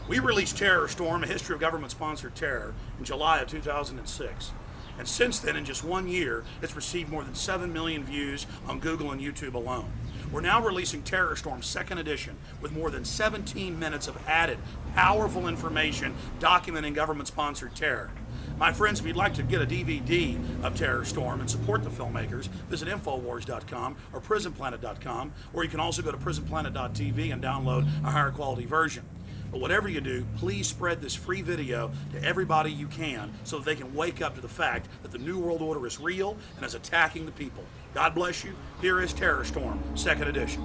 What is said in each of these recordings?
We released TerrorStorm, A History of Government-Sponsored Terror, in July of 2006. And since then, in just 1 year, it's received more than 7 million views on Google and YouTube alone. We're now releasing TerrorStorm 2nd edition with more than 17 minutes of added, powerful information documenting government-sponsored terror. My friends, if you'd like to get a DVD of TerrorStorm and support the filmmakers, visit Infowars.com or PrisonPlanet.com, or you can also go to PrisonPlanet.tv and download a higher quality version. But whatever you do, please spread this free video to everybody you can so that they can wake up to the fact that the New World Order is real and is attacking the people. God bless you. Here is TerrorStorm, 2nd edition.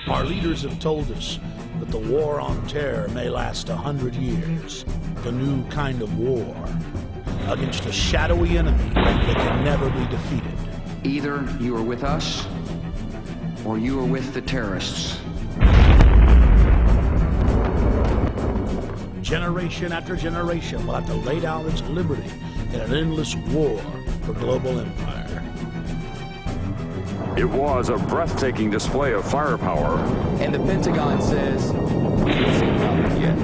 Our leaders have told us that the war on terror may last 100 years. The new kind of war against a shadowy enemy that can never be defeated. Either you are with us, or you are with the terrorists. Generation after generation will have to lay down its liberty in an endless war for global empire. It was a breathtaking display of firepower. And the Pentagon says, we haven't seen nothing yet.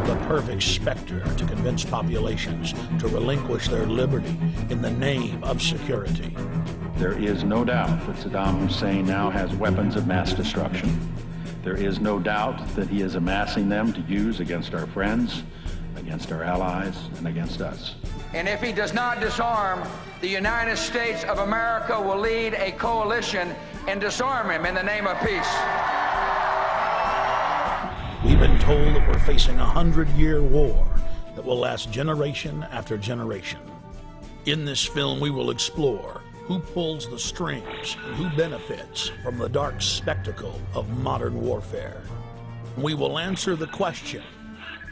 The perfect specter to convince populations to relinquish their liberty in the name of security. There is no doubt that Saddam Hussein now has weapons of mass destruction. There is no doubt that he is amassing them to use against our friends, against our allies, and against us. And if he does not disarm, the United States of America will lead a coalition and disarm him in the name of peace. We've been told that we're facing a 100-year war that will last generation after generation. In this film, we will explore who pulls the strings and who benefits from the dark spectacle of modern warfare. We will answer the question,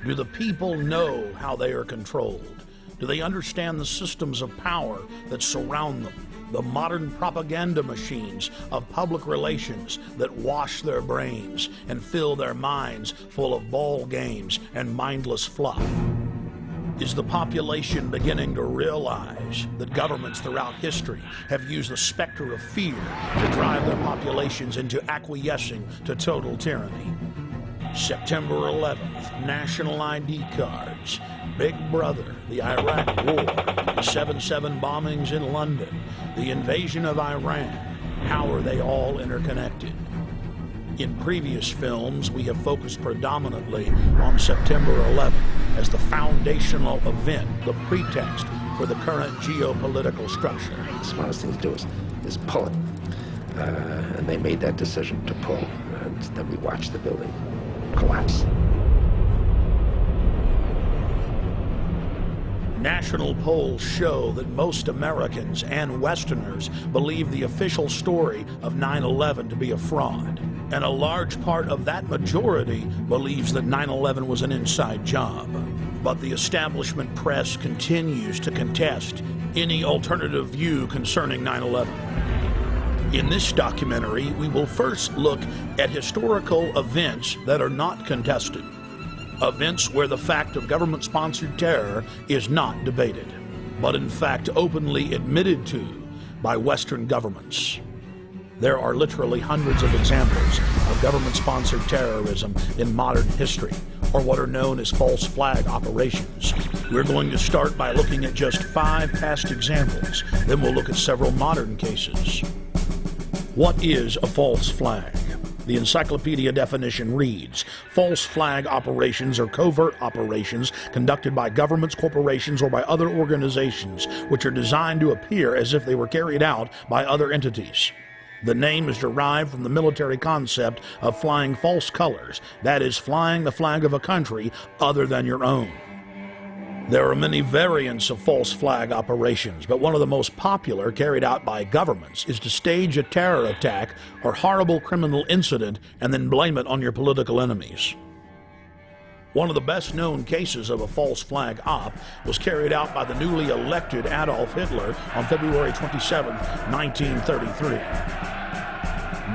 do the people know how they are controlled? Do they understand the systems of power that surround them? The modern propaganda machines of public relations that wash their brains and fill their minds full of ball games and mindless fluff? Is the population beginning to realize that governments throughout history have used the specter of fear to drive their populations into acquiescing to total tyranny? September 11th, national ID cards, Big Brother, the Iraq War, the 7/7 bombings in London, the invasion of Iran. How are they all interconnected? In previous films, we have focused predominantly on September 11th as the foundational event, the pretext for the current geopolitical structure. The smartest thing to do is pull it. And they made that decision to pull. And then we watched the building collapse. National polls show that most Americans and Westerners believe the official story of 9/11 to be a fraud. And a large part of that majority believes that 9/11 was an inside job. But the establishment press continues to contest any alternative view concerning 9/11. In this documentary, we will first look at historical events that are not contested. Events where the fact of government-sponsored terror is not debated, but in fact openly admitted to by Western governments. There are literally hundreds of examples of government-sponsored terrorism in modern history, or what are known as false flag operations. We're going to start by looking at just 5 past examples, then we'll look at several modern cases. What is a false flag? The encyclopedia definition reads, false flag operations are covert operations conducted by governments, corporations, or by other organizations which are designed to appear as if they were carried out by other entities. The name is derived from the military concept of flying false colors, that is, flying the flag of a country other than your own. There are many variants of false flag operations, but one of the most popular carried out by governments is to stage a terror attack or horrible criminal incident and then blame it on your political enemies. One of the best-known cases of a false flag op was carried out by the newly elected Adolf Hitler on February 27, 1933.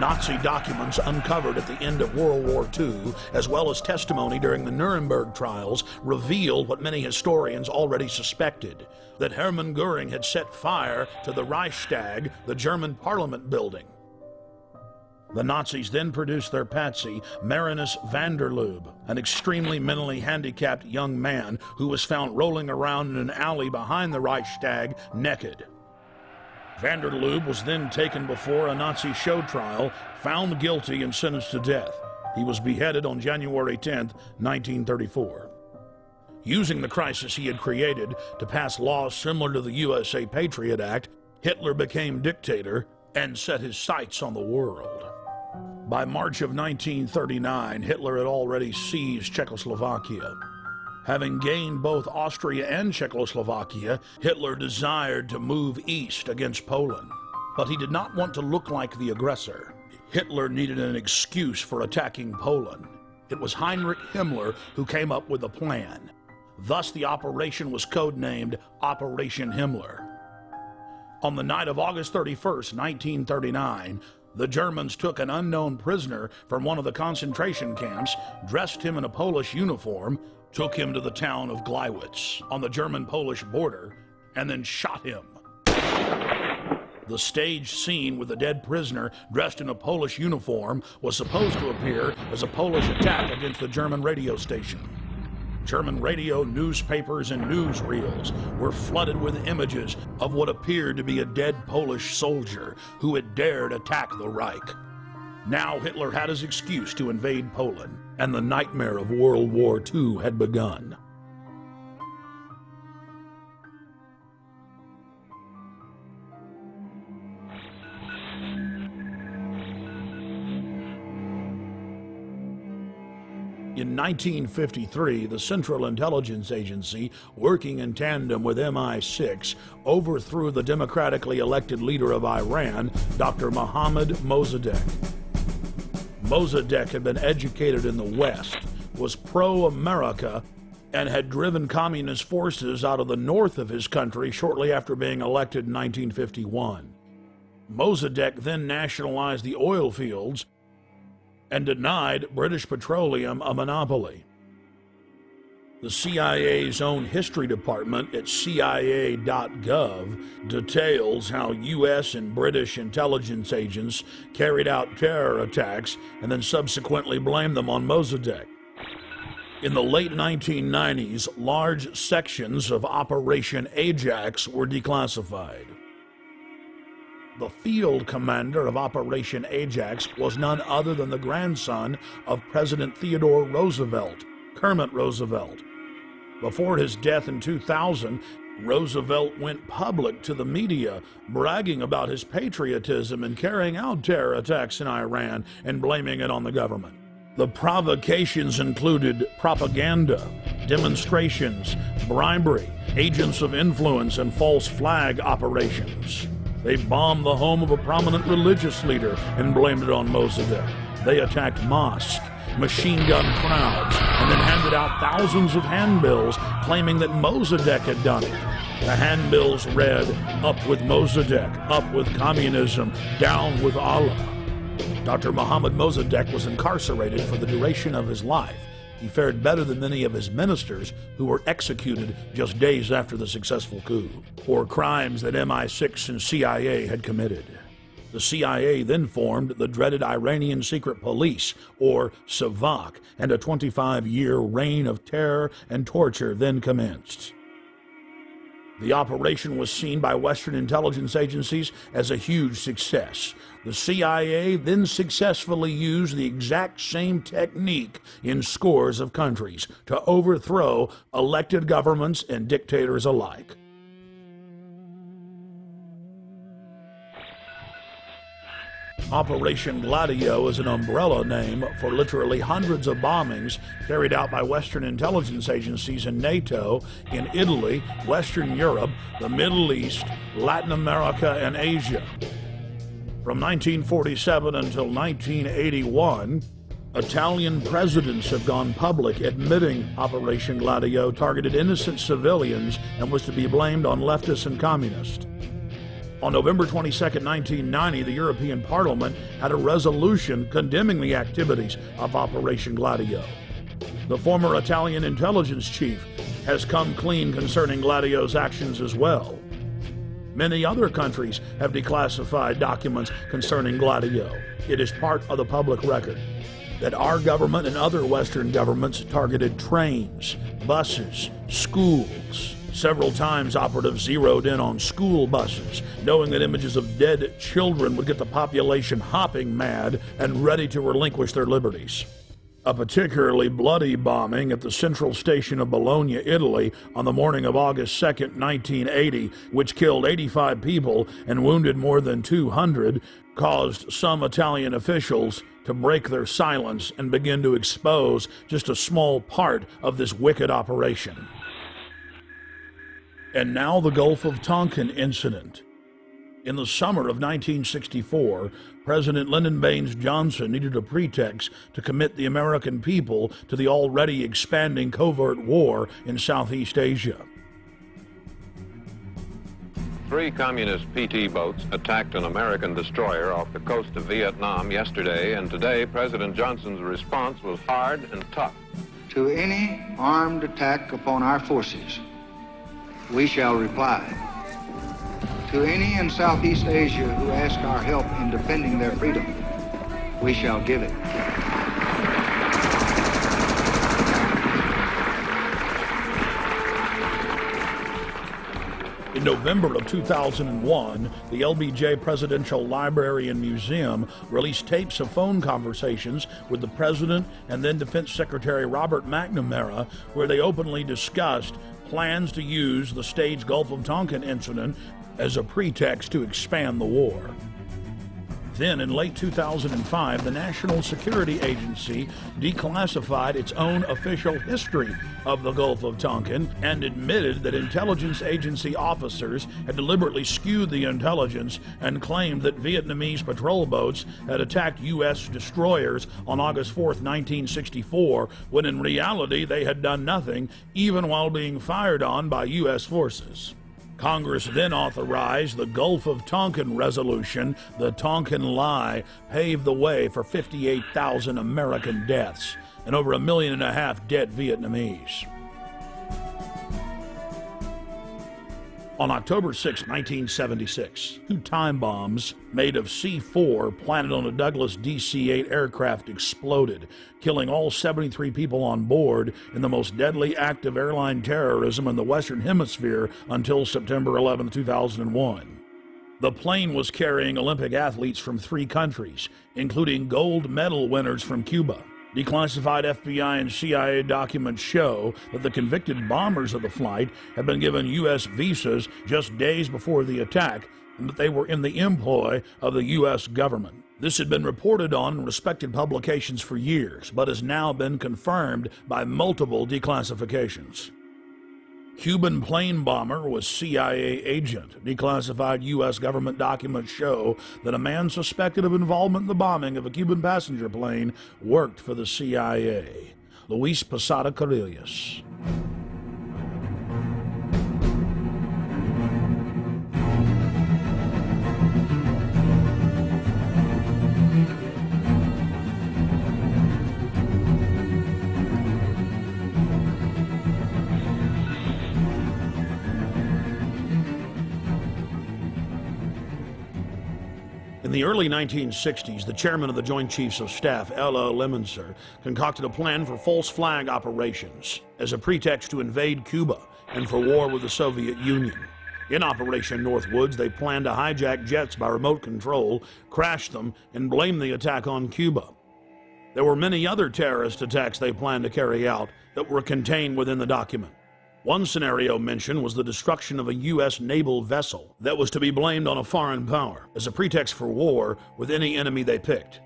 Nazi documents uncovered at the end of World War II, as well as testimony during the Nuremberg trials, revealed what many historians already suspected, that Hermann Göring had set fire to the Reichstag, the German parliament building. The Nazis then produced their patsy, Marinus van der Lubbe, an extremely mentally handicapped young man who was found rolling around in an alley behind the Reichstag naked. Van der Lubbe was then taken before a Nazi show trial, found guilty, and sentenced to death. He was beheaded on January 10, 1934. Using the crisis he had created to pass laws similar to the USA Patriot Act, Hitler became dictator and set his sights on the world. By March of 1939, Hitler had already seized Czechoslovakia. Having gained both Austria and Czechoslovakia, Hitler desired to move east against Poland. But he did not want to look like the aggressor. Hitler needed an excuse for attacking Poland. It was Heinrich Himmler who came up with a plan. Thus, the operation was codenamed Operation Himmler. On the night of August 31st, 1939, the Germans took an unknown prisoner from one of the concentration camps, dressed him in a Polish uniform, took him to the town of Gleiwitz on the German-Polish border, and then shot him. The staged scene with the dead prisoner dressed in a Polish uniform was supposed to appear as a Polish attack against the German radio station. German radio, newspapers, and newsreels were flooded with images of what appeared to be a dead Polish soldier who had dared attack the Reich. Now Hitler had his excuse to invade Poland, and the nightmare of World War II had begun. In 1953, the Central Intelligence Agency, working in tandem with MI6, overthrew the democratically elected leader of Iran, Dr. Mohammad Mossadegh. Mossadegh had been educated in the West, was pro-America, and had driven communist forces out of the north of his country shortly after being elected in 1951. Mossadegh then nationalized the oil fields and denied British Petroleum a monopoly. The CIA's own history department at CIA.gov details how U.S. and British intelligence agents carried out terror attacks and then subsequently blamed them on Mossadegh. In the late 1990s, large sections of Operation Ajax were declassified. The field commander of Operation Ajax was none other than the grandson of President Theodore Roosevelt, Kermit Roosevelt. Before his death in 2000, Roosevelt went public to the media, bragging about his patriotism in carrying out terror attacks in Iran and blaming it on the government. The provocations included propaganda, demonstrations, bribery, agents of influence, and false flag operations. They bombed the home of a prominent religious leader and blamed it on Mossadegh. They attacked mosques, machine gun crowds, and then handed out thousands of handbills claiming that Mossadegh had done it. The handbills read, "Up with Mossadegh, up with communism, down with Allah." Dr. Mohammad Mossadegh was incarcerated for the duration of his life. He fared better than many of his ministers who were executed just days after the successful coup for crimes that MI6 and CIA had committed. The CIA then formed the dreaded Iranian Secret Police, or SAVAK, and a 25-year reign of terror and torture then commenced. The operation was seen by Western intelligence agencies as a huge success. The CIA then successfully used the exact same technique in scores of countries to overthrow elected governments and dictators alike. Operation Gladio is an umbrella name for literally hundreds of bombings carried out by Western intelligence agencies and NATO in Italy, Western Europe, the Middle East, Latin America, and Asia. From 1947 until 1981, Italian presidents have gone public admitting Operation Gladio targeted innocent civilians and was to be blamed on leftists and communists. On November 22, 1990, the European Parliament had a resolution condemning the activities of Operation Gladio. The former Italian intelligence chief has come clean concerning Gladio's actions as well. Many other countries have declassified documents concerning Gladio. It is part of the public record that our government and other Western governments targeted trains, buses, schools. Several times operatives zeroed in on school buses, knowing that images of dead children would get the population hopping mad and ready to relinquish their liberties. A particularly bloody bombing at the central station of Bologna, Italy, on the morning of August 2, 1980, which killed 85 people and wounded more than 200, caused some Italian officials to break their silence and begin to expose just a small part of this wicked operation. And now the Gulf of Tonkin incident. In the summer of 1964, President Lyndon Baines Johnson needed a pretext to commit the American people to the already expanding covert war in Southeast Asia. 3 communist PT boats attacked an American destroyer off the coast of Vietnam yesterday, and today President Johnson's response was hard and tough. To any armed attack upon our forces, we shall reply. To any in Southeast Asia who ask our help in defending their freedom, we shall give it. In November of 2001, the LBJ Presidential Library and Museum released tapes of phone conversations with the President and then Defense Secretary Robert McNamara, where they openly discussed plans to use the staged Gulf of Tonkin incident as a pretext to expand the war. Then, in late 2005, the National Security Agency declassified its own official history of the Gulf of Tonkin and admitted that intelligence agency officers had deliberately skewed the intelligence and claimed that Vietnamese patrol boats had attacked U.S. destroyers on August 4, 1964, when in reality they had done nothing, even while being fired on by U.S. forces. Congress then authorized the Gulf of Tonkin Resolution. The Tonkin Lie paved the way for 58,000 American deaths and over 1.5 million dead Vietnamese. On October 6, 1976, 2 time bombs made of C-4 planted on a Douglas DC-8 aircraft exploded, killing all 73 people on board in the most deadly act of airline terrorism in the Western Hemisphere until September 11, 2001. The plane was carrying Olympic athletes from 3 countries, including gold medal winners from Cuba. Declassified FBI and CIA documents show that the convicted bombers of the flight had been given U.S. visas just days before the attack, and that they were in the employ of the U.S. government. This had been reported on in respected publications for years, but has now been confirmed by multiple declassifications. Cuban plane bomber was CIA agent. Declassified U.S. government documents show that a man suspected of involvement in the bombing of a Cuban passenger plane worked for the CIA. Luis Posada Carrillas. In the early 1960s, the chairman of the Joint Chiefs of Staff, Ella Lemonser, concocted a plan for false flag operations as a pretext to invade Cuba and for war with the Soviet Union. In Operation Northwoods, they planned to hijack jets by remote control, crash them, and blame the attack on Cuba. There were many other terrorist attacks they planned to carry out that were contained within the document. One scenario mentioned was the destruction of a U.S. naval vessel that was to be blamed on a foreign power as a pretext for war with any enemy they picked.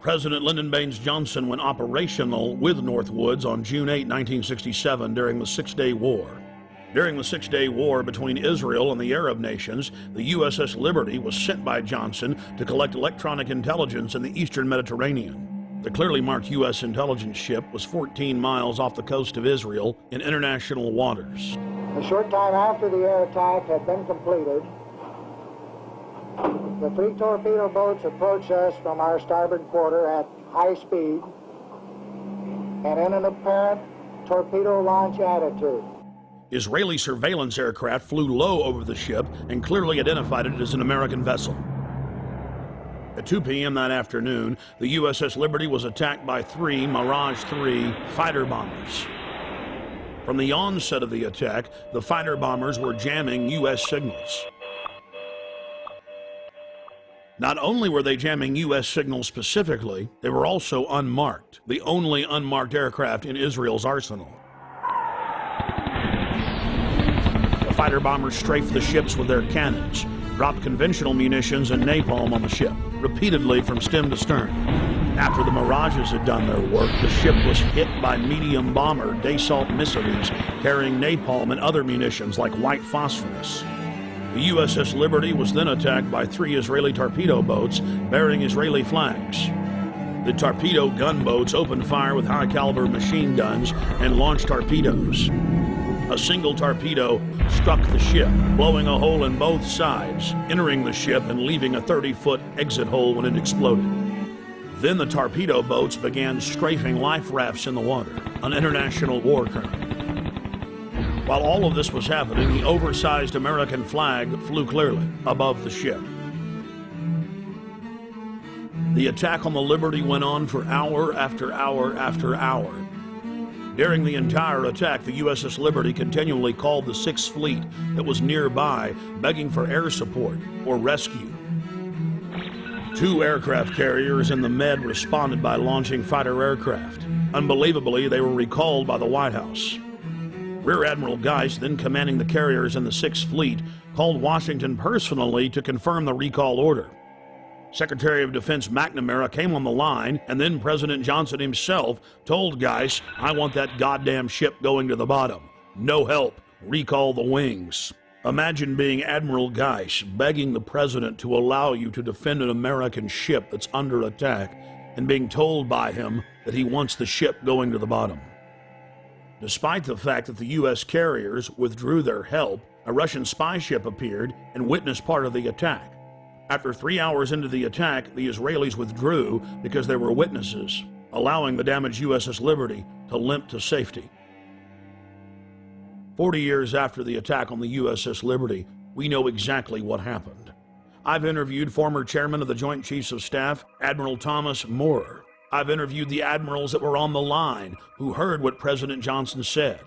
President Lyndon Baines Johnson went operational with Northwoods on June 8, 1967 during the Six-Day War. During the Six-Day War between Israel and the Arab nations, the USS Liberty was sent by Johnson to collect electronic intelligence in the eastern Mediterranean. The clearly marked U.S. intelligence ship was 14 miles off the coast of Israel in international waters. A short time after the air attack had been completed, the 3 torpedo boats approached us from our starboard quarter at high speed and in an apparent torpedo launch attitude. Israeli surveillance aircraft flew low over the ship and clearly identified it as an American vessel. At 2 p.m. that afternoon, the USS Liberty was attacked by 3 Mirage 3 fighter bombers. From the onset of the attack, the fighter bombers were jamming U.S. signals. Not only were they jamming U.S. signals specifically, they were also unmarked, the only unmarked aircraft in Israel's arsenal. The fighter bombers strafed the ships with their cannons, dropped conventional munitions and napalm on the ship, repeatedly from stem to stern. After the Mirages had done their work, the ship was hit by medium bomber Dassault missiles carrying napalm and other munitions like white phosphorus. The USS Liberty was then attacked by 3 Israeli torpedo boats bearing Israeli flags. The torpedo gunboats opened fire with high-caliber machine guns and launched torpedoes. A single torpedo struck the ship, blowing a hole in both sides, entering the ship and leaving a 30-foot exit hole when it exploded. Then the torpedo boats began strafing life rafts in the water, an international war crime. While all of this was happening, the oversized American flag flew clearly above the ship. The attack on the Liberty went on for hour after hour after hour. During the entire attack, the USS Liberty continually called the Sixth Fleet that was nearby, begging for air support or rescue. 2 aircraft carriers in the Med responded by launching fighter aircraft. Unbelievably, they were recalled by the White House. Rear Admiral Geist, then commanding the carriers in the Sixth Fleet, called Washington personally to confirm the recall order. Secretary of Defense McNamara came on the line, and then President Johnson himself told Geist, "I want that goddamn ship going to the bottom. No help. Recall the wings." Imagine being Admiral Geist begging the president to allow you to defend an American ship that's under attack and being told by him that he wants the ship going to the bottom. Despite the fact that the U.S. carriers withdrew their help, a Russian spy ship appeared and witnessed part of the attack. After 3 hours into the attack, the Israelis withdrew because there were witnesses, allowing the damaged USS Liberty to limp to safety. 40 years after the attack on the USS Liberty, we know exactly what happened. I've interviewed former chairman of the Joint Chiefs of Staff, Admiral Thomas Moorer. I've interviewed the admirals that were on the line who heard what President Johnson said.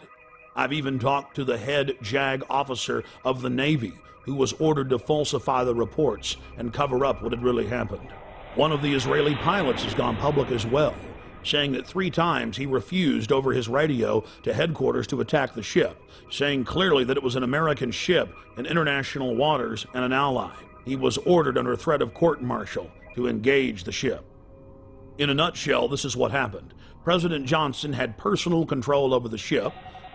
I've even talked to the head JAG officer of the Navy, who was ordered to falsify the reports and cover up what had really happened. One of the Israeli pilots has gone public as well, saying that 3 times he refused over his radio to headquarters to attack the ship, saying clearly that it was an American ship in international waters and an ally. He was ordered under threat of court-martial to engage the ship. In a nutshell, this is what happened. President Johnson had personal control over the ship,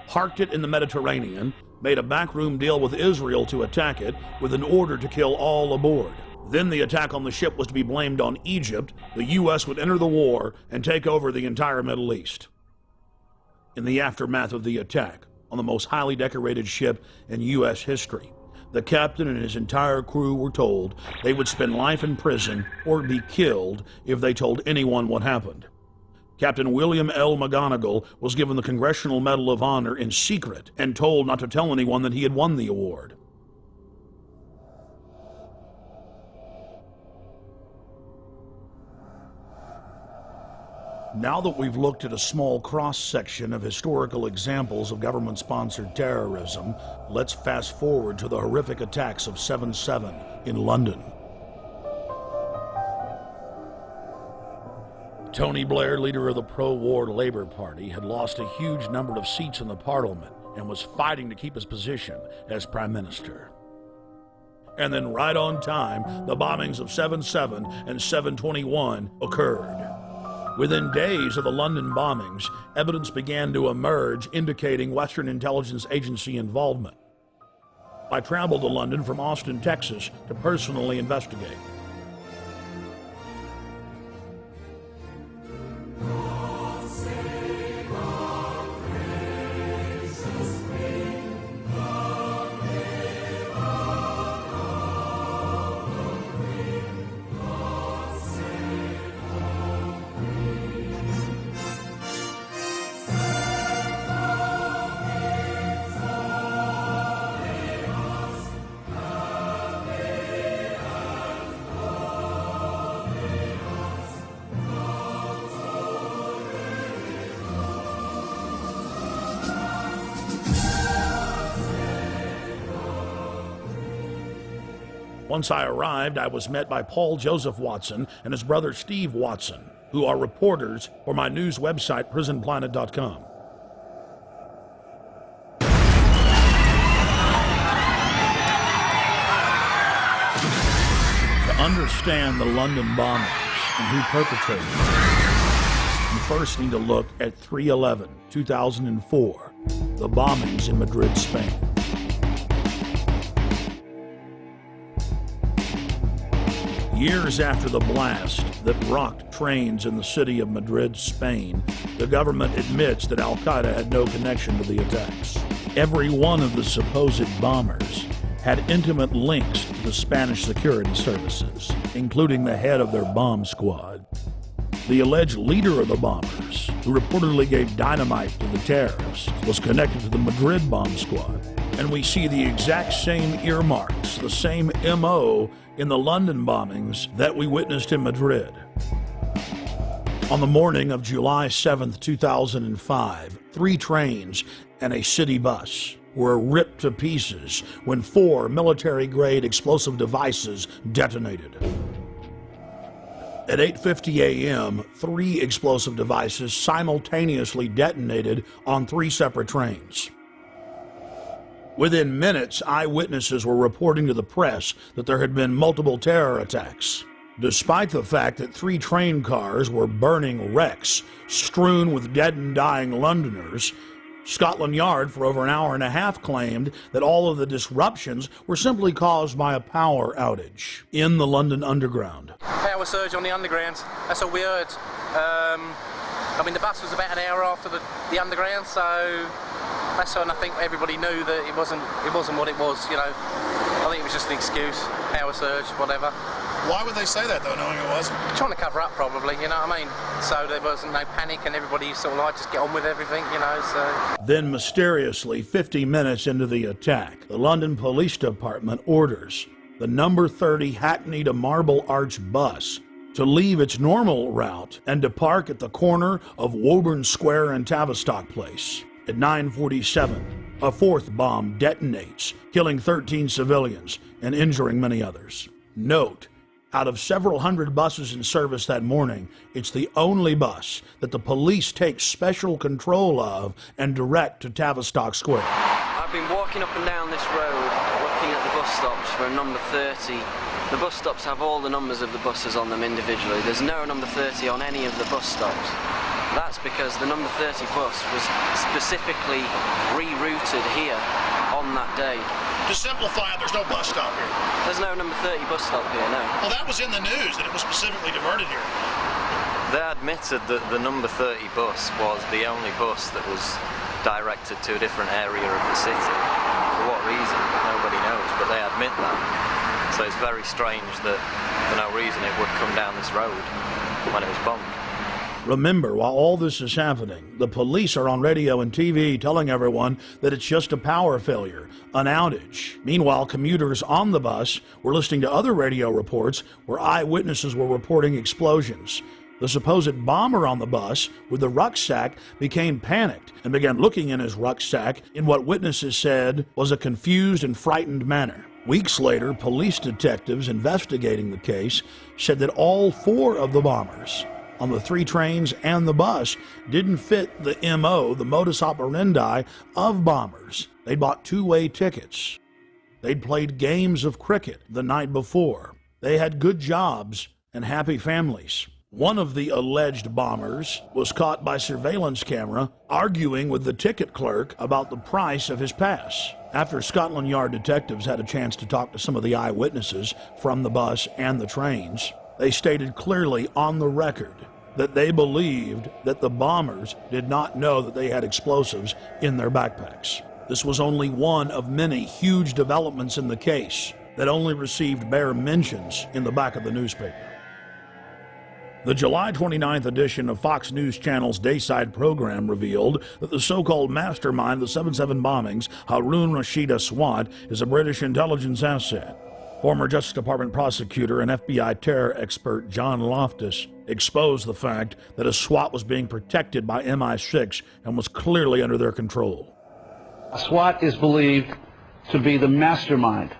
parked it in the Mediterranean, made a backroom deal with Israel to attack it with an order to kill all aboard. Then the attack on the ship was to be blamed on Egypt. The U.S. would enter the war and take over the entire Middle East. In the aftermath of the attack on the most highly decorated ship in U.S. history, the captain and his entire crew were told they would spend life in prison or be killed if they told anyone what happened. Captain William L. McGonigal was given the Congressional Medal of Honor in secret and told not to tell anyone that he had won the award. Now that we've looked at a small cross-section of historical examples of government-sponsored terrorism, let's fast forward to the horrific attacks of 7/7 in London. Tony Blair, leader of the pro-war Labour Party, had lost a huge number of seats in the Parliament and was fighting to keep his position as Prime Minister. And then right on time, the bombings of 7/7 and 7/21 occurred. Within days of the London bombings, evidence began to emerge indicating Western intelligence agency involvement. I traveled to London from Austin, Texas, to personally investigate. Once I arrived, I was met by Paul Joseph Watson and his brother Steve Watson, who are reporters for my news website, prisonplanet.com. To understand the London bombings and who perpetrated them, you first need to look at 3/11/2004, the bombings in Madrid, Spain. Years after the blast that rocked trains in the city of Madrid, Spain, the government admits that Al-Qaeda had no connection to the attacks. Every one of the supposed bombers had intimate links to the Spanish security services, including the head of their bomb squad. The alleged leader of the bombers, who reportedly gave dynamite to the terrorists, was connected to the Madrid bomb squad. And we see the exact same earmarks, the same MO in the London bombings that we witnessed in Madrid. On the morning of July 7th, 2005, 3 trains and a city bus were ripped to pieces when 4 military-grade explosive devices detonated. At 8:50 a.m., 3 explosive devices simultaneously detonated on 3 separate trains. Within minutes, eyewitnesses were reporting to the press that there had been multiple terror attacks. Despite the fact that 3 train cars were burning wrecks strewn with dead and dying Londoners, Scotland Yard for over an hour and a half claimed that all of the disruptions were simply caused by a power outage in the London Underground. Power surge on the Underground, that's all we heard. The bus was about an hour after the Underground, so that's when I think everybody knew that it wasn't what it was, you know. I think it was just an excuse, power surge, whatever. Why would they say that, though, knowing it wasn't? Trying to cover up, probably, you know what I mean? So there wasn't no panic and everybody sort of like just get on with everything, you know, so... Then mysteriously, 50 minutes into the attack, the London Police Department orders the number 30 Hackney to Marble Arch bus to leave its normal route and to park at the corner of Woburn Square and Tavistock Place. At 9:47, a 4th bomb detonates, killing 13 civilians and injuring many others. Note, out of several hundred buses in service that morning, it's the only bus that the police take special control of and direct to Tavistock Square. I've been walking up and down this road, looking at the bus stops for a number 30. The bus stops have all the numbers of the buses on them individually. There's no number 30 on any of the bus stops. That's because the number 30 bus was specifically rerouted here on that day. To simplify it, there's no bus stop here. There's no number 30 bus stop here, no. Well, that was in the news, that it was specifically diverted here. They admitted that the number 30 bus was the only bus that was directed to a different area of the city. For what reason? Nobody knows, but they admit that. So it's very strange that for no reason it would come down this road when it was bombed. Remember, while all this is happening, the police are on radio and TV telling everyone that it's just a power failure, an outage. Meanwhile, commuters on the bus were listening to other radio reports where eyewitnesses were reporting explosions. The supposed bomber on the bus with the rucksack became panicked and began looking in his rucksack in what witnesses said was a confused and frightened manner. Weeks later, police detectives investigating the case said that all 4 of the bombers on the 3 trains and the bus didn't fit the MO, the modus operandi of bombers. They bought 2-way tickets. They'd played games of cricket the night before. They had good jobs and happy families. One of the alleged bombers was caught by surveillance camera arguing with the ticket clerk about the price of his pass. After Scotland Yard detectives had a chance to talk to some of the eyewitnesses from the bus and the trains, they stated clearly on the record that they believed that the bombers did not know that they had explosives in their backpacks. This was only one of many huge developments in the case that only received bare mentions in the back of the newspaper. The July 29th edition of Fox News Channel's Dayside program revealed that the so-called mastermind of the 7/7 bombings, Harun Rashid Aswad, is a British intelligence asset. Former Justice Department prosecutor and FBI terror expert John Loftus exposed the fact that Aswad was being protected by MI6 and was clearly under their control. Aswad is believed to be the mastermind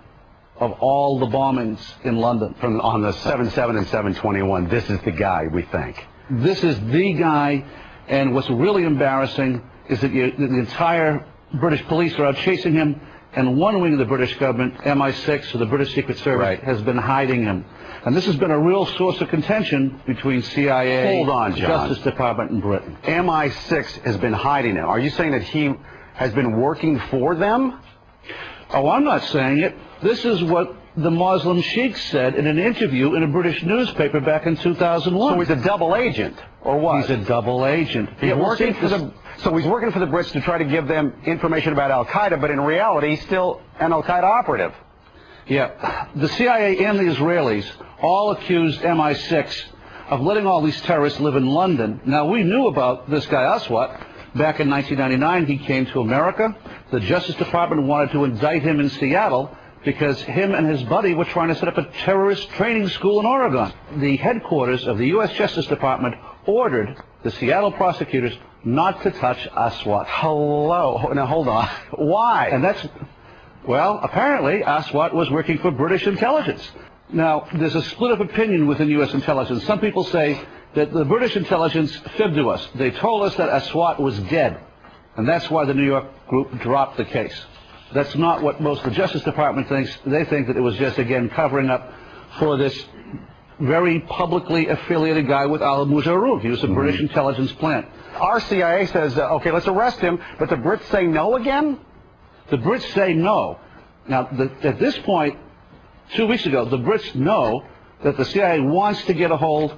of all the bombings in London. On the 7/7 and 7/21, this is the guy, we think. This is the guy, and what's really embarrassing is that the entire British police are out chasing him, and one wing of the British government, MI6, or the British Secret Service, has been hiding him. And this has been a real source of contention between CIA, Hold on, John. Justice Department, and Britain. MI6 has been hiding him. Are you saying that he has been working for them? Oh, I'm not saying it. This is what the Muslim sheikh said in an interview in a British newspaper back in 2001. So he's a double agent, or what? He's a double agent. So he's working for the Brits to try to give them information about Al-Qaeda, but in reality, he's still an Al-Qaeda operative. Yeah. The CIA and the Israelis all accused MI6 of letting all these terrorists live in London. Now, we knew about this guy Aswad. Back in 1999, he came to America. The Justice Department wanted to indict him in Seattle because him and his buddy were trying to set up a terrorist training school in Oregon. The headquarters of the U.S. Justice Department ordered the Seattle prosecutors not to touch Aswad. Hello. Now, hold on. Why? And that's, well, apparently Aswad was working for British intelligence. Now, there's a split of opinion within U.S. intelligence. Some people say that the British intelligence fibbed to us. They told us that Aswad was dead, and that's why the New York group dropped the case. That's not what most of the Justice Department thinks. They think that it was just, again, covering up for this very publicly affiliated guy with Al-Mujarrab. He was a British intelligence plant. Our CIA says, okay, let's arrest him, but the Brits say no again? The Brits say no. Now, at this point, 2 weeks ago, the Brits know that the CIA wants to get a hold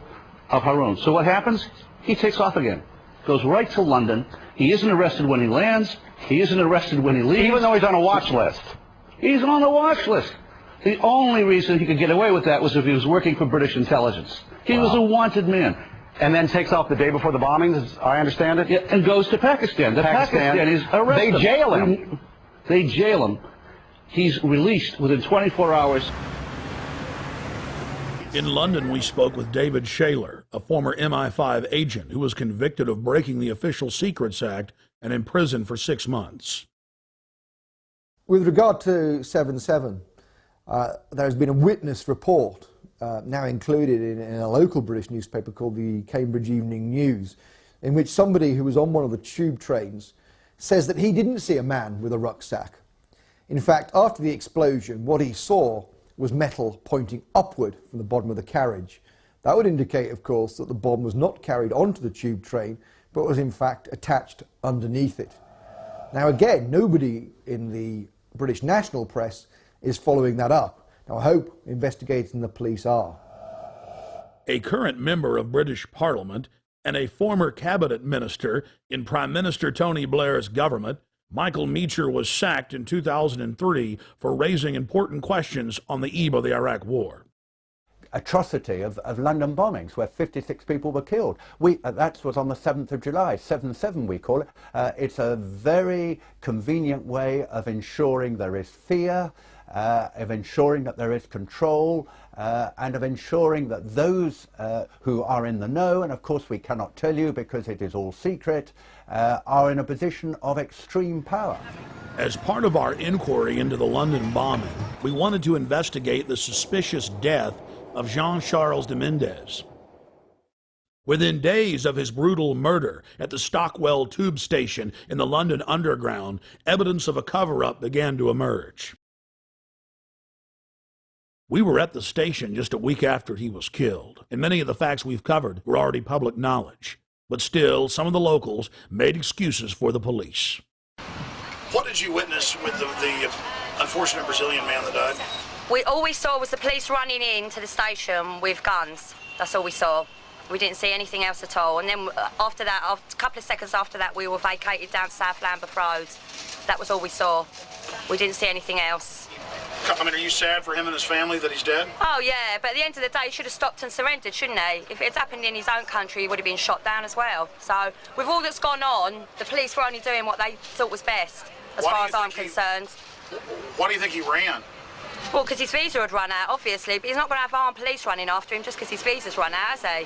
of Harun. So what happens? He takes off again. Goes right to London. He isn't arrested when he lands. He isn't arrested when he leaves. Even though he's on a watch list. He's on the watch list. The only reason he could get away with that was if he was working for British intelligence. He was a wanted man. And then takes off the day before the bombings, as I understand it? Yeah, and goes to Pakistan. The Pakistanis arrest him. They jail him. They jail him. He's released within 24 hours. In London, we spoke with David Shaler, a former MI5 agent who was convicted of breaking the Official Secrets Act and imprisoned for 6 months. With regard to 7/7, there has been a witness report now included in a local British newspaper called the Cambridge Evening News, in which somebody who was on one of the tube trains says that he didn't see a man with a rucksack. In fact, after the explosion, what he saw was metal pointing upward from the bottom of the carriage. That would indicate, of course, that the bomb was not carried onto the tube train, but was in fact attached underneath it. Now again, nobody in the British national press is following that up. Now I hope investigators and the police are. A current member of British Parliament and a former cabinet minister in Prime Minister Tony Blair's government, Michael Meacher, was sacked in 2003 for raising important questions on the eve of the Iraq War. Atrocity of London bombings where 56 people were killed. That was on the 7th of July, 7/7 we call it. It's a very convenient way of ensuring there is fear of ensuring that there is control, and of ensuring that those who are in the know, and of course we cannot tell you because it is all secret, are in a position of extreme power. As part of our inquiry into the London bombing, we wanted to investigate the suspicious death of Jean-Charles de Mendez. Within days of his brutal murder at the Stockwell tube station in the London Underground, evidence of a cover-up began to emerge. We were at the station just a week after he was killed, and many of the facts we've covered were already public knowledge. But still, some of the locals made excuses for the police. What did you witness with the unfortunate Brazilian man that died? All we saw was the police running into the station with guns. That's all we saw. We didn't see anything else at all. And then after that, a couple of seconds after that, we were vacated down South Lambeth Road. That was all we saw. We didn't see anything else. I mean, are you sad for him and his family that he's dead? Oh, yeah, but at the end of the day, he should have stopped and surrendered, shouldn't he? If it had happened in his own country, he would have been shot down as well. So, with all that's gone on, the police were only doing what they thought was best, as far as I'm concerned. Why do you think he ran? Well, because his visa had run out, obviously, but he's not going to have armed police running after him just because his visa's run out, has he?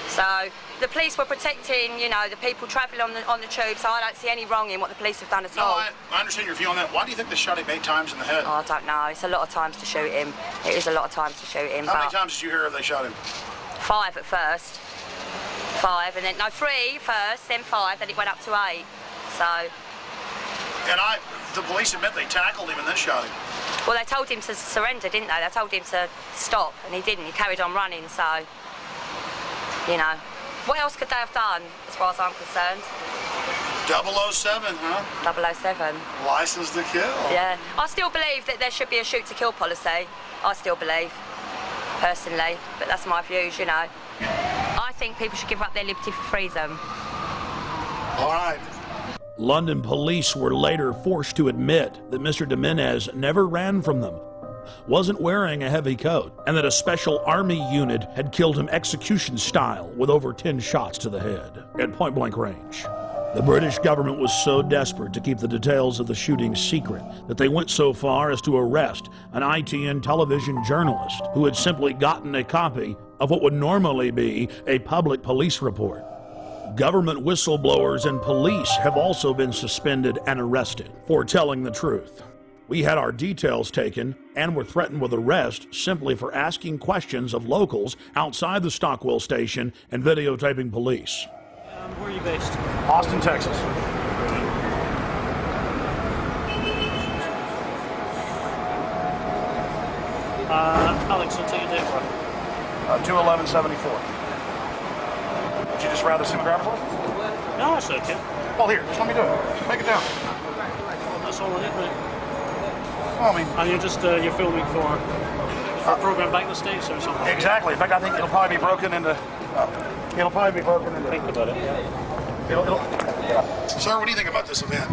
So the police were protecting, you know, the people travelling on the tube, so I don't see any wrong in what the police have done at all. I understand your view on that. Why do you think they shot him 8 times in the head? Oh, I don't know. It's a lot of times to shoot him. It is a lot of times to shoot him. How many times did you hear they shot him? 5 at first. 5, and then, no, 3 first, then 5, then it went up to 8. So... And the police admit they tackled him and then shot him. Well, they told him to surrender, didn't they? They told him to stop, and he didn't. He carried on running, so, you know. What else could they have done, as far as I'm concerned? 007, huh? 007. License to kill. Yeah. I still believe that there should be a shoot-to-kill policy. I still believe, personally, but that's my views, you know. I think people should give up their liberty for freedom. All right. London police were later forced to admit that Mr. de Menez never ran from them, wasn't wearing a heavy coat, and that a special army unit had killed him execution style with over 10 shots to the head at point-blank range. The British government was so desperate to keep the details of the shooting secret that they went so far as to arrest an ITN television journalist who had simply gotten a copy of what would normally be a public police report. Government whistleblowers and police have also been suspended and arrested for telling the truth. We had our details taken and were threatened with arrest simply for asking questions of locals outside the Stockwell station and videotaping police. Where are you based? Austin, Texas. Alex, I'll take your date for 2/11/74. Would you just rather see my driver's license? No, that's okay. Well, here, just let me do it. Take it down. That's all I need, mate. Well, I mean... And you're filming for a program back in the States or something? Exactly. In fact, I think it'll probably be broken into... Think about it. Sir, what do you think about this event?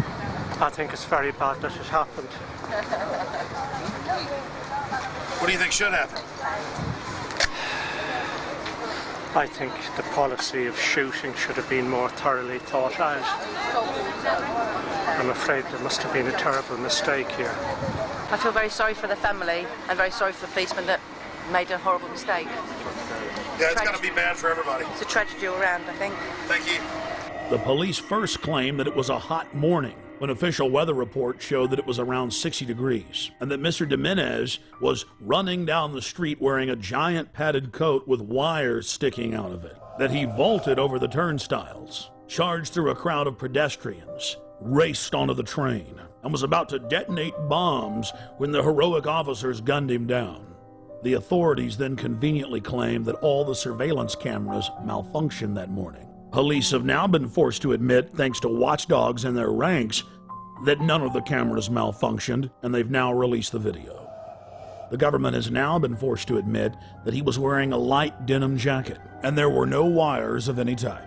I think it's very bad that it happened. What do you think should happen? I think the policy of shooting should have been more thoroughly thought out. I'm afraid there must have been a terrible mistake here. I feel very sorry for the family and very sorry for the policeman that made a horrible mistake. Yeah, it's got to be bad for everybody. It's a tragedy all around, I think. Thank you. The police first claimed that it was a hot morning when official weather reports showed that it was around 60 degrees and that Mr. de Menez was running down the street wearing a giant padded coat with wires sticking out of it, that he vaulted over the turnstiles, charged through a crowd of pedestrians, raced onto the train, and was about to detonate bombs when the heroic officers gunned him down. The authorities then conveniently claimed that all the surveillance cameras malfunctioned that morning. Police have now been forced to admit, thanks to watchdogs in their ranks, that none of the cameras malfunctioned, and they've now released the video. The government has now been forced to admit that he was wearing a light denim jacket, and there were no wires of any type.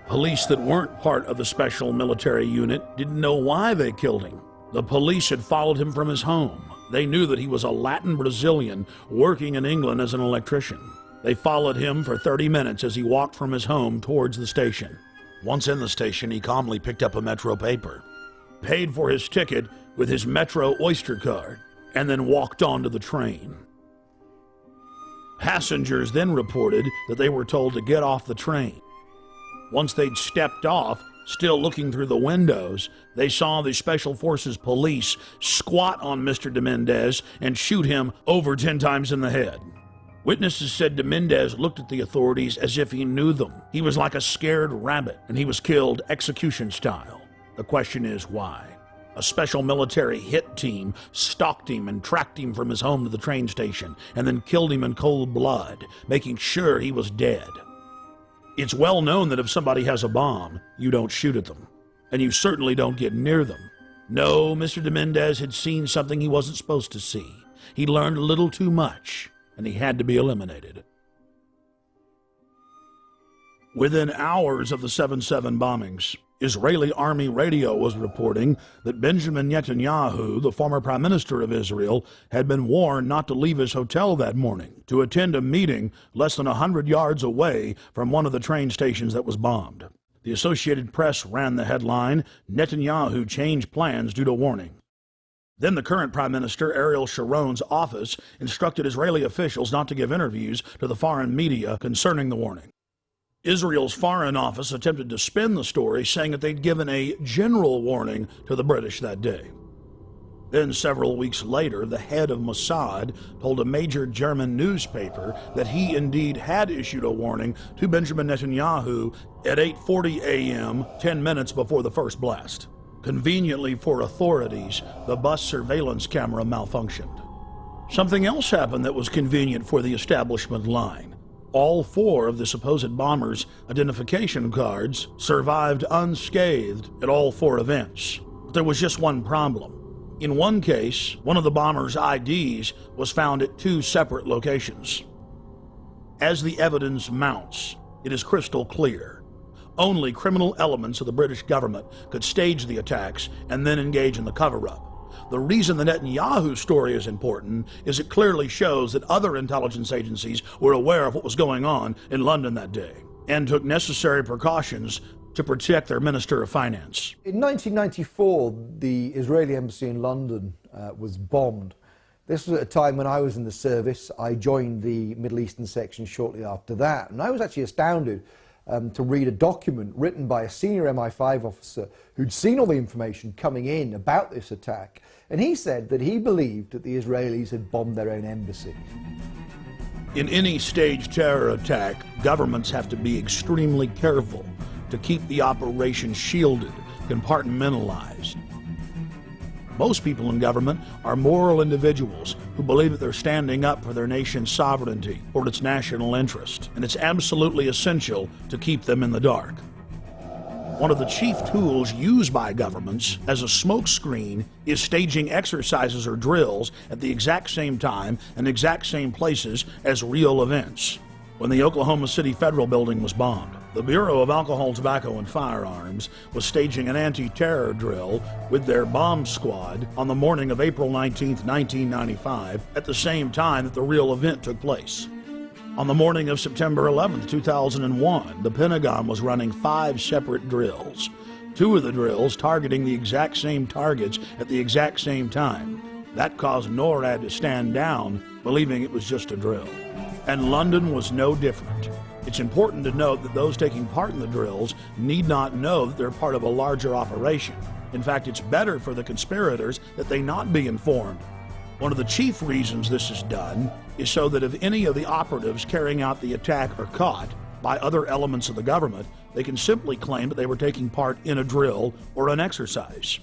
Police that weren't part of the special military unit didn't know why they killed him. The police had followed him from his home. They knew that he was a Latin Brazilian working in England as an electrician. They followed him for 30 minutes as he walked from his home towards the station. Once in the station, he calmly picked up a Metro paper, paid for his ticket with his Metro Oyster card, and then walked onto the train. Passengers then reported that they were told to get off the train. Once they'd stepped off, still looking through the windows, they saw the Special Forces police squat on Mr. de Mendez and shoot him over 10 times in the head. Witnesses said de Mendez looked at the authorities as if he knew them. He was like a scared rabbit, and he was killed execution style. The question is why? A special military hit team stalked him and tracked him from his home to the train station and then killed him in cold blood, making sure he was dead. It's well known that if somebody has a bomb, you don't shoot at them, and you certainly don't get near them. No, Mr. de Mendez had seen something he wasn't supposed to see. He learned a little too much, and he had to be eliminated. Within hours of the 7/7 bombings, Israeli army radio was reporting that Benjamin Netanyahu, the former prime minister of Israel, had been warned not to leave his hotel that morning to attend a meeting less than 100 yards away from one of the train stations that was bombed. The Associated Press ran the headline, "Netanyahu changed plans due to warning." Then the current Prime Minister, Ariel Sharon's office, instructed Israeli officials not to give interviews to the foreign media concerning the warning. Israel's Foreign Office attempted to spin the story, saying that they'd given a general warning to the British that day. Then, several weeks later, the head of Mossad told a major German newspaper that he indeed had issued a warning to Benjamin Netanyahu at 8:40 a.m., 10 minutes before the first blast. Conveniently for authorities, the bus surveillance camera malfunctioned. Something else happened that was convenient for the establishment line. All 4 of the supposed bombers' identification cards survived unscathed at all 4 events. But there was just one problem. In one case, one of the bombers' IDs was found at 2 separate locations. As the evidence mounts, it is crystal clear. Only criminal elements of the British government could stage the attacks and then engage in the cover-up. The reason the Netanyahu story is important is it clearly shows that other intelligence agencies were aware of what was going on in London that day and took necessary precautions to protect their Minister of Finance. In 1994, the Israeli embassy in London was bombed. This was at a time when I was in the service. I joined the Middle Eastern section shortly after that, and I was actually astounded to read a document written by a senior MI5 officer who'd seen all the information coming in about this attack, and he said that he believed that the Israelis had bombed their own embassy. In any staged terror attack, governments have to be extremely careful to keep the operation shielded, compartmentalized. Most people in government are moral individuals who believe that they're standing up for their nation's sovereignty or its national interest, and it's absolutely essential to keep them in the dark. One of the chief tools used by governments as a smokescreen is staging exercises or drills at the exact same time and exact same places as real events. When the Oklahoma City Federal Building was bombed, the Bureau of Alcohol, Tobacco, and Firearms was staging an anti-terror drill with their bomb squad on the morning of April 19, 1995, at the same time that the real event took place. On the morning of September 11, 2001, the Pentagon was running 5 separate drills, 2 of the drills targeting the exact same targets at the exact same time. That caused NORAD to stand down, believing it was just a drill. And London was no different. It's important to note that those taking part in the drills need not know that they're part of a larger operation. In fact, it's better for the conspirators that they not be informed. One of the chief reasons this is done is so that if any of the operatives carrying out the attack are caught by other elements of the government, they can simply claim that they were taking part in a drill or an exercise.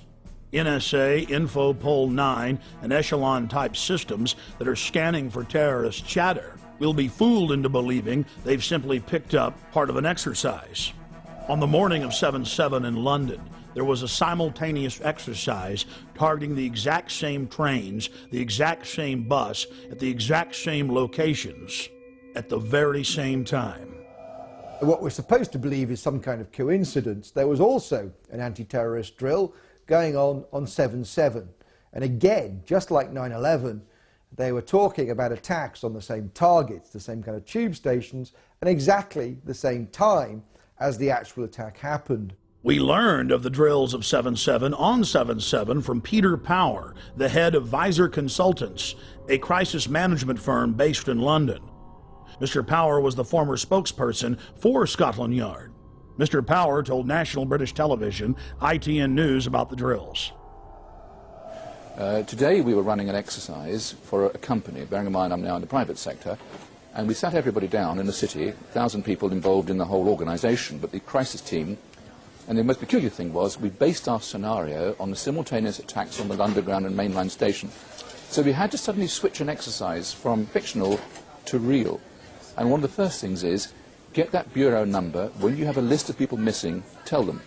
NSA, Infopol 9, and Echelon-type systems that are scanning for terrorist chatter will be fooled into believing they've simply picked up part of an exercise. On the morning of 7/7 in London, there was a simultaneous exercise targeting the exact same trains, the exact same bus, at the exact same locations, at the very same time. What we're supposed to believe is some kind of coincidence. There was also an anti-terrorist drill going on 7/7. And again, just like 9/11, they were talking about attacks on the same targets, the same kind of tube stations, and exactly the same time as the actual attack happened. We learned of the drills of 7/7 on 7/7 from Peter Power, the head of Visor Consultants, a crisis management firm based in London. Mr. Power was the former spokesperson for Scotland Yard. Mr. Power told National British Television, ITN News, about the drills. Today we were running an exercise for a company, bearing in mind I'm now in the private sector, and we sat everybody down in the city, 1,000 people involved in the whole organisation, but the crisis team, and the most peculiar thing was we based our scenario on the simultaneous attacks on the Underground and mainline station. So we had to suddenly switch an exercise from fictional to real. And one of the first things is, get that bureau number. When you have a list of people missing, tell them.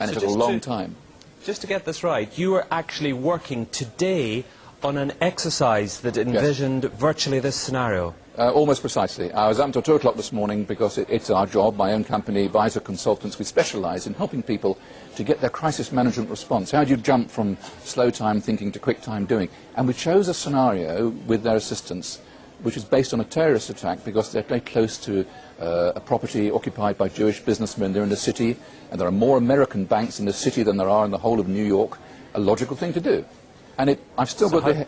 And it took a long time. Just to get this right, you were actually working today on an exercise that envisioned virtually this scenario. Almost precisely. I was up until 2 o'clock this morning because it's our job, my own company, Visor Consultants. We specialise in helping people to get their crisis management response. How do you jump from slow time thinking to quick time doing? And we chose a scenario with their assistance which is based on a terrorist attack because they're very close to a property occupied by Jewish businessmen. They're in the city, and there are more American banks in the city than there are in the whole of New York. A logical thing to do. And I've still got the...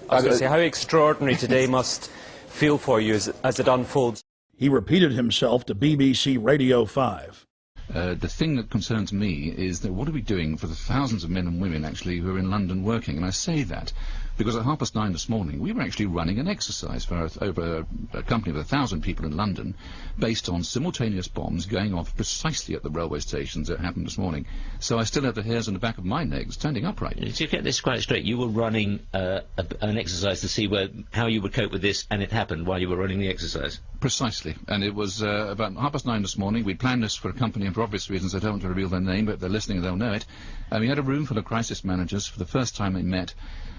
I was going to say, how extraordinary today must feel for you as it unfolds. He repeated himself to BBC Radio 5. The thing that concerns me is that what are we doing for the thousands of men and women actually who are in London working? And I say that because at 9:30 this morning we were actually running an exercise for over a company of 1,000 people in London based on simultaneous bombs going off precisely at the railway stations that happened this morning. So I still have the hairs on the back of my neck standing upright. To get this quite straight, you were running an exercise to see how you would cope with this, and it happened while you were running the exercise? Precisely. And it was about 9:30 this morning. We'd planned this for a company, and for obvious reasons I don't want to reveal their name, but if they're listening they'll know it. And we had a room full of crisis managers for the first time they met.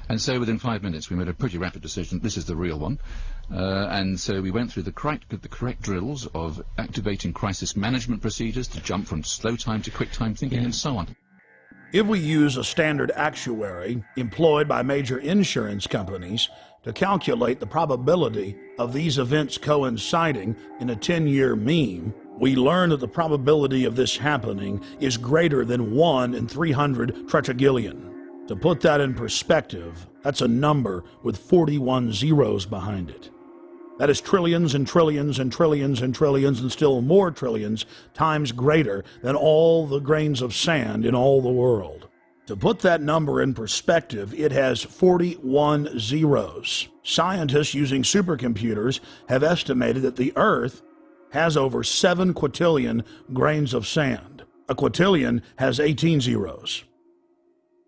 And so within 5 minutes we made a pretty rapid decision, this is the real one. And so we went through the correct drills of activating crisis management procedures to jump from slow time to quick time thinking and so on. If we use a standard actuary employed by major insurance companies to calculate the probability of these events coinciding in a 10-year mean, we learn that the probability of this happening is greater than 1 in 300 tetragillion. To put that in perspective, that's a number with 41 zeros behind it. That is trillions and trillions and trillions and trillions and still more trillions times greater than all the grains of sand in all the world. To put that number in perspective, it has 41 zeros. Scientists using supercomputers have estimated that the Earth has over 7 quintillion grains of sand. A quintillion has 18 zeros.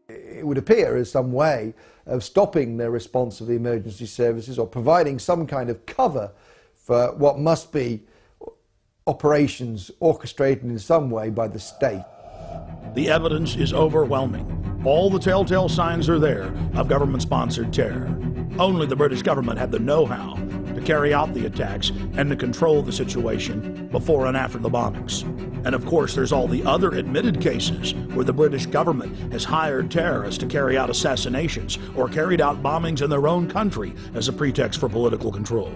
It would appear as some way of stopping the response of the emergency services or providing some kind of cover for what must be operations orchestrated in some way by the state. The evidence is overwhelming. All the telltale signs are there of government-sponsored terror. Only the British government had the know-how to carry out the attacks and to control the situation before and after the bombings. And of course, there's all the other admitted cases where the British government has hired terrorists to carry out assassinations or carried out bombings in their own country as a pretext for political control.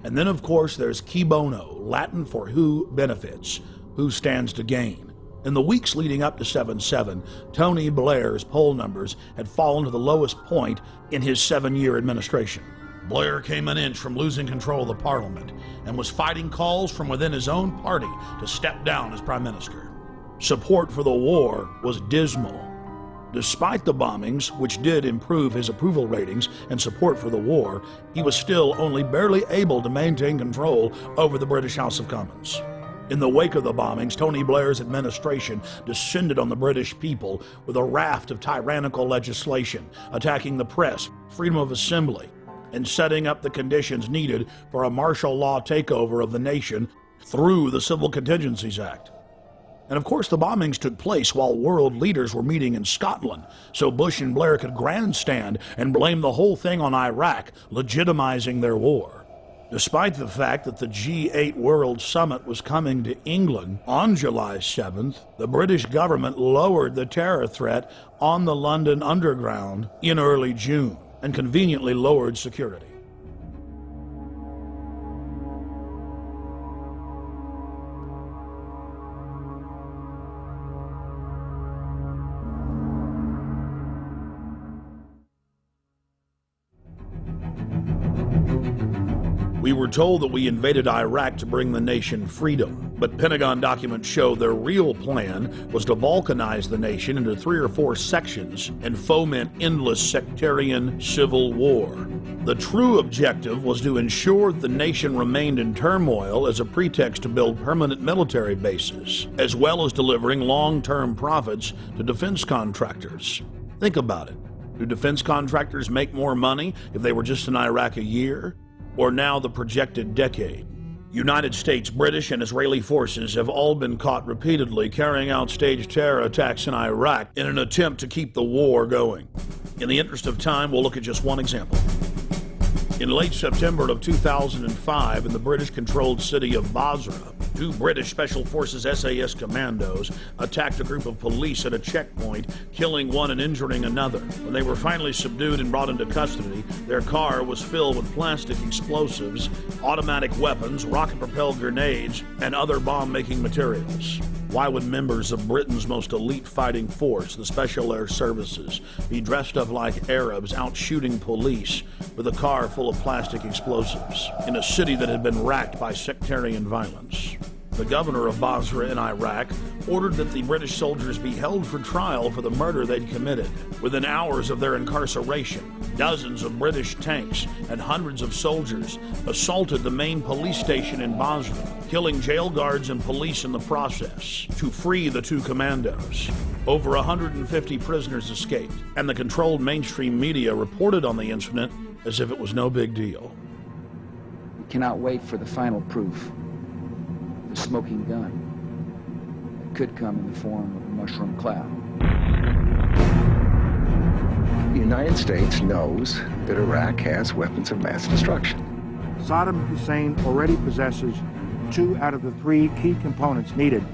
And then, of course, there's qui bono, Latin for who benefits, who stands to gain. In the weeks leading up to 7/7, Tony Blair's poll numbers had fallen to the lowest point in his 7-year administration. Blair came an inch from losing control of the parliament and was fighting calls from within his own party to step down as prime minister. Support for the war was dismal. Despite the bombings, which did improve his approval ratings and support for the war, he was still only barely able to maintain control over the British House of Commons. In the wake of the bombings, Tony Blair's administration descended on the British people with a raft of tyrannical legislation, attacking the press, freedom of assembly, and setting up the conditions needed for a martial law takeover of the nation through the Civil Contingencies Act. And of course, the bombings took place while world leaders were meeting in Scotland, so Bush and Blair could grandstand and blame the whole thing on Iraq, legitimizing their war. Despite the fact that the G8 World Summit was coming to England on July 7th, the British government lowered the terror threat on the London Underground in early June and conveniently lowered security. We were told that we invaded Iraq to bring the nation freedom, but Pentagon documents show their real plan was to balkanize the nation into 3 or 4 sections and foment endless sectarian civil war. The true objective was to ensure the nation remained in turmoil as a pretext to build permanent military bases, as well as delivering long-term profits to defense contractors. Think about it. Do defense contractors make more money if they were just in Iraq a year, or now the projected decade? United States, British, and Israeli forces have all been caught repeatedly carrying out staged terror attacks in Iraq in an attempt to keep the war going. In the interest of time, we'll look at just one example. In late September of 2005, in the British-controlled city of Basra, 2 British Special Forces SAS commandos attacked a group of police at a checkpoint, killing one and injuring another. When they were finally subdued and brought into custody, their car was filled with plastic explosives, automatic weapons, rocket-propelled grenades, and other bomb-making materials. Why would members of Britain's most elite fighting force, the Special Air Services, be dressed up like Arabs out shooting police with a car full of plastic explosives in a city that had been racked by sectarian violence? The governor of Basra in Iraq ordered that the British soldiers be held for trial for the murder they'd committed. Within hours of their incarceration, dozens of British tanks and hundreds of soldiers assaulted the main police station in Basra, killing jail guards and police in the process to free the 2 commandos. Over 150 prisoners escaped, and the controlled mainstream media reported on the incident as if it was no big deal. We cannot wait for the final proof. The smoking gun. It could come in the form of a mushroom cloud. The United States knows that Iraq has weapons of mass destruction. Saddam Hussein already possesses 2 out of the 3 key components needed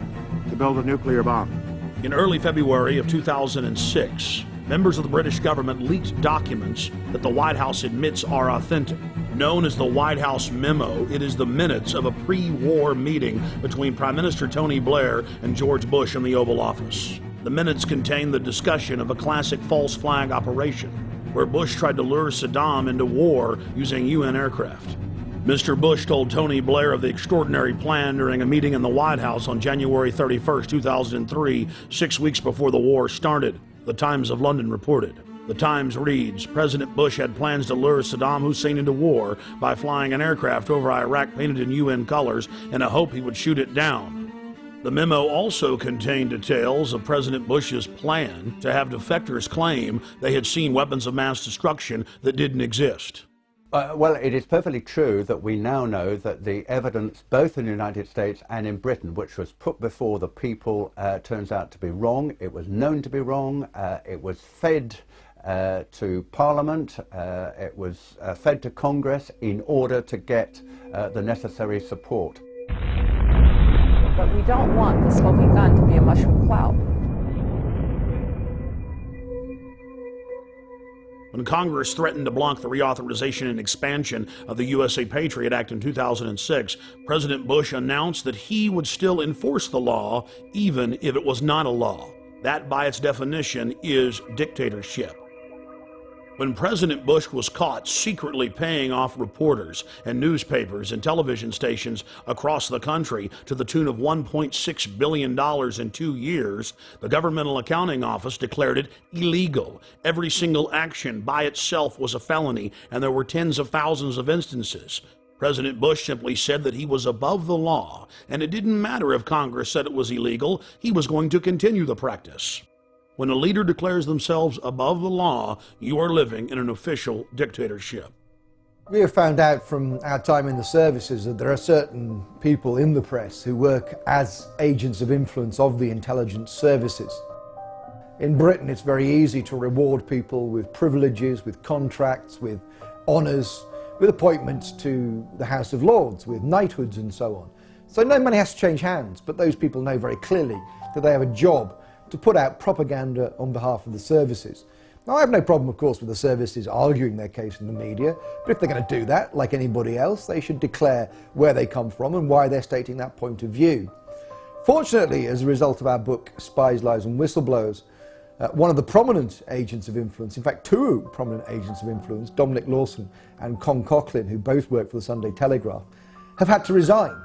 to build a nuclear bomb. In early February of 2006, members of the British government leaked documents that the White House admits are authentic. Known as the White House Memo, it is the minutes of a pre-war meeting between Prime Minister Tony Blair and George Bush in the Oval Office. The minutes contain the discussion of a classic false flag operation, where Bush tried to lure Saddam into war using UN aircraft. Mr. Bush told Tony Blair of the extraordinary plan during a meeting in the White House on January 31st, 2003, 6 weeks before the war started, the Times of London reported. The Times reads, President Bush had plans to lure Saddam Hussein into war by flying an aircraft over Iraq painted in UN colors in a hope he would shoot it down. The memo also contained details of President Bush's plan to have defectors claim they had seen weapons of mass destruction that didn't exist. Well, it is perfectly true that we now know that the evidence, both in the United States and in Britain, which was put before the people, turns out to be wrong. It was known to be wrong. It was fed to Parliament. It was fed to Congress in order to get the necessary support. But we don't want the smoking gun to be a mushroom cloud. When Congress threatened to block the reauthorization and expansion of the USA Patriot Act in 2006, President Bush announced that he would still enforce the law even if it was not a law. That, by its definition, is dictatorship. When President Bush was caught secretly paying off reporters and newspapers and television stations across the country to the tune of $1.6 billion in 2 years, the Governmental Accounting Office declared it illegal. Every single action by itself was a felony, and there were tens of thousands of instances. President Bush simply said that he was above the law, and it didn't matter if Congress said it was illegal, he was going to continue the practice. When a leader declares themselves above the law, you are living in an official dictatorship. We have found out from our time in the services that there are certain people in the press who work as agents of influence of the intelligence services. In Britain, it's very easy to reward people with privileges, with contracts, with honours, with appointments to the House of Lords, with knighthoods and so on. So no money has to change hands, but those people know very clearly that they have a job to put out propaganda on behalf of the services. Now, I have no problem, of course, with the services arguing their case in the media, but if they're going to do that, like anybody else, they should declare where they come from and why they're stating that point of view. Fortunately, as a result of our book, Spies, Lies and Whistleblowers, One of the prominent agents of influence, in fact 2 prominent agents of influence, Dominic Lawson and Con Coughlin, who both work for the Sunday Telegraph, have had to resign.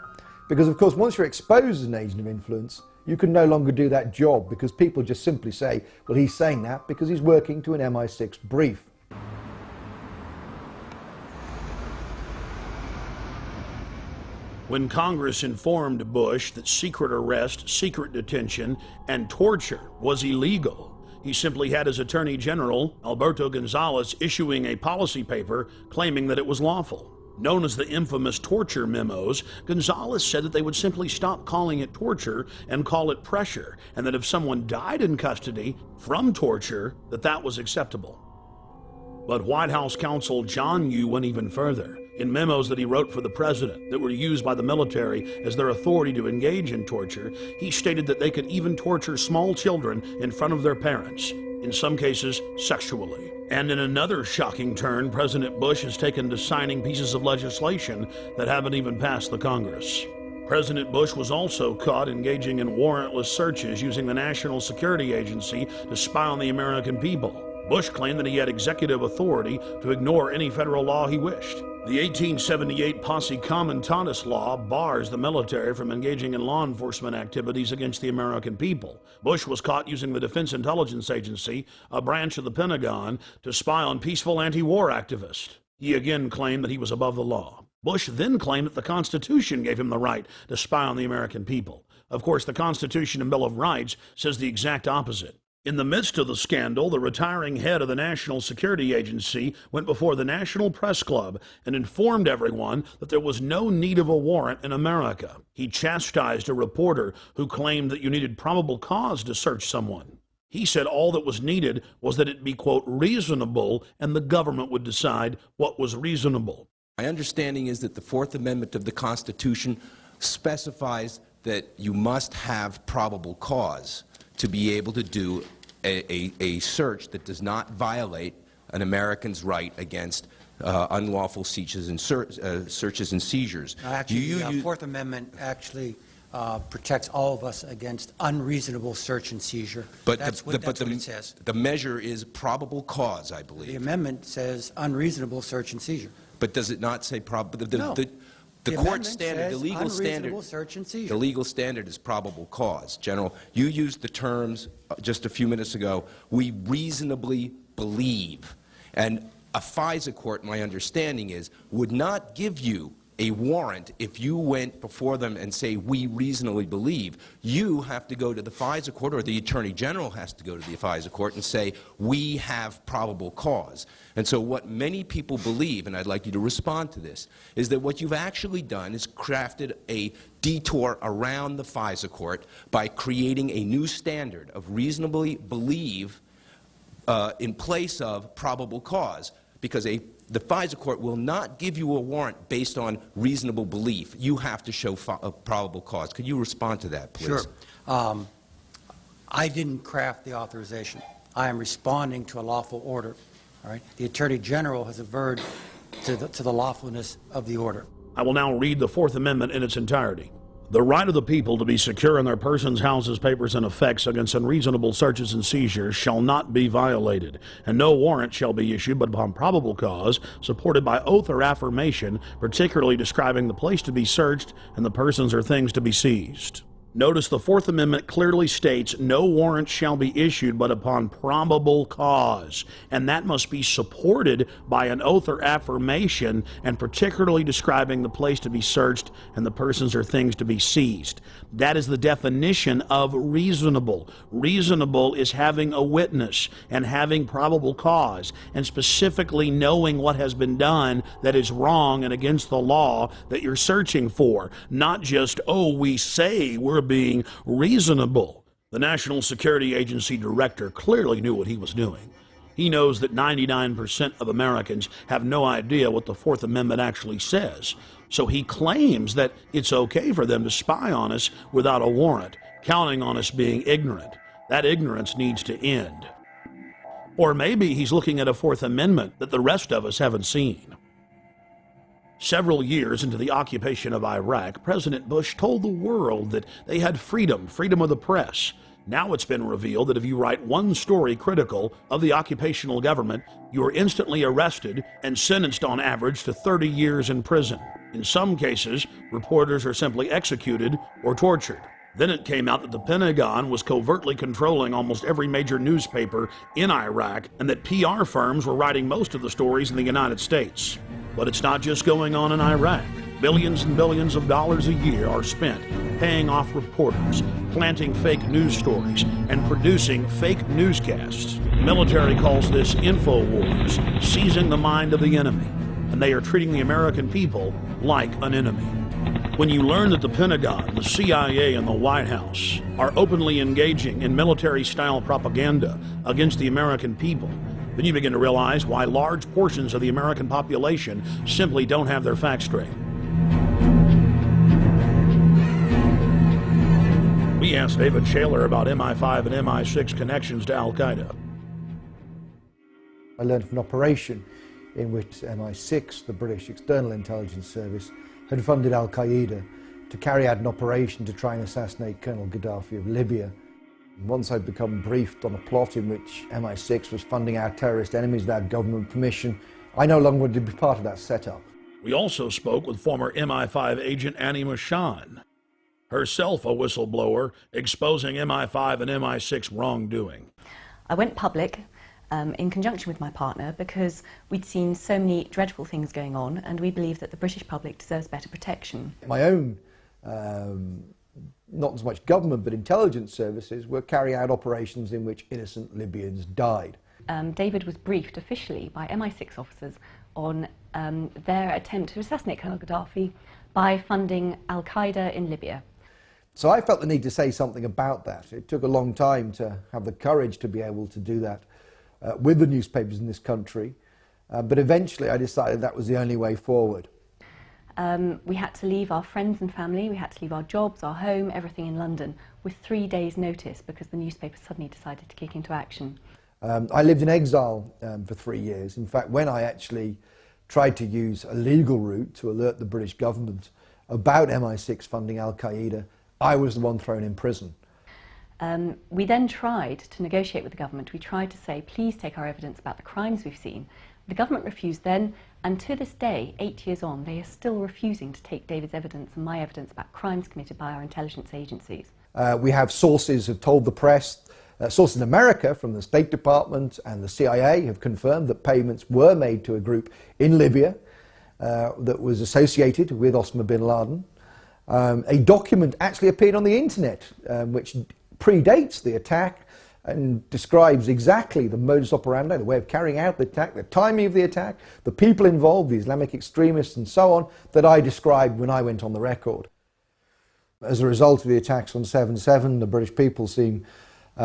Because of course once you're exposed as an agent of influence, you can no longer do that job because people just simply say, well, he's saying that because he's working to an MI6 brief. When Congress informed Bush that secret arrest, secret detention, and torture was illegal, he simply had his Attorney General, Alberto Gonzales, issuing a policy paper claiming that it was lawful. Known as the infamous torture memos, Gonzales said that they would simply stop calling it torture and call it pressure, and that if someone died in custody from torture, that was acceptable. But White House counsel John Yoo went even further. In memos that he wrote for the president that were used by the military as their authority to engage in torture, he stated that they could even torture small children in front of their parents, in some cases sexually. And in another shocking turn, President Bush has taken to signing pieces of legislation that haven't even passed the Congress. President Bush was also caught engaging in warrantless searches using the National Security Agency to spy on the American people. Bush claimed that he had executive authority to ignore any federal law he wished. The 1878 Posse Comitatus law bars the military from engaging in law enforcement activities against the American people. Bush was caught using the Defense Intelligence Agency, a branch of the Pentagon, to spy on peaceful anti-war activists. He again claimed that he was above the law. Bush then claimed that the Constitution gave him the right to spy on the American people. Of course, the Constitution and Bill of Rights says the exact opposite. In the midst of the scandal, the retiring head of the National Security Agency went before the National Press Club and informed everyone that there was no need of a warrant in America. He chastised a reporter who claimed that you needed probable cause to search someone. He said all that was needed was that it be, quote, reasonable, and the government would decide what was reasonable. My understanding is that the Fourth Amendment of the Constitution specifies that you must have probable cause to be able to do a search that does not violate an American's right against unlawful searches and seizures. Actually, the Fourth Amendment actually protects all of us against unreasonable search and seizure. But that's what it says. The measure is probable cause, I believe. The amendment says unreasonable search and seizure. But does it not say probable? No. The court standard, the legal standard, search and seizure. the legal standard is probable cause. General, you used the terms just a few minutes ago, we reasonably believe. And a FISA court, my understanding is, would not give you a warrant if you went before them and say, we reasonably believe. You have to go to the FISA court, or the Attorney General has to go to the FISA court and say, we have probable cause. And so what many people believe, and I'd like you to respond to this, is that what you've actually done is crafted a detour around the FISA court by creating a new standard of reasonably believe in place of probable cause, because the FISA court will not give you a warrant based on reasonable belief. You have to show a probable cause. Could you respond to that, please? Sure. I didn't craft the authorization. I am responding to a lawful order. All right? The Attorney General has averred to the lawfulness of the order. I will now read the Fourth Amendment in its entirety. The right of the people to be secure in their persons, houses, papers, and effects against unreasonable searches and seizures shall not be violated, and no warrant shall be issued but upon probable cause, supported by oath or affirmation, particularly describing the place to be searched and the persons or things to be seized. Notice the Fourth Amendment clearly states no warrant shall be issued but upon probable cause, and that must be supported by an oath or affirmation, and particularly describing the place to be searched and the persons or things to be seized. That is the definition of reasonable. Reasonable is having a witness and having probable cause, and specifically knowing what has been done that is wrong and against the law that you're searching for, not just, oh, we say we're being reasonable. The National Security Agency director clearly knew what he was doing. He knows that 99% of Americans have no idea what the Fourth Amendment actually says. So he claims that it's okay for them to spy on us without a warrant, counting on us being ignorant. That ignorance needs to end. Or maybe he's looking at a Fourth Amendment that the rest of us haven't seen. Several years into the occupation of Iraq, President Bush told the world that they had freedom of the press. Now it's been revealed that if you write one story critical of the occupational government, you are instantly arrested and sentenced on average to 30 years in prison. In some cases, reporters are simply executed or tortured. Then it came out that the Pentagon was covertly controlling almost every major newspaper in Iraq and that PR firms were writing most of the stories in the United States. But it's not just going on in Iraq. Billions and billions of dollars a year are spent paying off reporters, planting fake news stories, and producing fake newscasts. The military calls this InfoWars, seizing the mind of the enemy, and they are treating the American people like an enemy. When you learn that the Pentagon, the CIA, and the White House are openly engaging in military-style propaganda against the American people, then you begin to realize why large portions of the American population simply don't have their facts straight. We asked David Shaler about MI5 and MI6 connections to Al-Qaeda. I learned of an operation in which MI6, the British External Intelligence Service, had funded Al-Qaeda to carry out an operation to try and assassinate Colonel Gaddafi of Libya. And once I'd become briefed on a plot in which MI6 was funding our terrorist enemies without government permission, I no longer wanted to be part of that setup. We also spoke with former MI5 agent Annie Machon, herself a whistleblower exposing MI5 and MI6 wrongdoing. I went public in conjunction with my partner because we'd seen so many dreadful things going on and we believe that the British public deserves better protection. My own, not as much government but intelligence services, were carrying out operations in which innocent Libyans died. David was briefed officially by MI6 officers on their attempt to assassinate Colonel Gaddafi by funding Al-Qaeda in Libya. So I felt the need to say something about that. It took a long time to have the courage to be able to do that with the newspapers in this country, but eventually I decided that was the only way forward. We had to leave our friends and family, we had to leave our jobs, our home, everything in London with 3 days' notice because the newspapers suddenly decided to kick into action. I lived in exile for 3 years. In fact, when I actually tried to use a legal route to alert the British government about MI6 funding Al-Qaeda, I was the one thrown in prison. We then tried to negotiate with the government. We tried to say, please take our evidence about the crimes we've seen. The government refused then, and to this day, 8 years on, they are still refusing to take David's evidence and my evidence about crimes committed by our intelligence agencies. We have sources have told the press, sources in America from the State Department and the CIA have confirmed that payments were made to a group in Libya that was associated with Osama bin Laden. A document actually appeared on the internet which predates the attack and describes exactly the modus operandi, the way of carrying out the attack, the timing of the attack, the people involved, the Islamic extremists and so on, that I described when I went on the record. As a result of the attacks on 7/7, the British people seem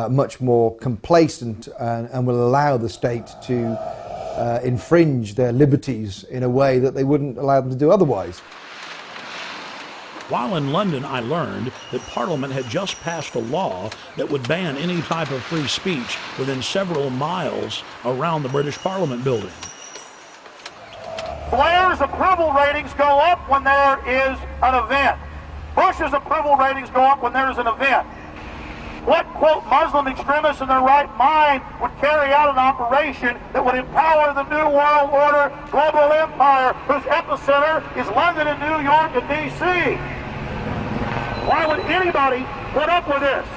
much more complacent and will allow the state to infringe their liberties in a way that they wouldn't allow them to do otherwise. While in London, I learned that Parliament had just passed a law that would ban any type of free speech within several miles around the British Parliament building. Blair's approval ratings go up when there is an event. Bush's approval ratings go up when there is an event. What, quote, Muslim extremists in their right mind would carry out an operation that would empower the New World Order global empire whose epicenter is London and New York and D.C.? Why would anybody put up with this?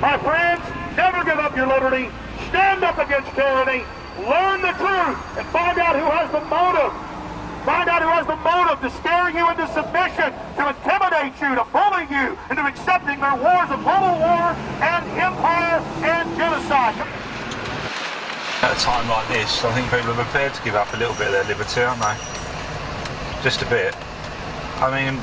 My friends, never give up your liberty. Stand up against tyranny. Learn the truth and find out who has the motive. Find out who has the motive to scare you into submission, to intimidate you, to bully you, into accepting their wars of global war and empire and genocide. At a time like this, I think people are prepared to give up a little bit of their liberty, aren't they? Just a bit. I mean,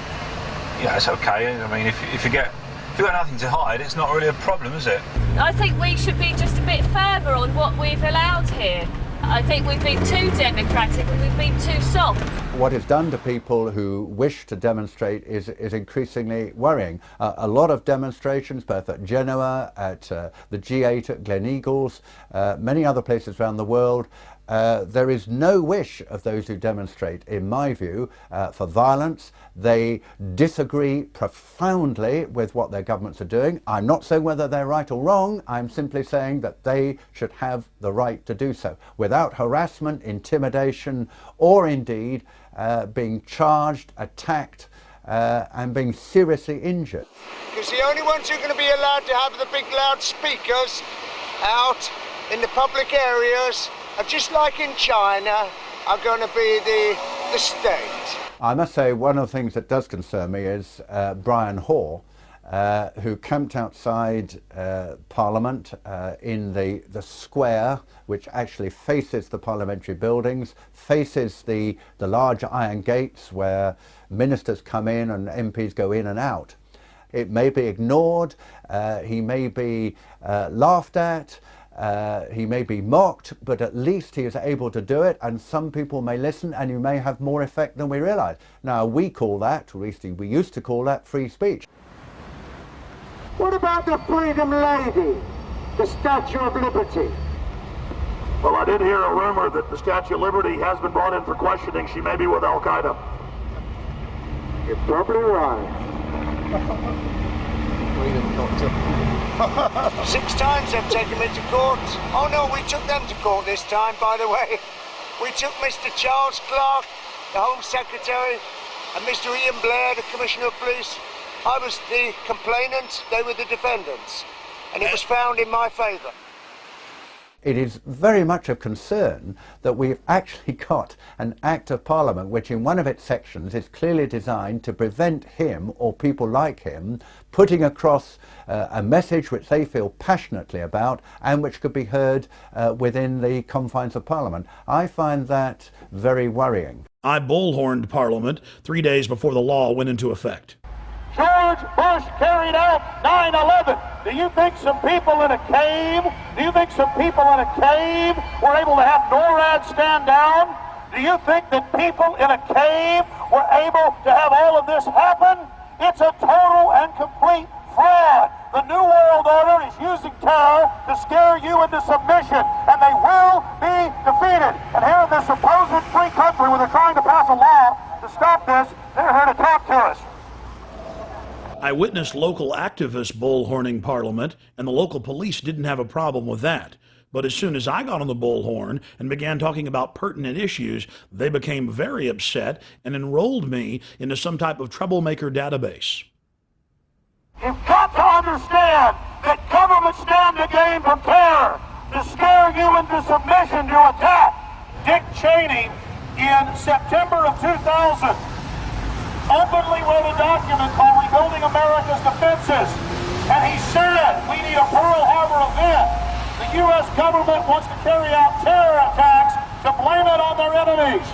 yeah, it's okay. I mean, if you've got nothing to hide, it's not really a problem, is it? I think we should be just a bit firmer on what we've allowed here. I think we've been too democratic and we've been too soft. what is done to people who wish to demonstrate is increasingly worrying. A lot of demonstrations, both at Genoa, at the G8 at Gleneagles, many other places around the world, there is no wish of those who demonstrate, in my view, for violence. They disagree profoundly with what their governments are doing. I'm not saying whether they're right or wrong. I'm simply saying that they should have the right to do so without harassment, intimidation, or indeed being charged, attacked, and being seriously injured. Because the only ones who are going to be allowed to have the big loudspeakers out in the public areas, just like in China, are going to be the state. I must say one of the things that does concern me is Brian Hoare, who camped outside Parliament in the square, which actually faces the parliamentary buildings, faces the large iron gates where ministers come in and MPs go in and out. It may be ignored, he may be laughed at, he may be mocked, but at least he is able to do it, and some people may listen, and you may have more effect than we realise. Now, we call that, or at least we used to call that, free speech. What about the Freedom Lady, the Statue of Liberty? Well, I did hear a rumor that the Statue of Liberty has been brought in for questioning. She may be with Al-Qaeda. You're probably right. 6 times they've taken me to court. Oh no, we took them to court this time, by the way. We took Mr. Charles Clarke, the Home Secretary, and Mr. Ian Blair, the Commissioner of Police. I was the complainant, they were the defendants, and it was found in my favour. It is very much of concern that we've actually got an Act of Parliament which in one of its sections is clearly designed to prevent him or people like him putting across a message which they feel passionately about and which could be heard within the confines of Parliament. I find that very worrying. I bullhorned Parliament 3 days before the law went into effect. George Bush carried out 9/11. Do you think some people in a cave, were able to have NORAD stand down? Do you think that people in a cave were able to have all of this happen? It's a total and complete fraud. The New World Order is using terror to scare you into submission, and they will be defeated. And here in this supposed free country where they're trying to pass a law to stop this, they're here to talk to us. I witnessed local activists bullhorning Parliament, and the local police didn't have a problem with that. But as soon as I got on the bullhorn and began talking about pertinent issues, they became very upset and enrolled me into some type of troublemaker database. You've got to understand that governments stand to gain from terror, to scare you into submission, to attack. Dick Cheney, in September of 2000, openly wrote a document called Rebuilding America's Defenses, and he said we need a Pearl Harbor event. The U.S. government wants to carry out terror attacks to blame it on their enemies.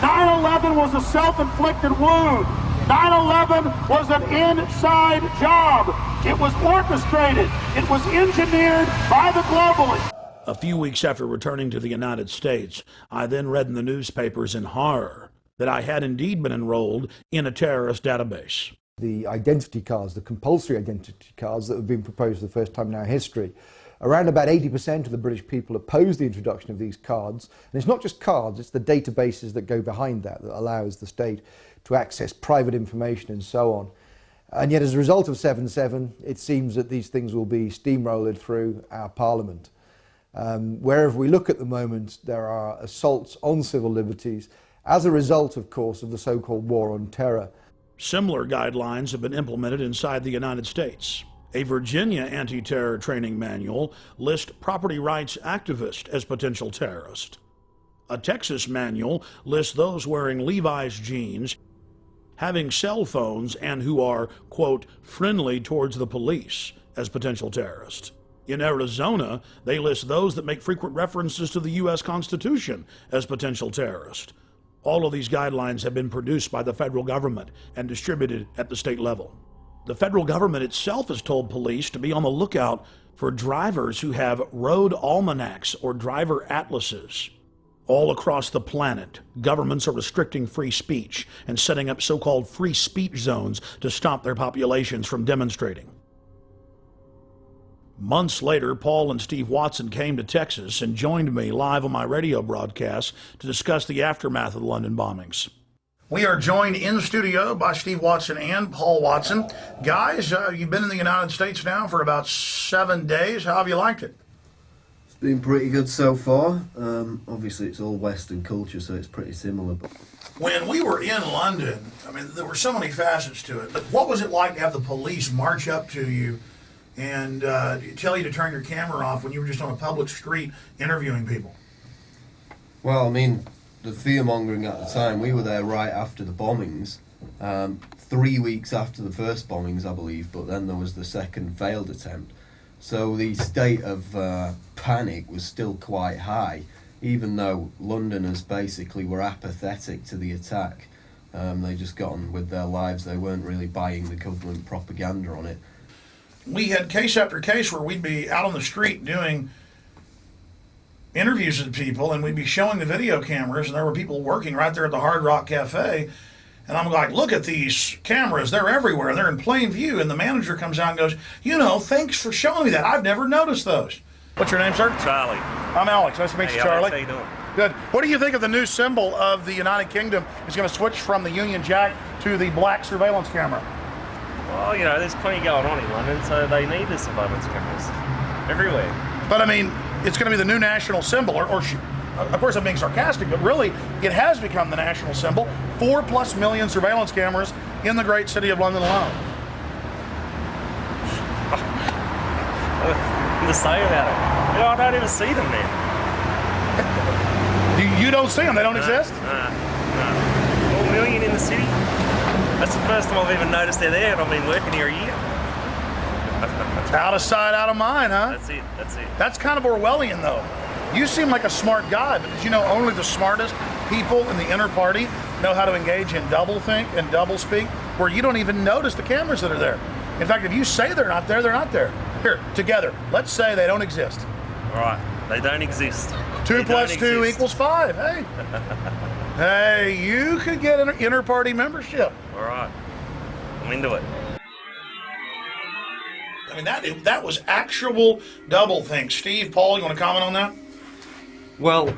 9/11 was a self-inflicted wound. 9/11 was an inside job. It was orchestrated. It was engineered by the globalists. A few weeks after returning to the United States, I then read in the newspapers in horror that I had indeed been enrolled in a terrorist database. The identity cards, the compulsory identity cards that have been proposed for the first time in our history, around about 80% of the British people oppose the introduction of these cards. And it's not just cards, it's the databases that go behind that allows the state to access private information and so on. And yet as a result of 7/7, it seems that these things will be steamrolled through our Parliament. Wherever we look at the moment, there are assaults on civil liberties, as a result, of course, of the so-called war on terror. Similar guidelines have been implemented inside the United States. A Virginia anti-terror training manual lists property rights activists as potential terrorists. A Texas manual lists those wearing Levi's jeans, having cell phones, and who are, quote, friendly towards the police as potential terrorists. In Arizona, they list those that make frequent references to the U.S. Constitution as potential terrorists. All of these guidelines have been produced by the federal government and distributed at the state level. The federal government itself has told police to be on the lookout for drivers who have road almanacs or driver atlases. All across the planet, governments are restricting free speech and setting up so-called free speech zones to stop their populations from demonstrating. Months later, Paul and Steve Watson came to Texas and joined me live on my radio broadcast to discuss the aftermath of the London bombings. We are joined in studio by Steve Watson and Paul Watson. Guys, you've been in the United States now for about 7 days. How have you liked it? Been pretty good so far. Obviously it's all Western culture, so it's pretty similar. But when we were in London, I mean, there were so many facets to it. But what was it like to have the police march up to you and tell you to turn your camera off when you were just on a public street interviewing people? Well, I mean, the fear-mongering at the time, we were there right after the bombings, 3 weeks after the first bombings, I believe, but then there was the second failed attempt. So the state of panic was still quite high, even though Londoners basically were apathetic to the attack. They just got on with their lives. They weren't really buying the government propaganda on it. We had case after case where we'd be out on the street doing interviews with people, and we'd be showing the video cameras, and there were people working right there at the Hard Rock Cafe. And I'm like, look at these cameras, they're everywhere, and they're in plain view. And the manager comes out and goes, you know, thanks for showing me that. I've never noticed those. What's your name, sir? Charlie. I'm Alex. Nice to meet you, Charlie. Alex, how you doing? Good. What do you think of the new symbol of the United Kingdom is going to switch from the Union Jack to the black surveillance camera? Well, you know, there's plenty going on in London, so they need the surveillance cameras everywhere. But I mean, it's going to be the new national symbol, or of course I'm being sarcastic, but really it has become the national symbol. 4+ million surveillance cameras in the great city of London alone. To say about it. You know, I don't even see them there. You don't see them? They don't exist? No. 4 million in the city? That's the first time I've even noticed they're there, and I've been working here a year. Out of sight, out of mind, huh? That's it, that's it. That's kind of Orwellian, though. You seem like a smart guy, but did you know only the smartest people in the inner party know how to engage in doublethink and doublespeak, where you don't even notice the cameras that are there? In fact, if you say they're not there, they're not there. Here, together, let's say they don't exist. All right, they don't exist. 2 + 2 = 5, hey. Hey, you could get an inner party membership. All right, I'm into it. I mean, that was actual doublethink. Steve, Paul, you want to comment on that? Well,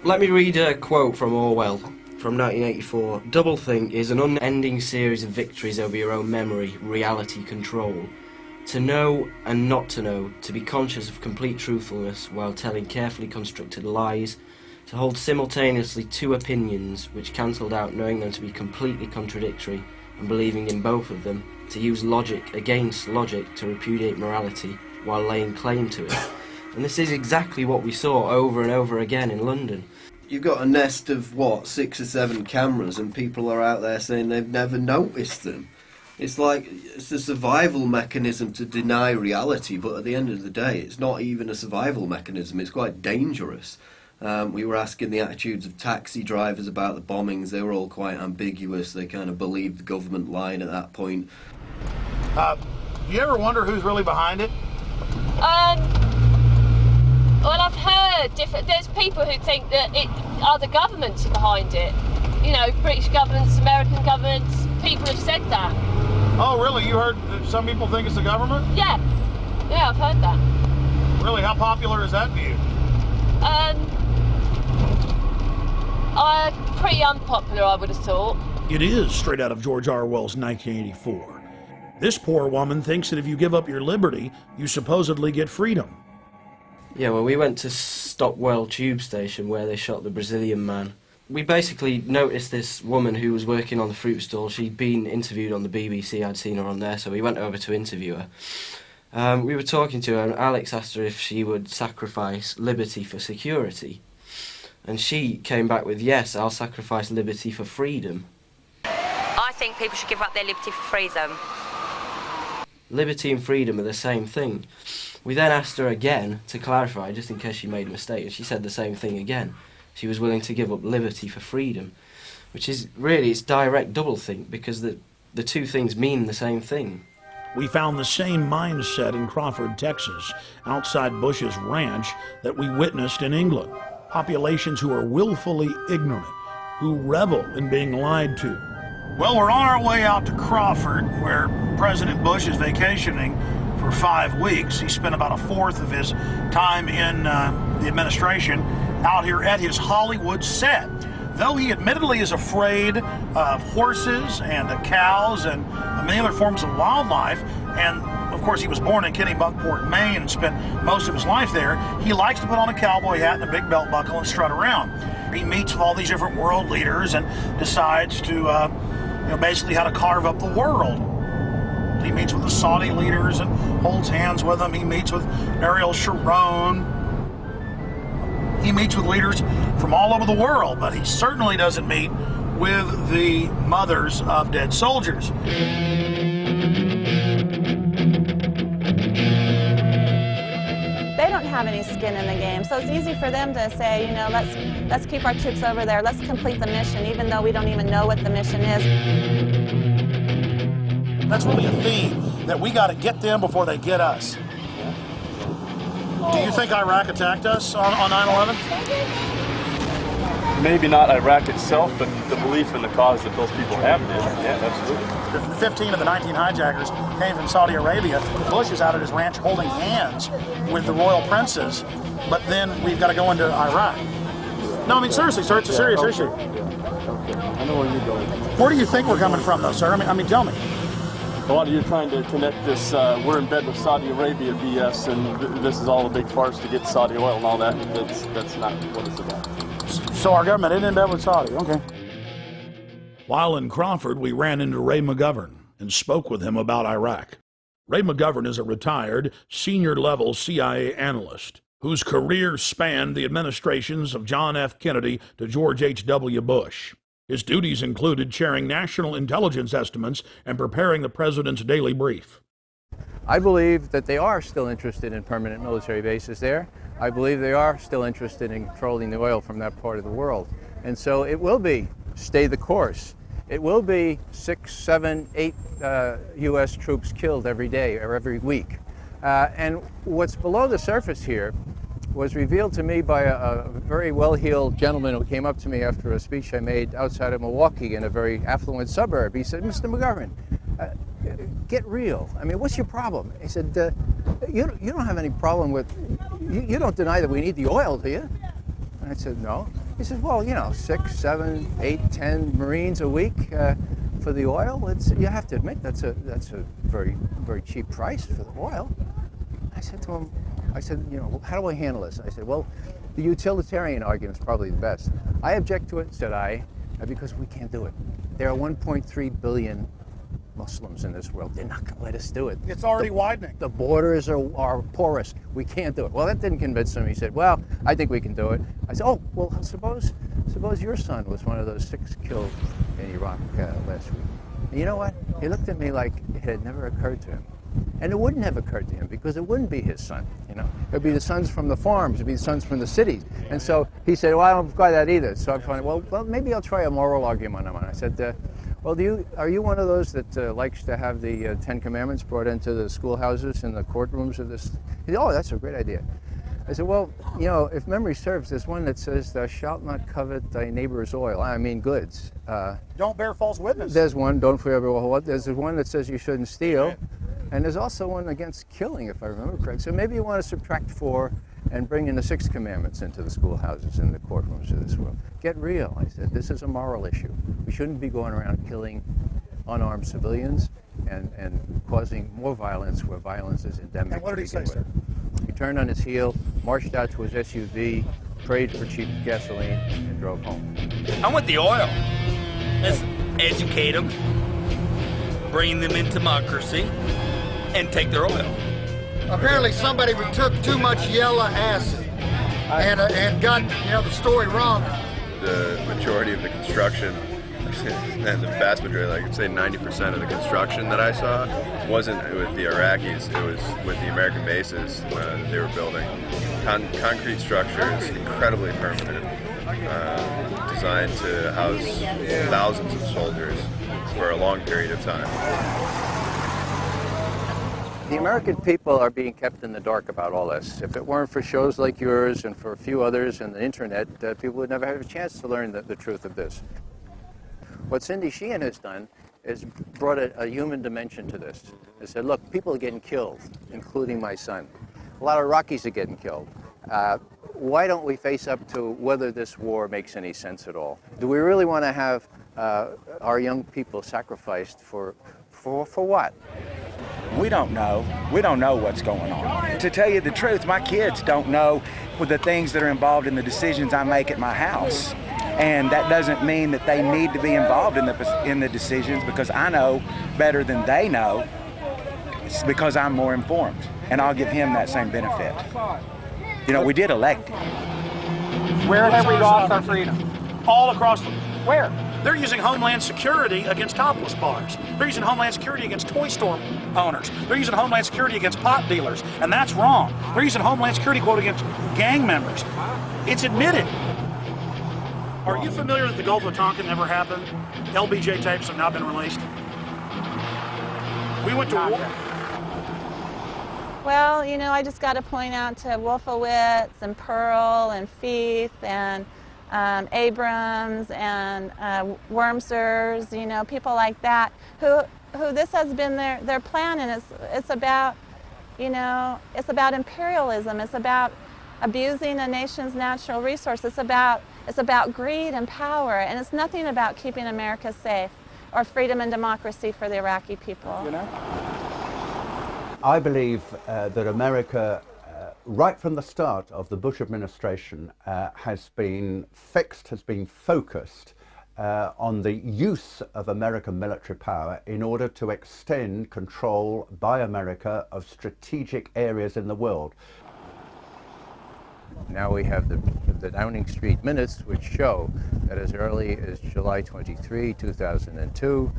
let me read a quote from Orwell from 1984. Doublethink is an unending series of victories over your own memory, reality control. To know and not to know, to be conscious of complete truthfulness while telling carefully constructed lies, to hold simultaneously two opinions which cancelled out knowing them to be completely contradictory and believing in both of them, to use logic against logic to repudiate morality while laying claim to it. And this is exactly what we saw over and over again in London. You've got a nest of, 6 or 7 cameras, and people are out there saying they've never noticed them. It's like, it's a survival mechanism to deny reality, but at the end of the day, it's not even a survival mechanism, it's quite dangerous. We were asking the attitudes of taxi drivers about the bombings. They were all quite ambiguous. They kind of believed the government line at that point. Do you ever wonder who's really behind it? Well, I've heard there's people who think that other governments are behind it. You know, British governments, American governments, people have said that. Oh, really? You heard that some people think it's the government? Yeah, I've heard that. Really? How popular is that view? Pretty unpopular, I would have thought. It is straight out of George Orwell's 1984. This poor woman thinks that if you give up your liberty, you supposedly get freedom. Yeah, well, we went to Stockwell Tube Station where they shot the Brazilian man. We basically noticed this woman who was working on the fruit stall. She'd been interviewed on the BBC, I'd seen her on there, so we went over to interview her. We were talking to her, and Alex asked her if she would sacrifice liberty for security. And she came back with, yes, I'll sacrifice liberty for freedom. I think people should give up their liberty for freedom. Liberty and freedom are the same thing. We then asked her again to clarify, just in case she made a mistake, and she said the same thing again. She was willing to give up liberty for freedom, which is really, it's direct doublethink, because the two things mean the same thing. We found the same mindset in Crawford, Texas, outside Bush's ranch, that we witnessed in England. populations who are willfully ignorant, who revel in being lied to. Well, we're on our way out to Crawford, where President Bush is vacationing for 5 weeks. He spent about a fourth of his time in the administration out here at his Hollywood set. Though he admittedly is afraid of horses and cows and many other forms of wildlife, and of course he was born in Kennebunkport, Maine, and spent most of his life there, he likes to put on a cowboy hat and a big belt buckle and strut around. He meets with all these different world leaders and decides to, basically how to carve up the world. He meets with the Saudi leaders and holds hands with them. He meets with Ariel Sharon. He meets with leaders from all over the world, but he certainly doesn't meet with the mothers of dead soldiers. They don't have any skin in the game, so it's easy for them to say, let's keep our troops over there, let's complete the mission, even though we don't even know what the mission is. That's really a theme, that we got to get them before they get us. Do you think Iraq attacked us on 9/11? Maybe not Iraq itself, but the belief in the cause that those people have did. Yeah, absolutely. 15 of the 19 hijackers came from Saudi Arabia. Bush is out at his ranch holding hands with the royal princes, but then we've got to go into Iraq. No, I mean, seriously, sir, it's a serious issue. I know where you're going. Where do you think we're coming from, though, sir? I mean, tell me. A lot of you are trying to connect this, we're in bed with Saudi Arabia BS, and this is all a big farce to get Saudi oil and all that. That's not what it's about. So our government isn't in bed with Saudi, okay. While in Crawford, we ran into Ray McGovern and spoke with him about Iraq. Ray McGovern is a retired, senior-level CIA analyst whose career spanned the administrations of John F. Kennedy to George H.W. Bush. His duties included chairing national intelligence estimates and preparing the president's daily brief. I believe that they are still interested in permanent military bases there. I believe they are still interested in controlling the oil from that part of the world. And so it will be stay the course. It will be 6, 7, 8 U.S. troops killed every day or every week. And what's below the surface here was revealed to me by a very well-heeled gentleman who came up to me after a speech I made outside of Milwaukee in a very affluent suburb. He said, "Mr. McGovern, get real. I mean, what's your problem?" He said, you don't have any problem with, you don't deny that we need the oil, do you?" And I said, "No." He said, "Well, 6, 7, 8, 10 Marines a week for the oil, you have to admit that's a very, very cheap price for the oil." I said to him, how do I handle this? I said, well, the utilitarian argument is probably the best. I object to it, said I, because we can't do it. There are 1.3 billion Muslims in this world. They're not going to let us do it. It's already widening. The borders are porous. We can't do it. Well, that didn't convince him. He said, well, I think we can do it. I said, oh, well, suppose your son was one of those 6 killed in Iraq last week. And you know what? He looked at me like it had never occurred to him. And it wouldn't have occurred to him because it wouldn't be his son, It would be the sons from the farms, it would be the sons from the cities. And so he said, well, I don't buy that either. So I'm trying, well, maybe I'll try a moral argument on it. I said, well, are you one of those that likes to have the 10 Commandments brought into the schoolhouses and the courtrooms of this? He said, oh, that's a great idea. I said, well, if memory serves, there's one that says, thou shalt not covet thy neighbor's oil. I mean goods. Don't bear false witness. There's one, don't forever what. There's one that says you shouldn't steal. Right. And there's also one against killing, if I remember correctly. So maybe you want to subtract 4 and bring in the 6 commandments into the schoolhouses and the courtrooms of this world. Get real, I said. This is a moral issue. We shouldn't be going around killing unarmed civilians and causing more violence where violence is endemic. And what did he say, sir? He turned on his heel, marched out to his SUV, prayed for cheap gasoline, and drove home. I want the oil. Let's educate them, bring them into democracy, and take their oil. Apparently somebody took too much yellow acid and got the story wrong. The majority of the construction, and the vast majority, like I'd say 90% of the construction that I saw wasn't with the Iraqis, it was with the American bases that they were building. Concrete structures, incredibly permanent, designed to house thousands of soldiers for a long period of time. The American people are being kept in the dark about all this. If it weren't for shows like yours and for a few others and the internet, people would never have a chance to learn the truth of this. What Cindy Sheehan has done is brought a human dimension to this. They said, look, people are getting killed, including my son. A lot of Iraqis are getting killed. Why don't we face up to whether this war makes any sense at all? Do we really want to have our young people sacrificed for what? We don't know. We don't know what's going on. To tell you the truth, my kids don't know the things that are involved in the decisions I make at my house. And that doesn't mean that they need to be involved in the decisions, because I know better than they know. It's because I'm more informed, and I'll give him that same benefit. You know, we did elect him. Where have we lost our freedom? All across the... Where? They're using Homeland Security against topless bars. They're using Homeland Security against toy store owners. They're using Homeland Security against pot dealers, and that's wrong. They're using Homeland Security, quote, against gang members. It's admitted. Are you familiar that the Gulf of Tonkin never happened? LBJ tapes have now been released. We went to war. Well, you know, I just got to point out to Wolfowitz and Pearl and Feith and Abrams and Wormsers, you know, people like that, who this has been their plan, and it's about, you know, it's about imperialism. It's about abusing a nation's natural resources. It's about greed and power, and it's nothing about keeping America safe or freedom and democracy for the Iraqi people. You know? I believe that America, right from the start of the Bush administration, has been focused on the use of American military power in order to extend control by America of strategic areas in the world. Now we have the Downing Street minutes, which show that as early as July 23, 2002,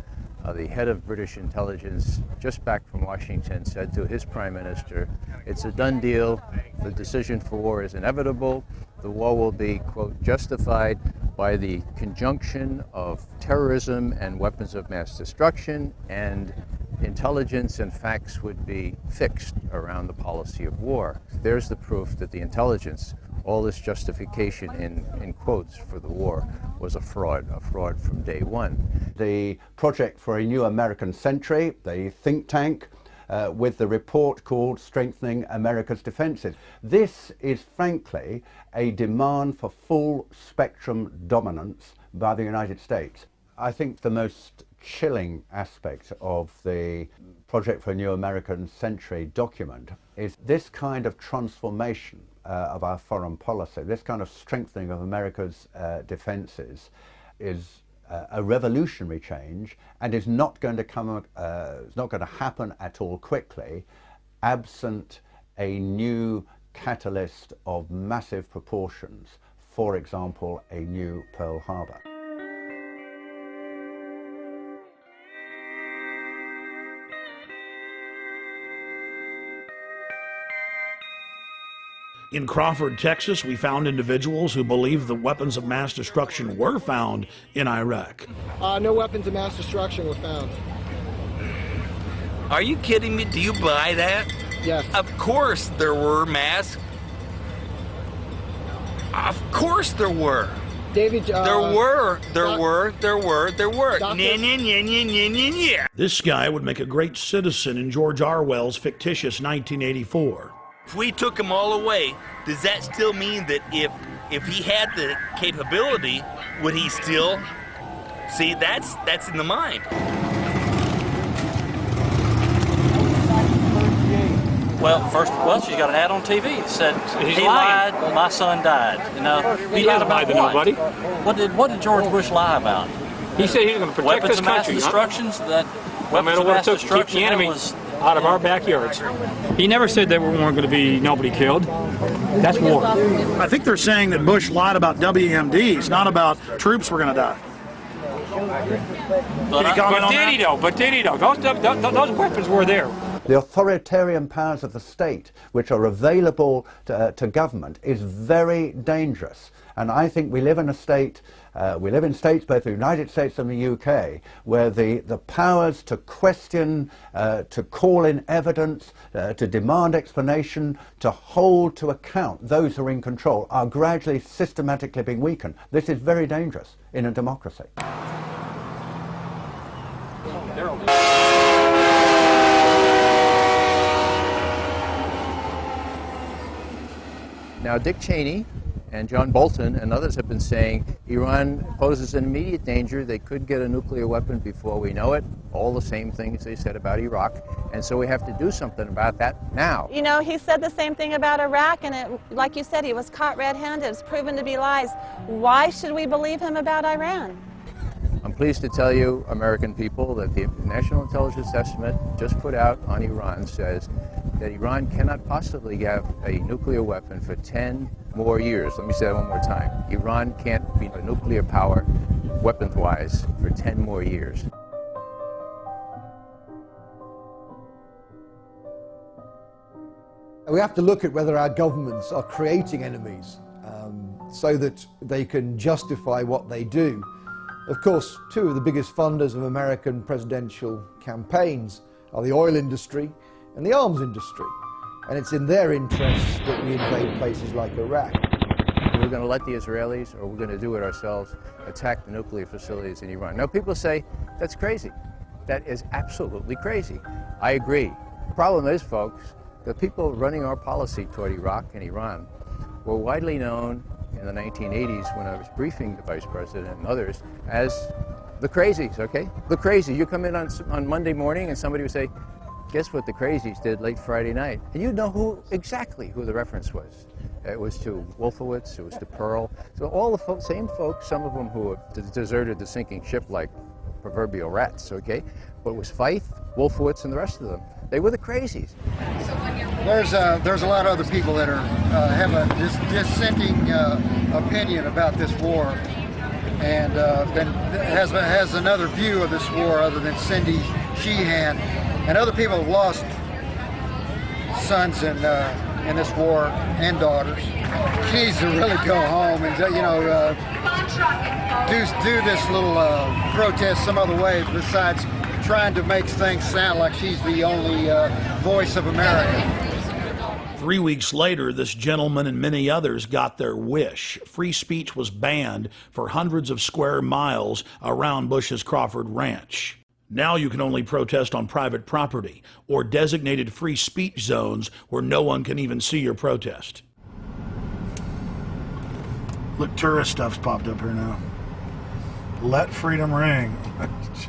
the head of British intelligence, just back from Washington, said to his prime minister, it's a done deal, the decision for war is inevitable, the war will be, quote, justified by the conjunction of terrorism and weapons of mass destruction, and intelligence and facts would be fixed around the policy of war. There's the proof that the intelligence, all this justification in quotes for the war, was a fraud from day one. The Project for a New American Century, the think tank, with the report called Strengthening America's Defenses. This is frankly a demand for full spectrum dominance by the United States. I think the most chilling aspect of the Project for a New American Century document is this kind of transformation of our foreign policy, this kind of strengthening of America's defenses is a revolutionary change, and is not going to come. It's not going to happen at all quickly, absent a new catalyst of massive proportions. For example, a new Pearl Harbor. In Crawford, Texas, we found individuals who believe the weapons of mass destruction were found in Iraq. No weapons of mass destruction were found. Are you kidding me? Do you buy that? Yes. Of course there were mass. Of course there were. David, there were. This guy would make a great citizen in George Orwell's fictitious 1984. If we took them all away, does that still mean that if he had the capability, would he still? See, that's in the mind. Well, she's got an ad on TV. It said he lied. My son died. You know, he didn't lie to nobody. What did George Bush lie about? He said he was going to protect this country. Weapons of mass destructions. That weapons of mass destruction. Keep the enemy out of our backyards. He never said there weren't going to be nobody killed. That's war. I think they're saying that Bush lied about WMDs, not about troops were going to die. But did he though? Those weapons were there. The authoritarian powers of the state, which are available to government, is very dangerous. And I think we live in a state, we live in states, both the United States and the UK, where the powers to question, to call in evidence, to demand explanation, to hold to account those who are in control are gradually, systematically being weakened. This is very dangerous in a democracy. Now, Dick Cheney and John Bolton and others have been saying Iran poses an immediate danger. They could get a nuclear weapon before we know it. All the same things they said about Iraq. And so we have to do something about that now. You know, he said the same thing about Iraq, and it, like you said, he was caught red-handed. It's proven to be lies. Why should we believe him about Iran? I'm pleased to tell you, American people, that the National Intelligence Estimate just put out on Iran says that Iran cannot possibly have a nuclear weapon for 10 more years. Let me say that one more time. Iran can't be a nuclear power, weapons-wise, for 10 more years. We have to look at whether our governments are creating enemies so that they can justify what they do. Of course, two of the biggest funders of American presidential campaigns are the oil industry and the arms industry. And it's in their interests that we invade places like Iraq. We're going to let the Israelis, or we're going to do it ourselves, attack the nuclear facilities in Iran. Now, people say, that's crazy. That is absolutely crazy. I agree. The problem is, folks, the people running our policy toward Iraq and Iran were widely known in the 1980s when I was briefing the Vice President and others as the crazies, okay? The crazies. You come in on Monday morning and somebody would say, guess what the crazies did late Friday night? And you'd know exactly who the reference was. It was to Wolfowitz, it was to Pearl. So all the same folks, some of them who have deserted the sinking ship like proverbial rats, okay? But it was Feith, Wolfowitz, and the rest of them. They were the crazies. There's a lot of other people that are have a dissenting opinion about this war, and then has another view of this war other than Cindy Sheehan, and other people have lost sons in this war and daughters. She needs to really go home and do this little protest some other way besides trying to make things sound like she's the only voice of America. 3 weeks later, this gentleman and many others got their wish. Free speech was banned for hundreds of square miles around Bush's Crawford Ranch. Now you can only protest on private property or designated free speech zones where no one can even see your protest. Look, tourist stuff's popped up here now. Let freedom ring.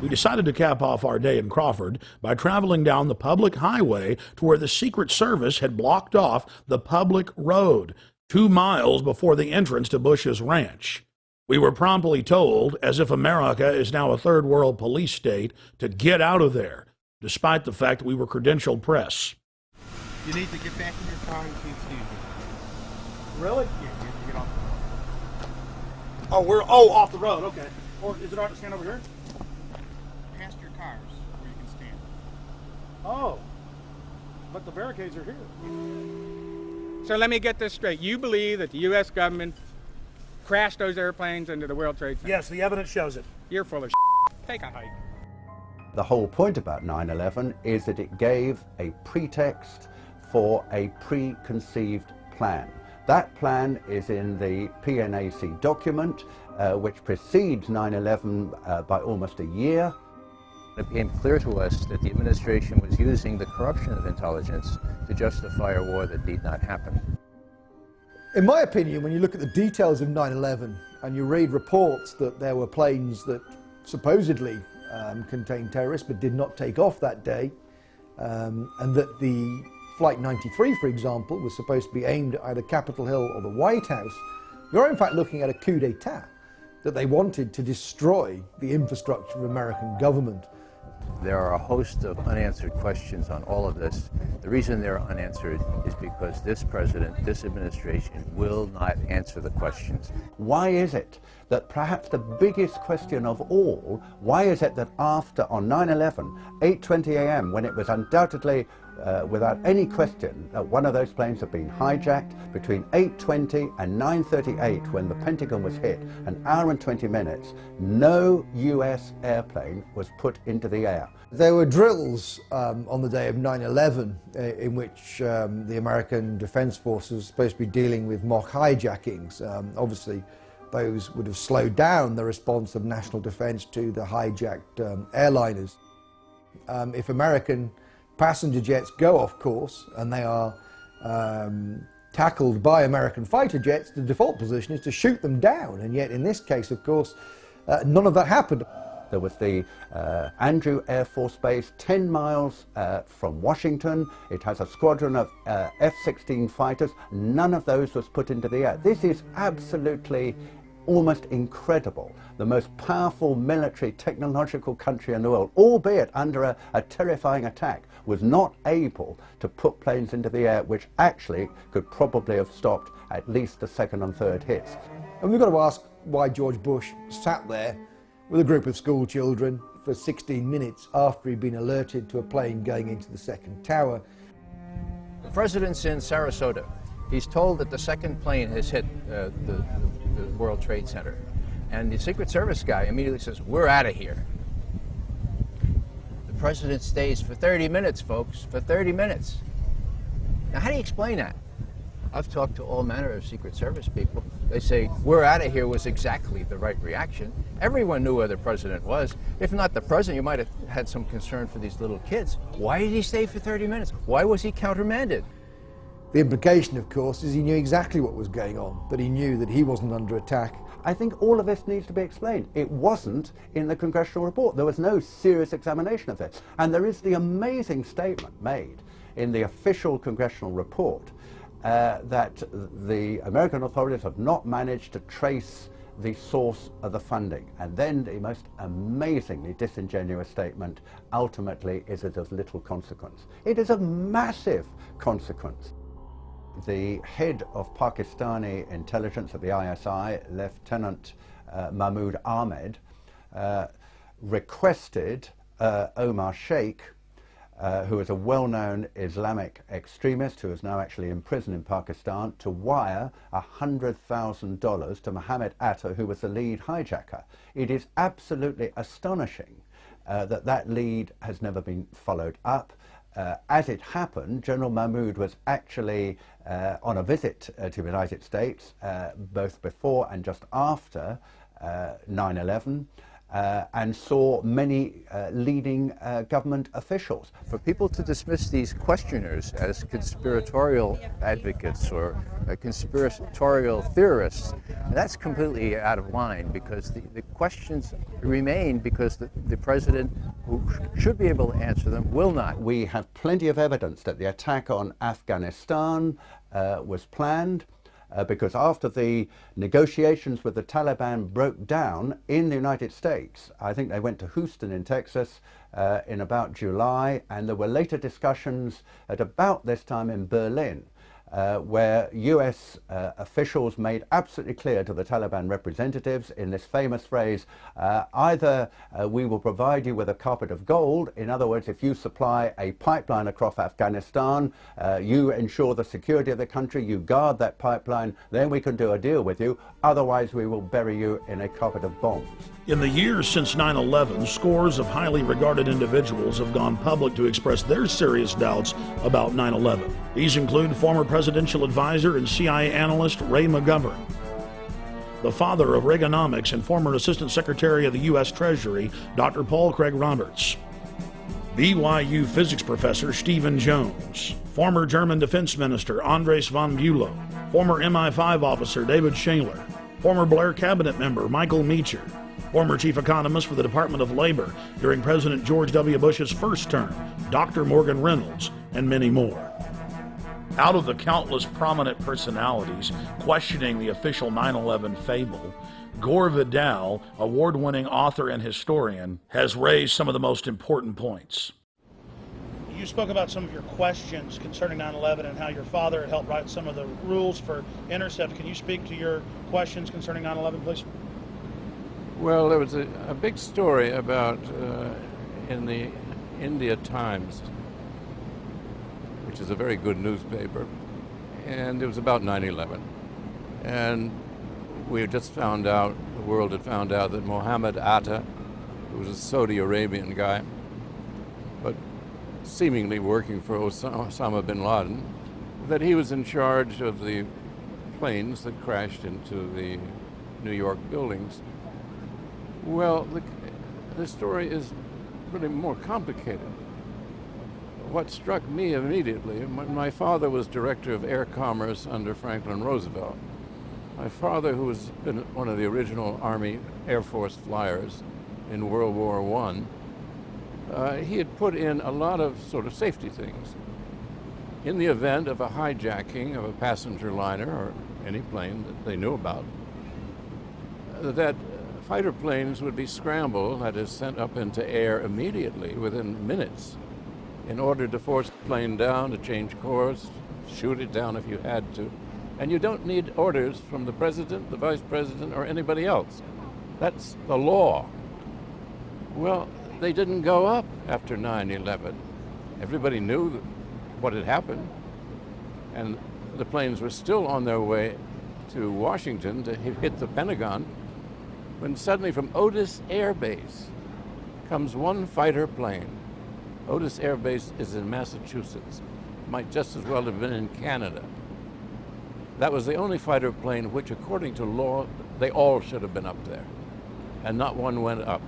We decided to cap off our day in Crawford by traveling down the public highway to where the Secret Service had blocked off the public road 2 miles before the entrance to Bush's ranch. We were promptly told, as if America is now a third world police state, to get out of there, despite the fact that we were credentialed press. You need to get back in your car and keep standing. Really? Yeah, you have to get off. Oh, we're off the road. Okay. Or is it all right to stand over here? Past your cars where you can stand. Oh, but the barricades are here. So let me get this straight. You believe that the U.S. government crashed those airplanes into the World Trade Center? Yes, the evidence shows it. You're full of Take a hike. The whole point about 9/11 is that it gave a pretext for a preconceived plan. That plan is in the PNAC document, which precedes 9/11 by almost a year. It became clear to us that the administration was using the corruption of intelligence to justify a war that need not happen. In my opinion, when you look at the details of 9/11 and you read reports that there were planes that supposedly contained terrorists but did not take off that day, and that the Flight 93, for example, was supposed to be aimed at either Capitol Hill or the White House, you're in fact looking at a coup d'etat, that they wanted to destroy the infrastructure of American government. There are a host of unanswered questions on all of this. The reason they're unanswered is because this president, this administration, will not answer the questions. Why is it that perhaps the biggest question of all, why is it that after, on 9/11, 8:20 a.m., when it was undoubtedly without any question that one of those planes had been hijacked between 8:20 and 9:38 when the Pentagon was hit, an hour and 20 minutes. No US airplane was put into the air. There were drills on the day of 9/11 in which the American Defense Forces were supposed to be dealing with mock hijackings. Obviously, those would have slowed down the response of national defense to the hijacked airliners. If American passenger jets go off course and they are tackled by American fighter jets, the default position is to shoot them down. And yet in this case, of course, none of that happened. There was the Andrew Air Force Base 10 miles from Washington. It has a squadron of F-16 fighters. None of those was put into the air. This is absolutely almost incredible. The most powerful military technological country in the world, albeit under a terrifying attack, was not able to put planes into the air, which actually could probably have stopped at least the second and third hits. And we've got to ask why George Bush sat there with a group of school children for 16 minutes after he'd been alerted to a plane going into the second tower. The president's in Sarasota. He's told that the second plane has hit the World Trade Center. And the Secret Service guy immediately says, "We're out of here." The president stays for 30 minutes, folks, for 30 minutes. Now, how do you explain that? I've talked to all manner of Secret Service people. They say, "We're out of here" was exactly the right reaction. Everyone knew where the president was. If not the president, you might have had some concern for these little kids. Why did he stay for 30 minutes? Why was he countermanded? The implication, of course, is he knew exactly what was going on, that he knew that he wasn't under attack. I think all of this needs to be explained. It wasn't in the congressional report. There was no serious examination of this. And there is the amazing statement made in the official congressional report that the American authorities have not managed to trace the source of the funding. And then the most amazingly disingenuous statement ultimately is it of little consequence. It is of massive consequence. The head of Pakistani intelligence at the ISI, Lieutenant Mahmoud Ahmed, requested Omar Sheikh, who is a well-known Islamic extremist who is now actually in prison in Pakistan, to wire $100,000 to Mohammed Atta, who was the lead hijacker. It is absolutely astonishing that that lead has never been followed up. As it happened, General Mahmoud was actually on a visit to the United States, both before and just after 9/11, and saw many leading government officials. For people to dismiss these questioners as conspiratorial advocates or conspiratorial theorists, that's completely out of line, because the questions remain because the president, who should be able to answer them, will not. We have plenty of evidence that the attack on Afghanistan was planned. Because after the negotiations with the Taliban broke down in the United States, I think they went to Houston in Texas in about July, and there were later discussions at about this time in Berlin, where US officials made absolutely clear to the Taliban representatives in this famous phrase, either we will provide you with a carpet of gold, in other words, if you supply a pipeline across Afghanistan, you ensure the security of the country, you guard that pipeline, then we can do a deal with you, otherwise we will bury you in a carpet of bombs. In the years since 9/11, scores of highly regarded individuals have gone public to express their serious doubts about 9/11. These include former presidential advisor and CIA analyst Ray McGovern, the father of Reaganomics and former Assistant Secretary of the U.S. Treasury, Dr. Paul Craig Roberts, BYU physics professor Stephen Jones, former German Defense Minister Andres von Bülow, former MI5 officer David Shaler, former Blair cabinet member Michael Meacher, former chief economist for the Department of Labor during President George W. Bush's first term, Dr. Morgan Reynolds, and many more. Out of the countless prominent personalities questioning the official 9/11 fable, Gore Vidal, award-winning author and historian, has raised some of the most important points. You spoke about some of your questions concerning 9/11 and how your father had helped write some of the rules for Intercept. Can you speak to your questions concerning 9/11, please? Well, there was a big story about in the India Times which is a very good newspaper, and it was about 9/11. And we had just found out, the world had found out that Mohammed Atta, who was a Saudi Arabian guy, but seemingly working for Osama bin Laden, that he was in charge of the planes that crashed into the New York buildings. Well, the story is really more complicated. What struck me immediately, my father was director of air commerce under Franklin Roosevelt. My father, who was been one of the original Army Air Force flyers in World War I, he had put in a lot of sort of safety things. In the event of a hijacking of a passenger liner or any plane that they knew about, that fighter planes would be scrambled, that is, sent up into air immediately within minutes in order to force the plane down, to change course, shoot it down if you had to. And you don't need orders from the president, the vice president, or anybody else. That's the law. Well, they didn't go up after 9/11. Everybody knew what had happened, and the planes were still on their way to Washington to hit the Pentagon, when suddenly from Otis Air Base comes one fighter plane. Otis Air Base is in Massachusetts. Might just as well have been in Canada. That was the only fighter plane which, according to law, they all should have been up there, and not one went up.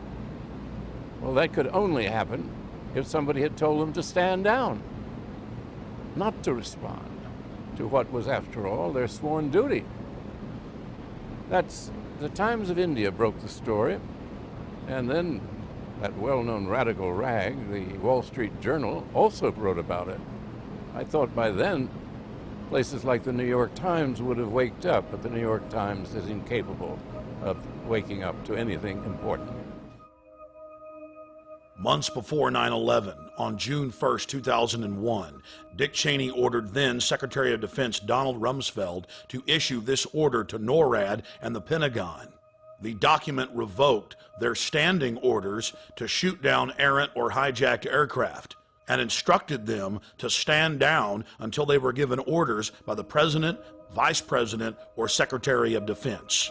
Well, that could only happen if somebody had told them to stand down, not to respond to what was, after all, their sworn duty. That's the Times of India broke the story, and then that well-known radical rag, the Wall Street Journal, also wrote about it. I thought by then places like the New York Times would have waked up, but the New York Times is incapable of waking up to anything important. Months before 9/11, on June 1st, 2001, Dick Cheney ordered then Secretary of Defense Donald Rumsfeld to issue this order to NORAD and the Pentagon. The document revoked their standing orders to shoot down errant or hijacked aircraft and instructed them to stand down until they were given orders by the President, Vice President, or Secretary of Defense.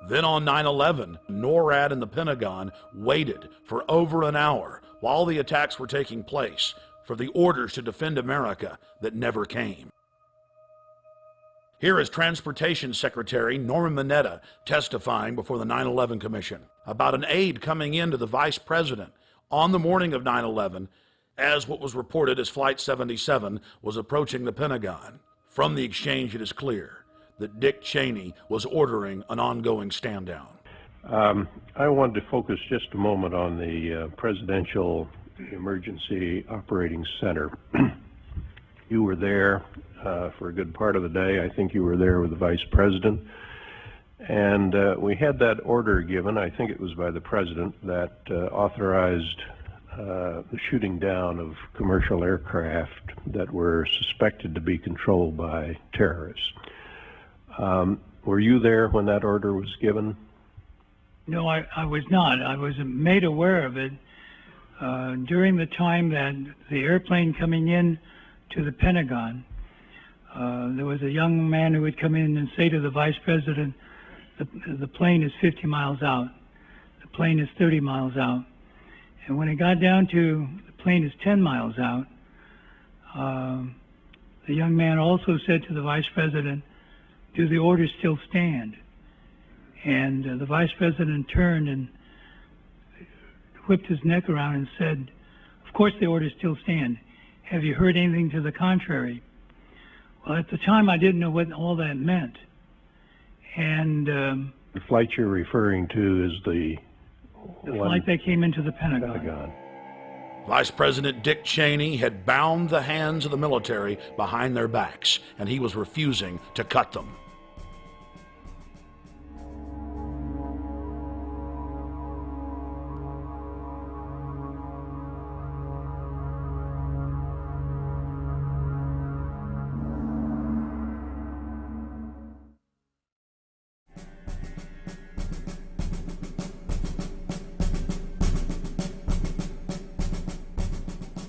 Then on 9/11, NORAD and the Pentagon waited for over an hour while the attacks were taking place for the orders to defend America that never came. Here is Transportation Secretary Norman Mineta testifying before the 9/11 Commission about an aide coming in to the Vice President on the morning of 9/11 as what was reported as Flight 77 was approaching the Pentagon. From the exchange, it is clear that Dick Cheney was ordering an ongoing stand down. I wanted to focus just a moment on the Presidential Emergency Operating Center. You were there for a good part of the day. I think you were there with the Vice President. And we had that order given, I think it was by the President, that authorized the shooting down of commercial aircraft that were suspected to be controlled by terrorists. Were you there when that order was given? No, I was not. I was made aware of it during the time that the airplane coming in to the Pentagon, there was a young man who would come in and say to the Vice President, the plane is 50 miles out, the plane is 30 miles out. And when it got down to the plane is 10 miles out, the young man also said to the Vice President, do the orders still stand? And the Vice President turned and whipped his neck around and said, of course the orders still stand. Have you heard anything to the contrary? Well, at the time I didn't know what all that meant. And the flight you're referring to is the flight that came into the Pentagon. Vice President Dick Cheney had bound the hands of the military behind their backs, and he was refusing to cut them.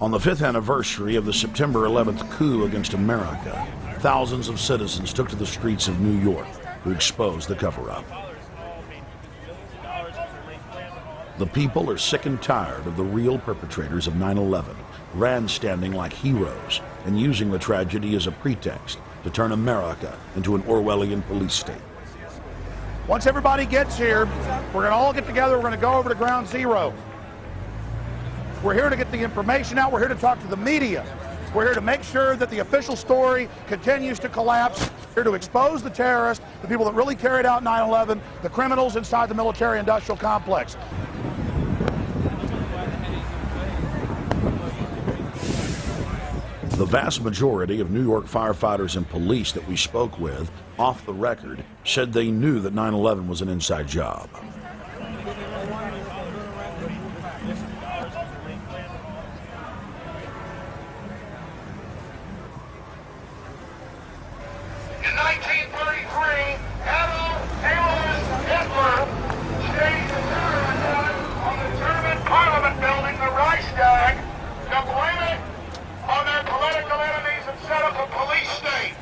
On the 5th anniversary of the September 11th coup against America, thousands of citizens took to the streets of New York to expose the cover-up. The people are sick and tired of the real perpetrators of 9/11 grandstanding like heroes and using the tragedy as a pretext to turn America into an Orwellian police state. Once everybody gets here, we're going to all get together. We're going to go over to ground zero. We're here to get the information out. We're here to talk to the media. We're here to make sure that the official story continues to collapse. We're here to expose the terrorists, the people that really carried out 9/11, the criminals inside the military-industrial complex. The vast majority of New York firefighters and police that we spoke with, off the record, said they knew that 9/11 was an inside job. In 1933, Adolf Hitler staged a terror attack on the German Parliament building, the Reichstag, to blame it on their political enemies and set up a police state.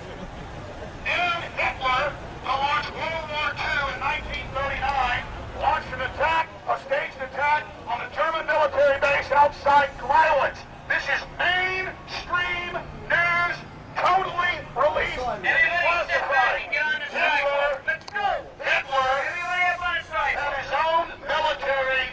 Then Hitler, to launch World War II in 1939, launched an attack, a staged attack on the German military base outside Gleiwitz. This is mainstream news, totally released and classified. Hitler had his own military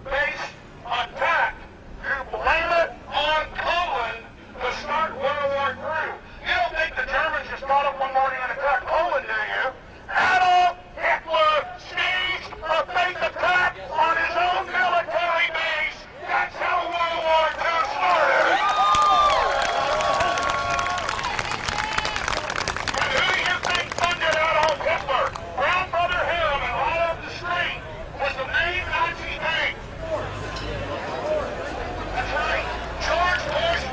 base attacked. You blame it on Poland to start World War III. You don't think the Germans just got up one morning and attacked Poland, do you? Adolf Hitler staged a fake attack on his own military base. That's how World War II started. And who do you think funded Adolf Hitler? Grandmother Harriman, right up the street, was the main Nazi bank. That's right. George Bush,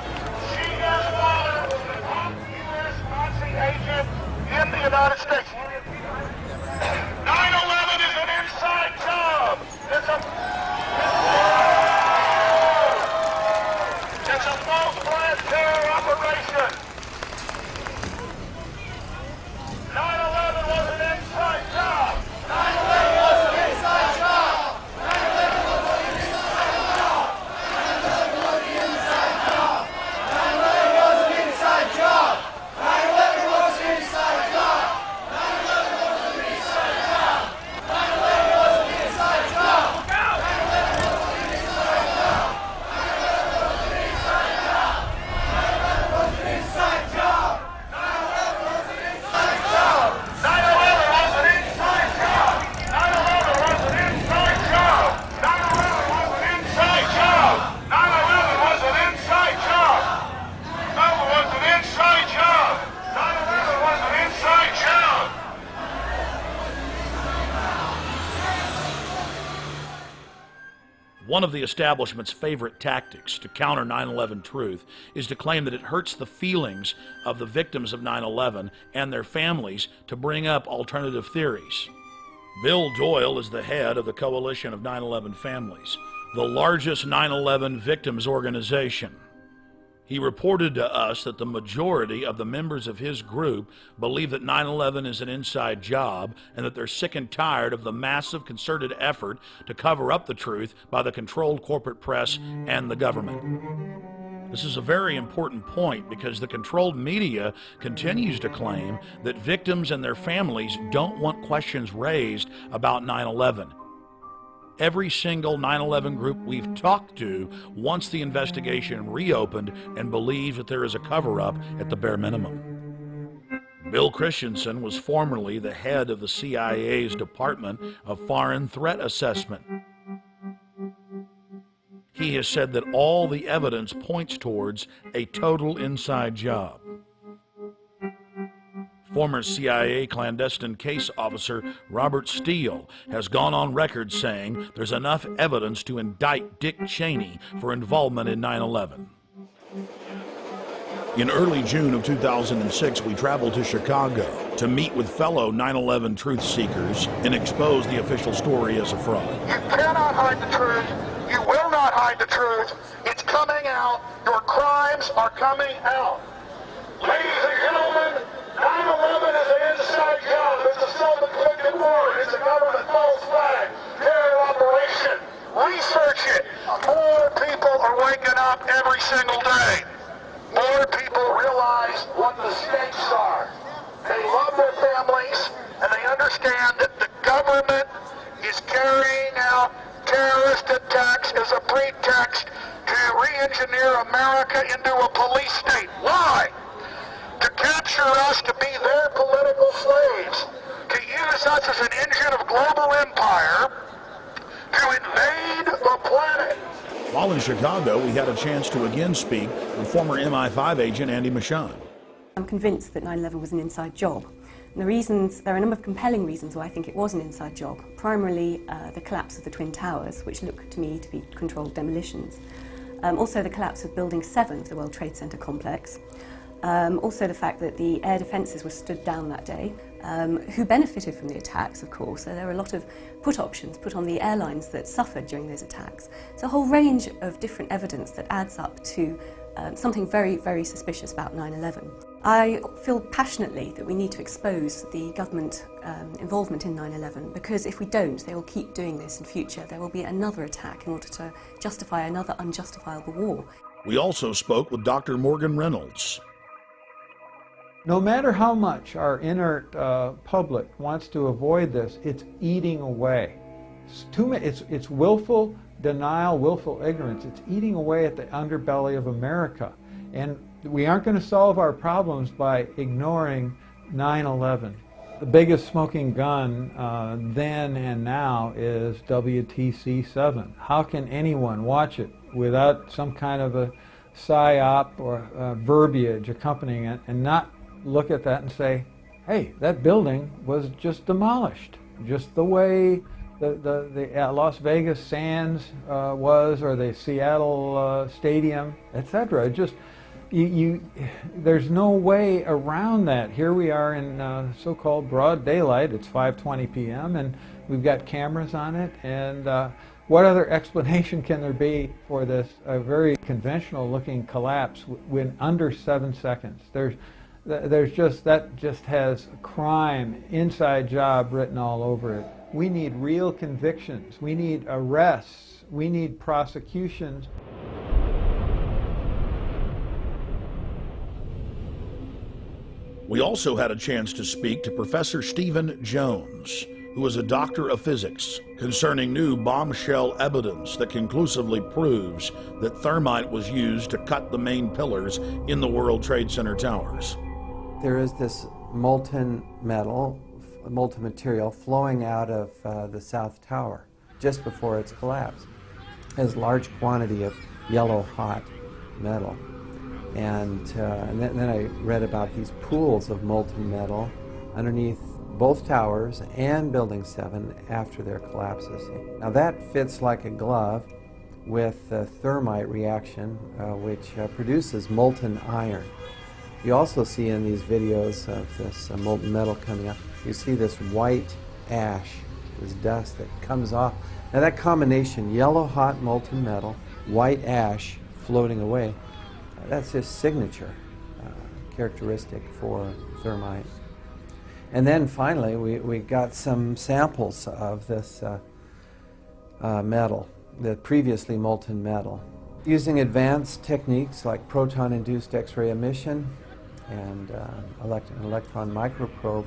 Senior's father, was the top U.S. Nazi agent in the United States. 9/11 is an inside job. It's a false flag terror operation. 9/11 was an inside job. 9/11 was an inside job. 9/11 was an inside job. 9/11 was an inside job. 9/11 was an inside job. 9/11 was an inside job. 9/11 was an inside job. 9/11 was an inside job. 9/11 was an inside job. 9/11 was an inside job. 9/11 was an inside job. 9/11 was an inside job. 9/11 was an inside job. 9/11 was an inside job. 9/11 was an inside job. 9/11 was an inside job. 9/11 was an inside job. 9/11 was an inside job. One of the establishment's favorite tactics to counter 9/11 truth is to claim that it hurts the feelings of the victims of 9/11 and their families to bring up alternative theories. Bill Doyle is the head of the Coalition of 9/11 Families, the largest 9/11 victims organization. He reported to us that the majority of the members of his group believe that 9/11 is an inside job and that they're sick and tired of the massive concerted effort to cover up the truth by the controlled corporate press and the government. This is a very important point because the controlled media continues to claim that victims and their families don't want questions raised about 9/11. Every single 9/11 group we've talked to wants the investigation reopened and believes that there is a cover-up at the bare minimum. Bill Christensen was formerly the head of the CIA's Department of Foreign Threat Assessment. He has said that all the evidence points towards a total inside job. Former CIA clandestine case officer Robert Steele has gone on record saying there's enough evidence to indict Dick Cheney for involvement in 9/11. In early June of 2006, we traveled to Chicago to meet with fellow 9/11 truth seekers and expose the official story as a fraud. You cannot hide the truth. You will not cannot hide the truth. It's coming out. Your crimes are coming out. Ladies and gentlemen, 9/11 is an inside job. It's a self-inflicted war. It's a government false flag terror operation. Research it. More people are waking up every single day. More people realize what the stakes are. They love their families, and they understand that the government is carrying out terrorist attacks as a pretext to re-engineer America into a police state. Why? To capture us to be their political slaves, to use us as an engine of global empire, to invade the planet. While in Chicago, we had a chance to again speak with former MI5 agent Andy Michon. I'm convinced that 9/11 was an inside job. And there are a number of compelling reasons why I think it was an inside job. Primarily, the collapse of the Twin Towers, which look to me to be controlled demolitions. Also the collapse of Building 7 of the World Trade Center complex. Also the fact that the air defences were stood down that day, who benefited from the attacks, of course. So there were a lot of put options put on the airlines that suffered during those attacks. It's a whole range of different evidence that adds up to something very, very suspicious about 9/11. I feel passionately that we need to expose the government involvement in 9/11, because if we don't, they will keep doing this in future. There will be another attack in order to justify another unjustifiable war. We also spoke with Dr. Morgan Reynolds. No matter how much our inert public wants to avoid this, it's eating away. It's willful denial, willful ignorance. It's eating away at the underbelly of America. And we aren't going to solve our problems by ignoring 9/11. The biggest smoking gun then and now is WTC-7. How can anyone watch it without some kind of a psyop or verbiage accompanying it and not look at that and say, hey, that building was just demolished, just the way the Las Vegas Sands was, or the Seattle Stadium, etc. Just there's no way around that. Here we are in so-called broad daylight. It's 5:20 p.m. and we've got cameras on it. And what other explanation can there be for this very conventional-looking collapse when under 7 seconds? That just has crime, inside job written all over it. We need real convictions. We need arrests. We need prosecutions. We also had a chance to speak to Professor Stephen Jones, who is a doctor of physics, concerning new bombshell evidence that conclusively proves that thermite was used to cut the main pillars in the World Trade Center towers. There is this molten material flowing out of the South Tower just before its collapse. It has a large quantity of yellow hot metal. And then I read about these pools of molten metal underneath both towers and Building 7 after their collapses. Now that fits like a glove with the thermite reaction, which produces molten iron. You also see in these videos of this molten metal coming up, you see this white ash, this dust that comes off. Now that combination, yellow hot molten metal, white ash floating away, that's his signature characteristic for thermite. And then finally we got some samples of this metal, the previously molten metal. Using advanced techniques like proton-induced X-ray emission and an electron microprobe,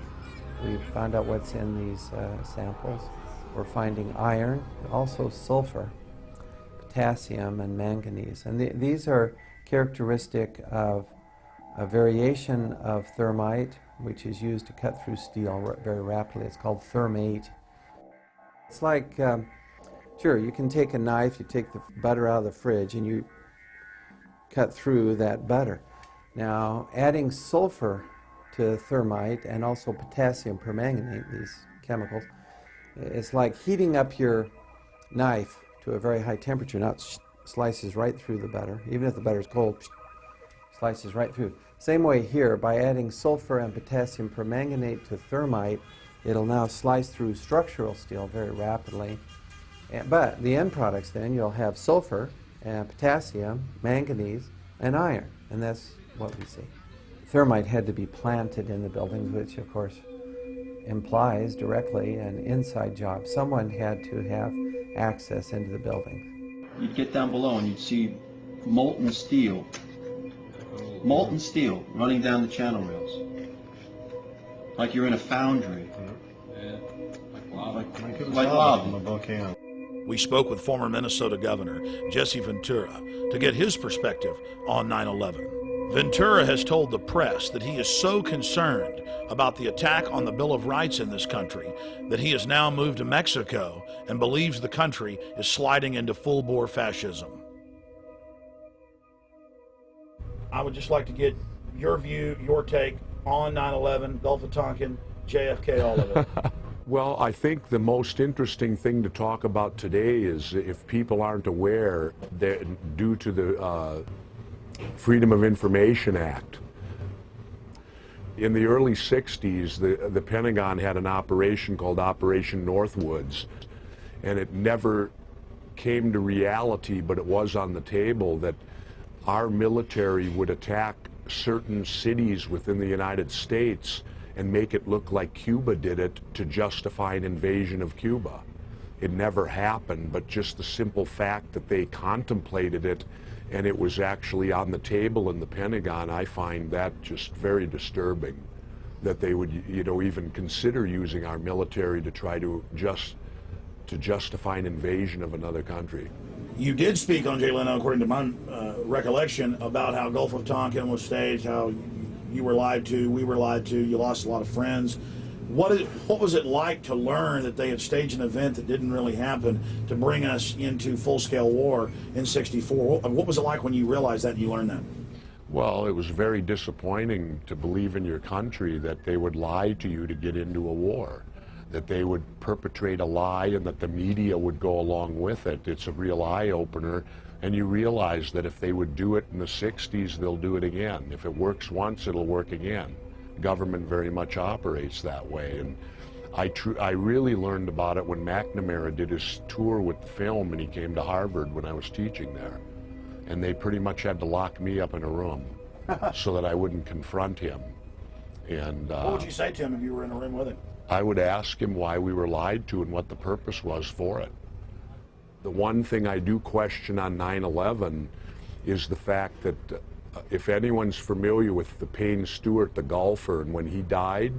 we found out what's in these samples. We're finding iron, also sulfur, potassium, and manganese. And these are characteristic of a variation of thermite, which is used to cut through steel very rapidly. It's called thermate. It's like, sure, you can take a knife, you take the butter out of the fridge, and you cut through that butter. Now, adding sulfur to thermite and also potassium permanganate, these chemicals, it's like heating up your knife to a very high temperature. Now it slices right through the butter. Even if the butter is cold, slices right through. Same way here, by adding sulfur and potassium permanganate to thermite, it'll now slice through structural steel very rapidly But the end products then, you'll have sulfur, and potassium, manganese, and iron, and that's what we see. Thermite had to be planted in the buildings, which of course implies directly an inside job. Someone had to have access into the buildings. You'd get down below and you'd see molten steel running down the channel rails, like you're in a foundry. Like lava. A volcano. We spoke with former Minnesota Governor Jesse Ventura to get his perspective on 9/11. Ventura has told the press that he is so concerned about the attack on the Bill of Rights in this country that he has now moved to Mexico and believes the country is sliding into full-bore fascism. I would just like to get your view, your take on 9/11, Gulf of Tonkin, JFK, all of it. Well, I think the most interesting thing to talk about today is if people aren't aware that due to the Freedom of Information Act, in the early 60s, the Pentagon had an operation called Operation Northwoods, and it never came to reality, but it was on the table that our military would attack certain cities within the United States and make it look like Cuba did it to justify an invasion of Cuba. It never happened, but just the simple fact that they contemplated it and it was actually on the table in the Pentagon, I find that just very disturbing, that they would, even consider using our military to try to justify an invasion of another country. You did speak on Jay Leno, according to my recollection, about how Gulf of Tonkin was staged, how you were lied to, we were lied to, you lost a lot of friends. What was it like to learn that they had staged an event that didn't really happen to bring us into full-scale war in '64? What was it like when you realized that and you learned that? Well, it was very disappointing to believe in your country that they would lie to you to get into a war, that they would perpetrate a lie and that the media would go along with it. It's a real eye-opener, and you realize that if they would do it in the 60s, they'll do it again. If it works once, it'll work again. Government very much operates that way, and I really learned about it when McNamara did his tour with the film and he came to Harvard when I was teaching there, and they pretty much had to lock me up in a room so that I wouldn't confront him. And what would you say to him if you were in a room with him? I would ask him why we were lied to and what the purpose was for it. The one thing I do question on 9/11 is the fact that if anyone's familiar with the Payne Stewart, the golfer, and when he died,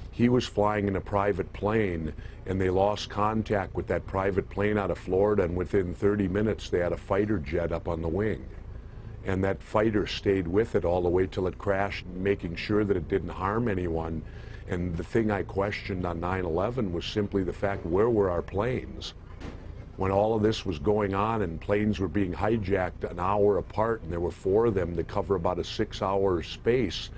he was flying in a private plane and they lost contact with that private plane out of Florida, and within 30 minutes they had a fighter jet up on the wing. And that fighter stayed with it all the way till it crashed, making sure that it didn't harm anyone. And the thing I questioned on 9/11 was simply the fact, where were our planes? When all of this was going on and planes were being hijacked an hour apart, and there were 4 of them to cover about a 6-hour space,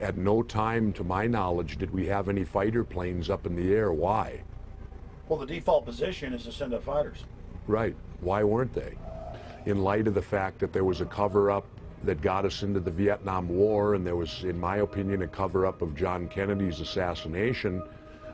at no time, to my knowledge, did we have any fighter planes up in the air. Why? Well, the default position is to send up fighters. Right. Why weren't they? In light of the fact that there was a cover-up that got us into the Vietnam War, and there was, in my opinion, a cover-up of John Kennedy's assassination,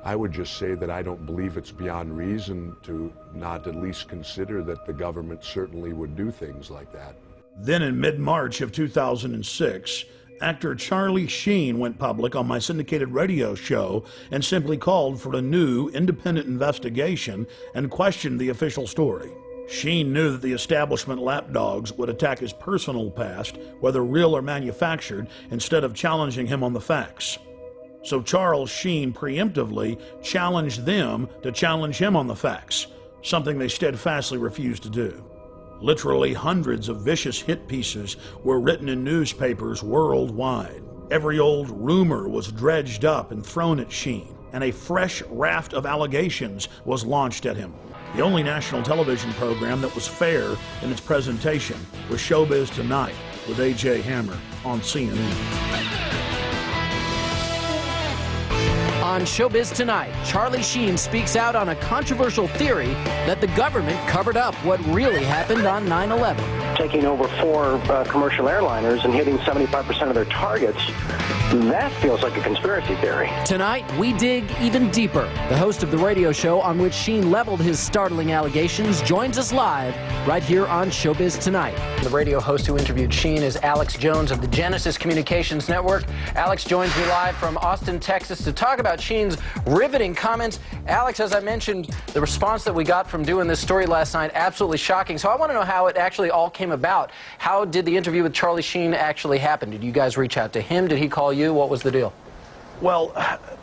I would just say that I don't believe it's beyond reason to not at least consider that the government certainly would do things like that. Then in mid-March of 2006, actor Charlie Sheen went public on my syndicated radio show and simply called for a new independent investigation and questioned the official story. Sheen knew that the establishment lapdogs would attack his personal past, whether real or manufactured, instead of challenging him on the facts. So Charles Sheen preemptively challenged them to challenge him on the facts, something they steadfastly refused to do. Literally hundreds of vicious hit pieces were written in newspapers worldwide. Every old rumor was dredged up and thrown at Sheen, and a fresh raft of allegations was launched at him. The only national television program that was fair in its presentation was Showbiz Tonight with A.J. Hammer on CNN. On Showbiz Tonight, Charlie Sheen speaks out on a controversial theory that the government covered up what really happened on 9/11. Taking over 4 commercial airliners and hitting 75% of their targets That feels like a conspiracy theory. Tonight, we dig even deeper. The host of the radio show on which Sheen leveled his startling allegations joins us live right here on Showbiz Tonight. The radio host who interviewed Sheen is Alex Jones of the Genesis Communications Network. Alex joins me live from Austin, Texas to talk about Sheen's riveting comments. Alex, as I mentioned, the response that we got from doing this story last night, absolutely shocking. So I want to know how it actually all came about. How did the interview with Charlie Sheen actually happen? Did you guys reach out to him? Did he call you? What was the deal? Well,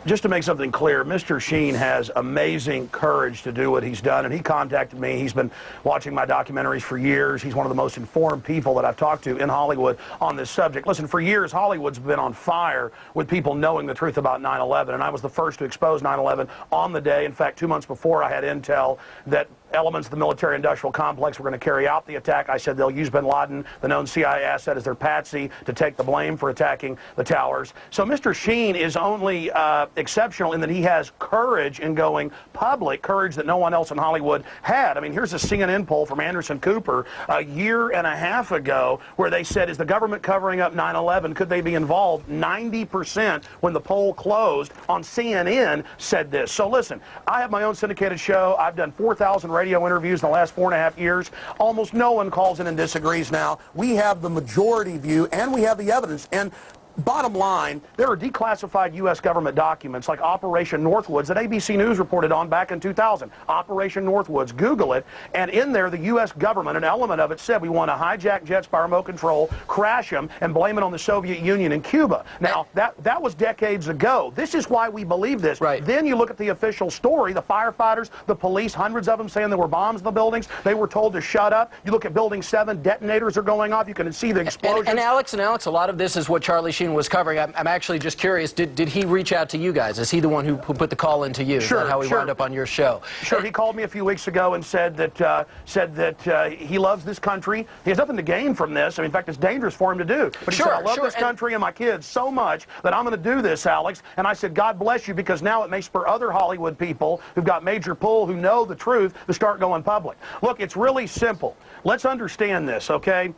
just to make something clear, Mr. Sheen has amazing courage to do what he's done, and he contacted me. He's been watching my documentaries for years. He's one of the most informed people that I've talked to in Hollywood on this subject. Listen, for years, Hollywood's been on fire with people knowing the truth about 9/11, and I was the first to expose 9/11 on the day. In fact, 2 months before, I had intel that elements of the military-industrial complex were going to carry out the attack. I said they'll use bin Laden, the known CIA asset, as their patsy to take the blame for attacking the towers. So Mr. Sheen is only exceptional in that he has courage in going public, courage that no one else in Hollywood had. I mean, here's a CNN poll from Anderson Cooper a year and a half ago where they said, is the government covering up 9/11? Could they be involved? 90% when the poll closed on CNN said this. So listen, I have my own syndicated show. I've done 4,000 radio interviews in the last 4.5 years. Almost no one calls in and disagrees now. We have the majority view and we have the evidence. And bottom line, there are declassified U.S. government documents like Operation Northwoods that ABC News reported on back in 2000. Operation Northwoods, Google it, and in there the U.S. government, an element of it said we want to hijack jets by remote control, crash them, and blame it on the Soviet Union and Cuba. Now, that was decades ago. This is why we believe this. Right. Then you look at the official story, the firefighters, the police, hundreds of them saying there were bombs in the buildings. They were told to shut up. You look at Building 7, detonators are going off. You can see the explosions. And Alex, a lot of this is what Charlie Sheen was covering. I'm actually just curious, did he reach out to you guys? Is he the one who put the call into you? Sure. Is that how he wound up on your show? Sure. He called me a few weeks ago and said that he loves this country. He has nothing to gain from this. I mean, in fact, it's dangerous for him to do. But he said, I love this country and my kids so much that I'm going to do this, Alex. And I said, God bless you, because now it may spur other Hollywood people who've got major pull, who know the truth, to start going public. Look, it's really simple. Let's understand this, okay?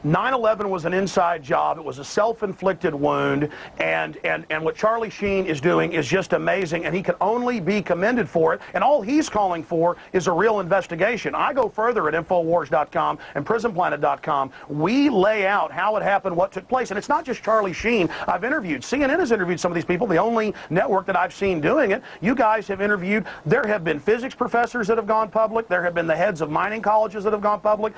9/11 was an inside job. It was a self-inflicted wound, and what Charlie Sheen is doing is just amazing, and he can only be commended for it, and all he's calling for is a real investigation. I go further at Infowars.com and PrisonPlanet.com. We lay out how it happened, what took place, and it's not just Charlie Sheen I've interviewed. CNN has interviewed some of these people, the only network that I've seen doing it. You guys have interviewed. There have been physics professors that have gone public. There have been the heads of mining colleges that have gone public.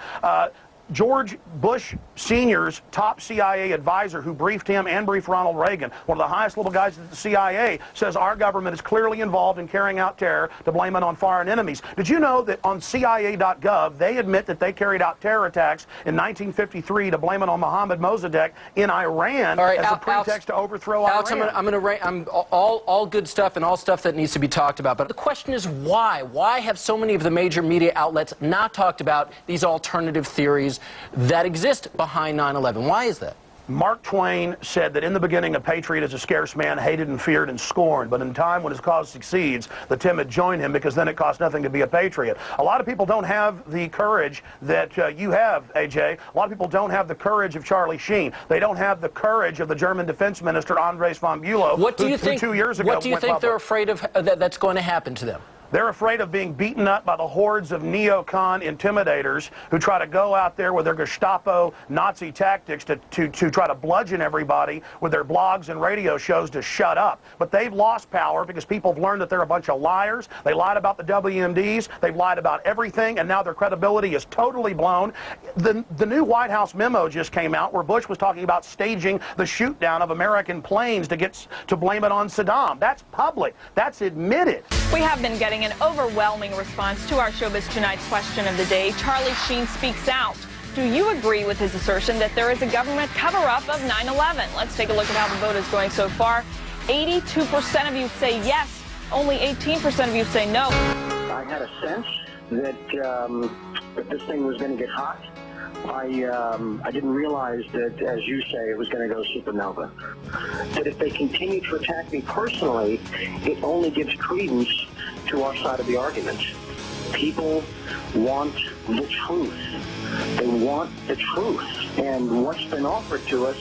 George Bush Sr.'s top CIA advisor who briefed him and briefed Ronald Reagan, one of the highest level guys at the CIA, says our government is clearly involved in carrying out terror to blame it on foreign enemies. Did you know that on CIA.gov they admit that they carried out terror attacks in 1953 to blame it on Mohammad Mossadegh in Iran as a pretext to overthrow Iran? I'm all good stuff and all stuff that needs to be talked about, but the question is why? Why have so many of the major media outlets not talked about these alternative theories that exist behind 9/11? Why is that? Mark Twain said that in the beginning a patriot is a scarce man, hated and feared and scorned, but in time when his cause succeeds, the timid join him, because then it costs nothing to be a patriot. A lot of people don't have the courage that you have, AJ. A lot of people don't have the courage of Charlie Sheen. They don't have the courage of the German defense minister Andres von Bülow, who 2 years ago What do you think public. they're afraid of that's going to happen to them? They're afraid of being beaten up by the hordes of neocon intimidators who try to go out there with their Gestapo Nazi tactics to try to bludgeon everybody with their blogs and radio shows to shut up. But they've lost power because people have learned that they're a bunch of liars. They lied about the WMDs. They've lied about everything, and now their credibility is totally blown. The new White House memo just came out where Bush was talking about staging the shoot down of American planes to blame it on Saddam. That's public. That's admitted. We have been getting an overwhelming response to our Showbiz Tonight question of the day. Charlie Sheen speaks out. Do you agree with his assertion that there is a government cover-up of 9/11? Let's take a look at how the vote is going so far. 82% of you say yes. Only 18% of you say no. I had a sense that this thing was going to get hot. I didn't realize that, as you say, it was going to go supernova. That if they continue to attack me personally, it only gives credence to our side of the argument. People want the truth. They want the truth. And what's been offered to us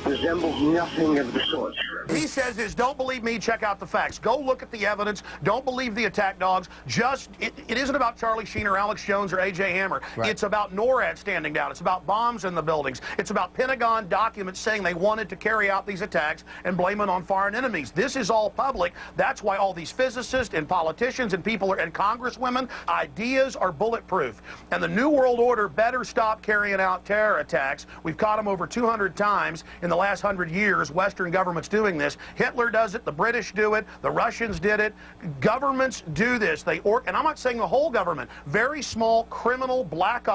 resembles nothing of the sort. He says is, don't believe me, check out the facts. Go look at the evidence. Don't believe the attack dogs. It isn't about Charlie Sheen or Alex Jones or A.J. Hammer. Right. It's about NORAD standing down. It's about bombs in the buildings. It's about Pentagon documents saying they wanted to carry out these attacks and blame it on foreign enemies. This is all public. That's why all these physicists and politicians and people and congresswomen, ideas are bulletproof. And the New World Order better stop carrying out terror attacks. We've caught them over 200 times in the last 100 years. Western governments doing this. Hitler does it. The British do it. The Russians did it. Governments do this. And I'm not saying the whole government. Very small criminal black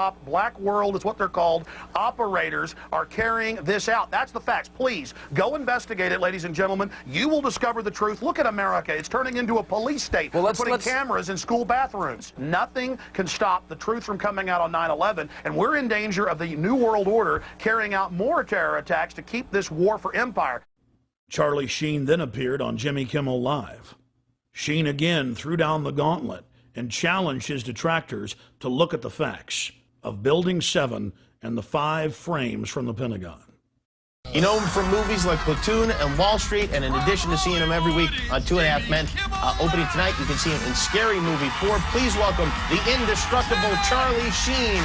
world is what they're called. Operators are carrying this out. That's the facts. Please go investigate it, ladies and gentlemen. You will discover the truth. Look at America. It's turning into a police state. We're putting cameras in school bathrooms. Nothing can stop the truth from coming out on 9/11, and we're in danger of the New World Order carrying out more terror attacks to keep this war for empire. Charlie Sheen then appeared on Jimmy Kimmel Live. Sheen again threw down the gauntlet and challenged his detractors to look at the facts of Building 7 and the 5 frames from the Pentagon. You know him from movies like Platoon and Wall Street, and in addition to seeing him every week on 2.5 Men, opening tonight, you can see him in Scary Movie 4. Please welcome the indestructible Charlie Sheen.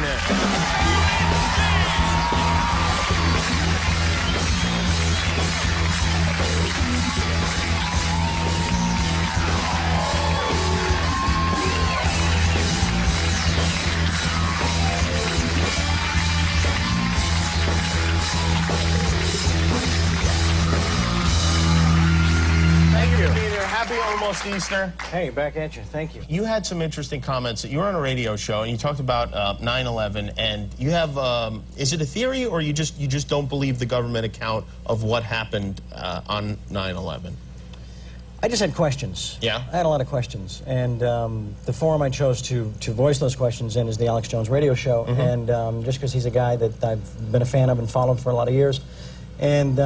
Happy almost Easter. Hey, back at you. Thank you. You had some interesting comments. You were on a radio show and you talked about 9/11, and you have is it a theory or you just don't believe the government account of what happened on 9/11? I just had questions. Yeah? I had a lot of questions, and the forum I chose to voice those questions in is the Alex Jones radio show, and just because he's a guy that I've been a fan of and followed for a lot of years, and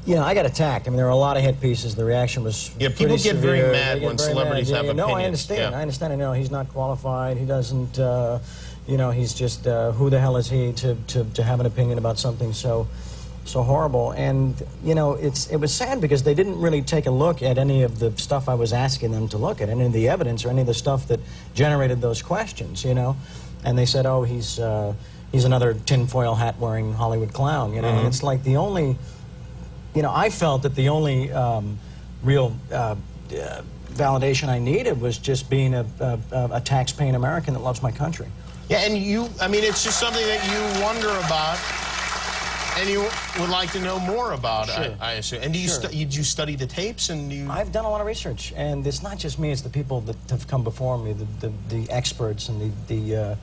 you know, I got attacked. I mean, there were a lot of hit pieces. The reaction was people get severe. very mad when celebrities have opinions. No, I understand. Yeah. I understand. I know he's not qualified. He doesn't, you know, he's just, who the hell is he to have an opinion about something so horrible? And, you know, it was sad because they didn't really take a look at any of the stuff I was asking them to look at, any of the evidence or any of the stuff that generated those questions, you know? And they said, oh, he's another tinfoil hat-wearing Hollywood clown, you know? And it's like the only... You know, I felt that the only real validation I needed was just being a tax-paying American that loves my country. Yeah, and I mean, it's just something that you wonder about and you would like to know more about, Sure. I assume. And do you did you study the tapes? And I've done a lot of research, and it's not just me, it's the people that have come before me, the experts and the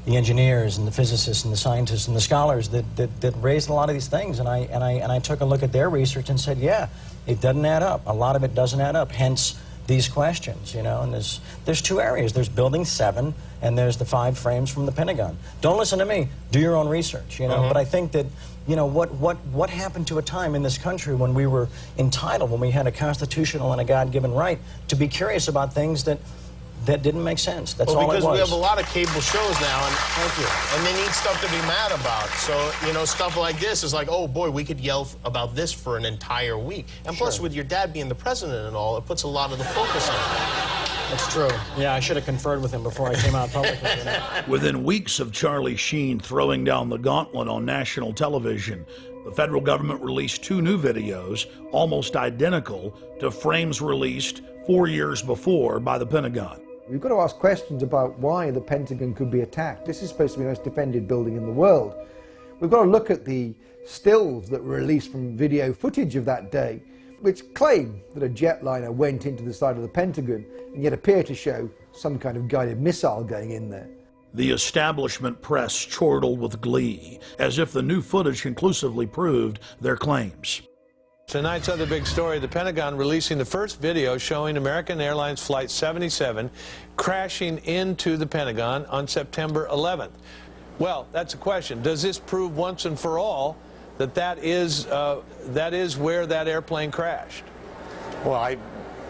engineers and the physicists and the scientists and the scholars that raised a lot of these things, and I took a look at their research and said, yeah, it doesn't add up. A lot of it doesn't add up. Hence these questions, you know. And there's 2 areas. There's Building 7, and there's the 5 frames from the Pentagon. Don't listen to me. Do your own research, you know. But I think that, you know, what happened to a time in this country when we were entitled, when we had a constitutional and a God-given right to be curious about things that didn't make sense. That's all it was. Because we have a lot of cable shows now, and they need stuff to be mad about. So, you know, stuff like this is like, oh boy, we could yell about this for an entire week. And plus, with your dad being the president and all, it puts a lot of the focus on it. That's true. Yeah, I should have conferred with him before I came out publicly. Within weeks of Charlie Sheen throwing down the gauntlet on national television, the federal government released 2 new videos, almost identical to frames released 4 years before by the Pentagon. We've got to ask questions about why the Pentagon could be attacked. This is supposed to be the most defended building in the world. We've got to look at the stills that were released from video footage of that day, which claim that a jetliner went into the side of the Pentagon and yet appear to show some kind of guided missile going in there. The establishment press chortled with glee, as if the new footage conclusively proved their claims. Tonight's other big story, the Pentagon releasing the first video showing American Airlines Flight 77 crashing into the Pentagon on September 11th. Well, that's a question. Does this prove once and for all that is where that airplane crashed? Well, I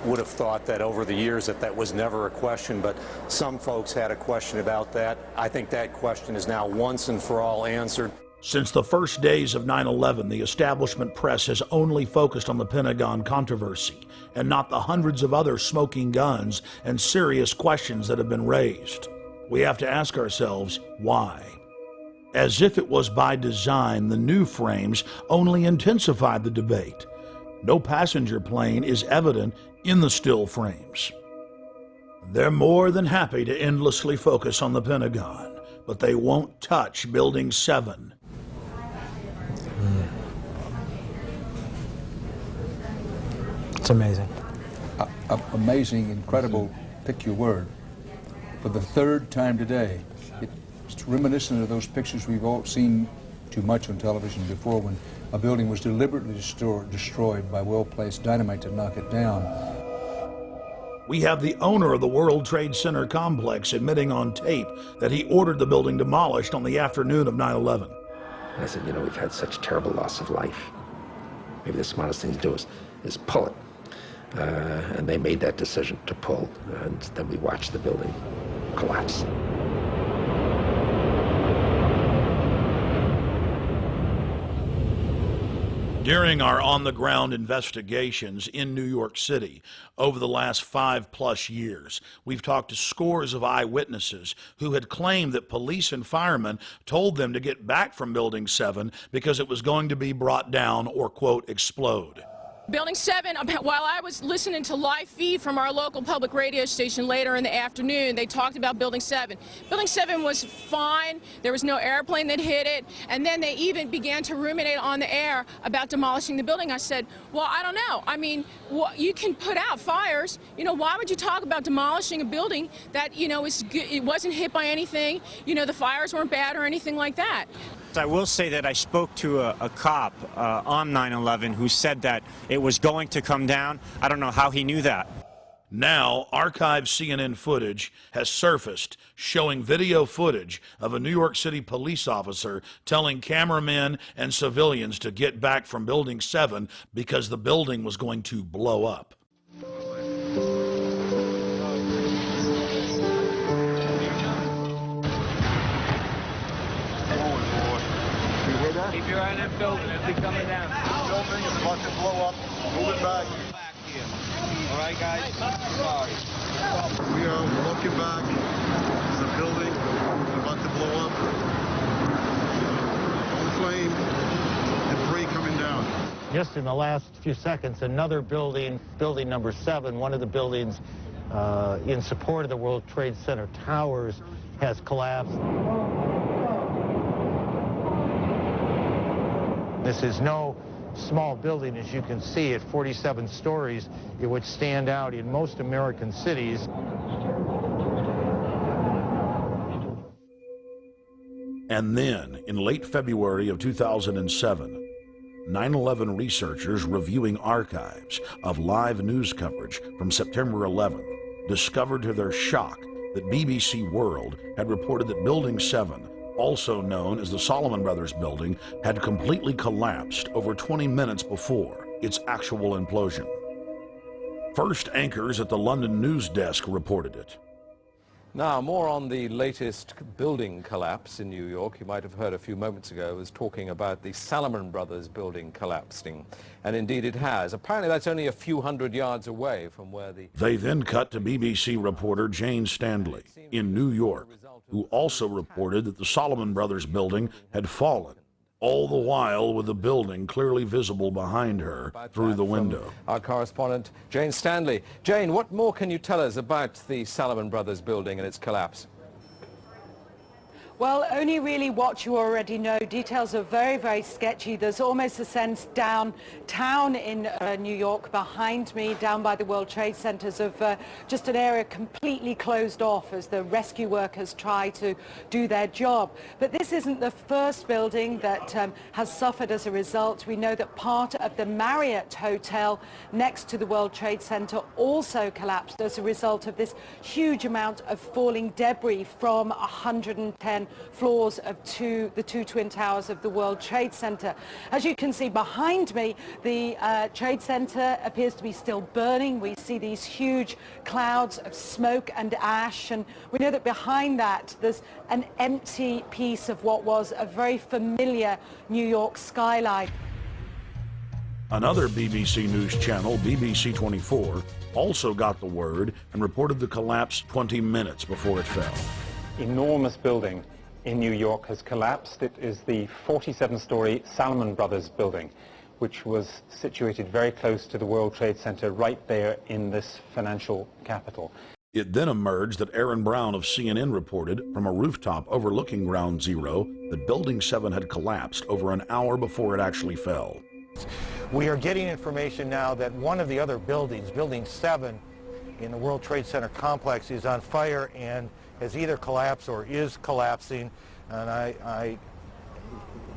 would have thought that over the years that was never a question, but some folks had a question about that. I think that question is now once and for all answered. Since the first days of 9/11, the establishment press has only focused on the Pentagon controversy and not the hundreds of other smoking guns and serious questions that have been raised. We have to ask ourselves, why? As if it was by design, the new frames only intensified the debate. No passenger plane is evident in the still frames. They're more than happy to endlessly focus on the Pentagon, but they won't touch Building 7. It's amazing. Amazing, incredible, pick your word. For the third time today, it's reminiscent of those pictures we've all seen too much on television before, when a building was deliberately destroyed by well-placed dynamite to knock it down. We have the owner of the World Trade Center complex admitting on tape that he ordered the building demolished on the afternoon of 9/11. I said, you know, we've had such terrible loss of life. Maybe the smartest thing to do is pull it. And they made that decision to pull, and then we watched the building collapse. During our on-the-ground investigations in New York City over the last 5+ years, we've talked to scores of eyewitnesses who had claimed that police and firemen told them to get back from Building 7 because it was going to be brought down or, quote, explode. Building 7, while I was listening to live feed from our local public radio station later in the afternoon, they talked about Building 7. Building 7 was fine. There was no airplane that hit it. And then they even began to ruminate on the air about demolishing the building. I said, well, I don't know. I mean, you can put out fires. You know, why would you talk about demolishing a building that, you know, it wasn't hit by anything? You know, the fires weren't bad or anything like that. I will say that I spoke to a cop on 9/11 who said that it was going to come down. I don't know how he knew that. Now, archived CNN footage has surfaced showing video footage of a New York City police officer telling cameramen and civilians to get back from Building 7 because the building was going to blow up. Keep your eye on that building. It'll be coming down. The building is about to blow up. Move it back. Here. All right, guys? Sorry. We are looking back. There's a building about to blow up. Flame, debris coming down. Just in the last few seconds, another building, building number 7, one of the buildings in support of the World Trade Center towers, has collapsed. This is no small building, as you can see, at 47 stories. It would stand out in most American cities. And then, in late February of 2007, 9/11 researchers reviewing archives of live news coverage from September 11th discovered to their shock that BBC World had reported that Building 7, also known as the Salomon Brothers building, had completely collapsed over 20 minutes before its actual implosion. First anchors at the London news desk reported it. Now, more on the latest building collapse in New York. You might have heard a few moments ago I was talking about the Salomon Brothers building collapsing. And indeed it has. Apparently that's only a few hundred yards away from where the... They then cut to BBC reporter Jane Stanley in New York, who also reported that the Salomon Brothers building had fallen, all the while with the building clearly visible behind her through the window. Our correspondent, Jane Stanley. Jane, what more can you tell us about the Salomon Brothers building and its collapse? Well, only really what you already know. Details are very, very sketchy. There's almost a sense downtown in New York behind me, down by the World Trade Centers, of just an area completely closed off as the rescue workers try to do their job. But this isn't the first building that has suffered as a result. We know that part of the Marriott Hotel next to the World Trade Center also collapsed as a result of this huge amount of falling debris from 110 floors of the two twin towers of the World Trade Center. As you can see behind me, the Trade Center appears to be still burning. We see these huge clouds of smoke and ash, and we know that behind that there's an empty piece of what was a very familiar New York skyline. Another BBC News channel, BBC 24, also got the word and reported the collapse 20 minutes before it fell. Enormous building in New York has collapsed. It is the 47-story Salomon Brothers building, which was situated very close to the World Trade Center right there in this financial capital. It then emerged that Aaron Brown of CNN reported from a rooftop overlooking Ground Zero that Building 7 had collapsed over an hour before it actually fell. We are getting information now that one of the other buildings, Building 7 in the World Trade Center complex, is on fire and has either collapsed or is collapsing. And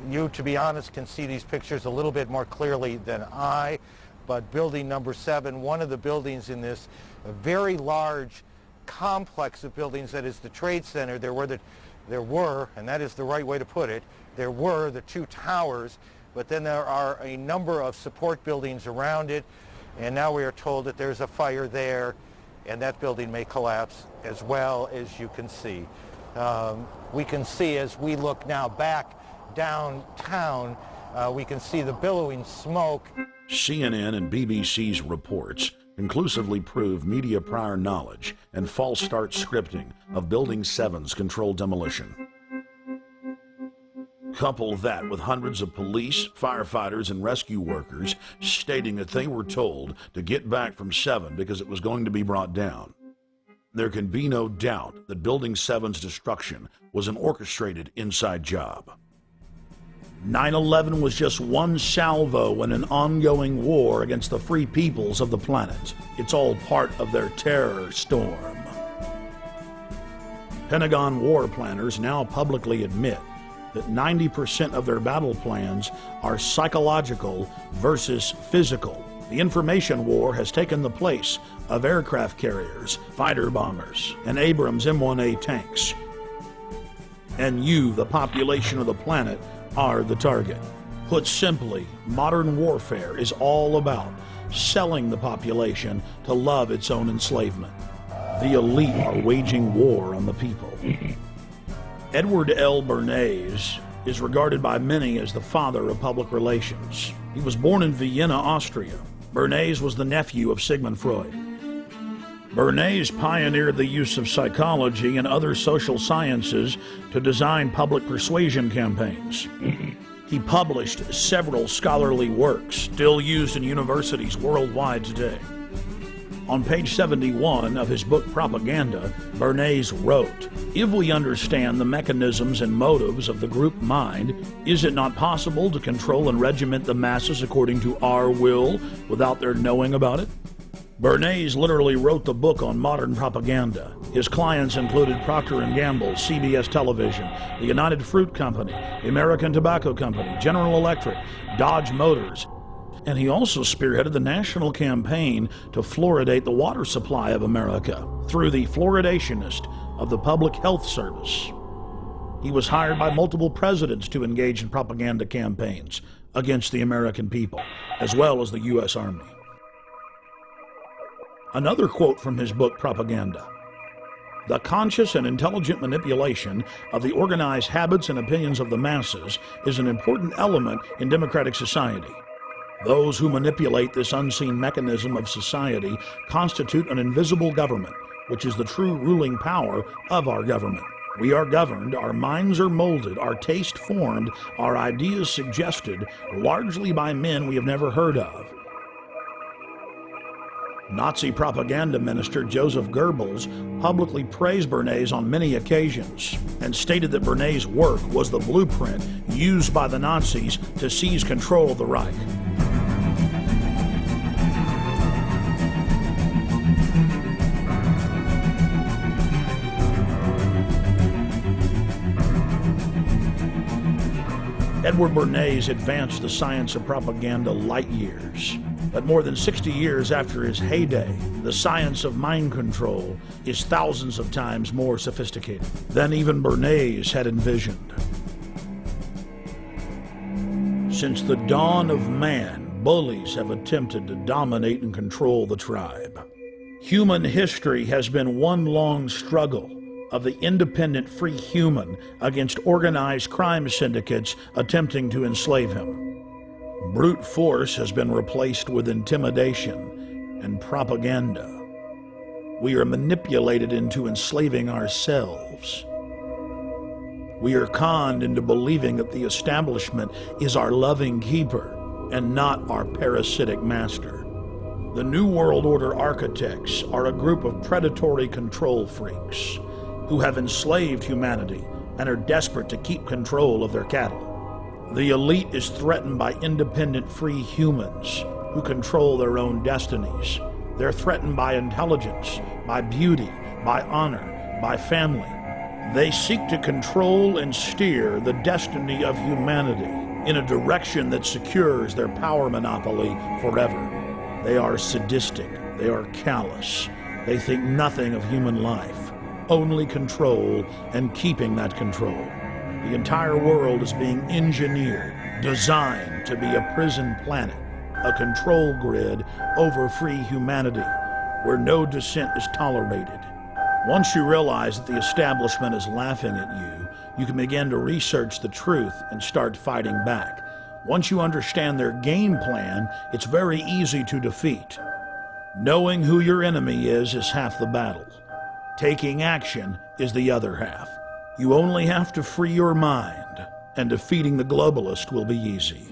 you, to be honest, can see these pictures a little bit more clearly than I. But building number 7, one of the buildings in this very large complex of buildings that is the Trade Center, there were, and that is the right way to put it, there were the two towers, but then there are a number of support buildings around it, and now we are told that there's a fire there, and that building may collapse as well, as you can see. We can see as we look now back downtown, we can see the billowing smoke. CNN and BBC's reports conclusively prove media prior knowledge and false start scripting of Building 7's controlled demolition. Couple that with hundreds of police, firefighters, and rescue workers stating that they were told to get back from 7 because it was going to be brought down. There can be no doubt that Building 7's destruction was an orchestrated inside job. 9/11 was just one salvo in an ongoing war against the free peoples of the planet. It's all part of their terror storm. Pentagon war planners now publicly admit that 90% of their battle plans are psychological versus physical. The information war has taken the place of aircraft carriers, fighter bombers, and Abrams M1A tanks. And you, the population of the planet, are the target. Put simply, modern warfare is all about selling the population to love its own enslavement. The elite are waging war on the people. Edward L. Bernays is regarded by many as the father of public relations. He was born in Vienna, Austria. Bernays was the nephew of Sigmund Freud. Bernays pioneered the use of psychology and other social sciences to design public persuasion campaigns. He published several scholarly works still used in universities worldwide today. On page 71 of his book Propaganda, Bernays wrote, "If we understand the mechanisms and motives of the group mind, is it not possible to control and regiment the masses according to our will without their knowing about it?" Bernays literally wrote the book on modern propaganda. His clients included Procter & Gamble, CBS Television, the United Fruit Company, the American Tobacco Company, General Electric, Dodge Motors, and he also spearheaded the national campaign to fluoridate the water supply of America through the Fluoridationist of the Public Health Service. He was hired by multiple presidents to engage in propaganda campaigns against the American people, as well as the U.S. Army. Another quote from his book Propaganda: "The conscious and intelligent manipulation of the organized habits and opinions of the masses is an important element in democratic society. Those who manipulate this unseen mechanism of society constitute an invisible government, which is the true ruling power of our government. We are governed, our minds are molded, our taste formed, our ideas suggested, largely by men we have never heard of." Nazi propaganda minister Joseph Goebbels publicly praised Bernays on many occasions and stated that Bernays' work was the blueprint used by the Nazis to seize control of the Reich. Edward Bernays advanced the science of propaganda light years. But more than 60 years after his heyday, the science of mind control is thousands of times more sophisticated than even Bernays had envisioned. Since the dawn of man, bullies have attempted to dominate and control the tribe. Human history has been one long struggle of the independent free human against organized crime syndicates attempting to enslave him. Brute force has been replaced with intimidation and propaganda. We are manipulated into enslaving ourselves. We are conned into believing that the establishment is our loving keeper and not our parasitic master. The New World Order architects are a group of predatory control freaks who have enslaved humanity and are desperate to keep control of their cattle. The elite is threatened by independent free humans who control their own destinies. They're threatened by intelligence, by beauty, by honor, by family. They seek to control and steer the destiny of humanity in a direction that secures their power monopoly forever. They are sadistic. They are callous. They think nothing of human life, only control and keeping that control. The entire world is being engineered, designed to be a prison planet, a control grid over free humanity, where no dissent is tolerated. Once you realize that the establishment is laughing at you, you can begin to research the truth and start fighting back. Once you understand their game plan, it's very easy to defeat. Knowing who your enemy is half the battle. Taking action is the other half. You only have to free your mind, and defeating the globalist will be easy.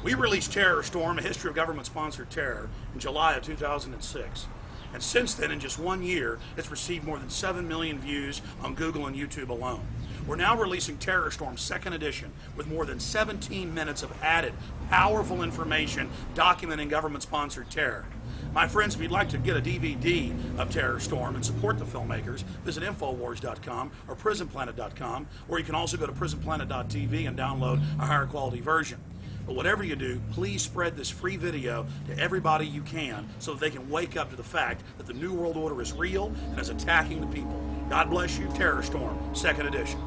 We released TerrorStorm, a history of government-sponsored terror, in July of 2006. And since then, in just 1 year, it's received more than 7 million views on Google and YouTube alone. We're now releasing TerrorStorm 2nd edition with more than 17 minutes of added, powerful information documenting government-sponsored terror. My friends, if you'd like to get a DVD of TerrorStorm and support the filmmakers, visit Infowars.com or PrisonPlanet.com, or you can also go to PrisonPlanet.tv and download a higher quality version. But whatever you do, please spread this free video to everybody you can so that they can wake up to the fact that the New World Order is real and is attacking the people. God bless you. TerrorStorm, 2nd edition.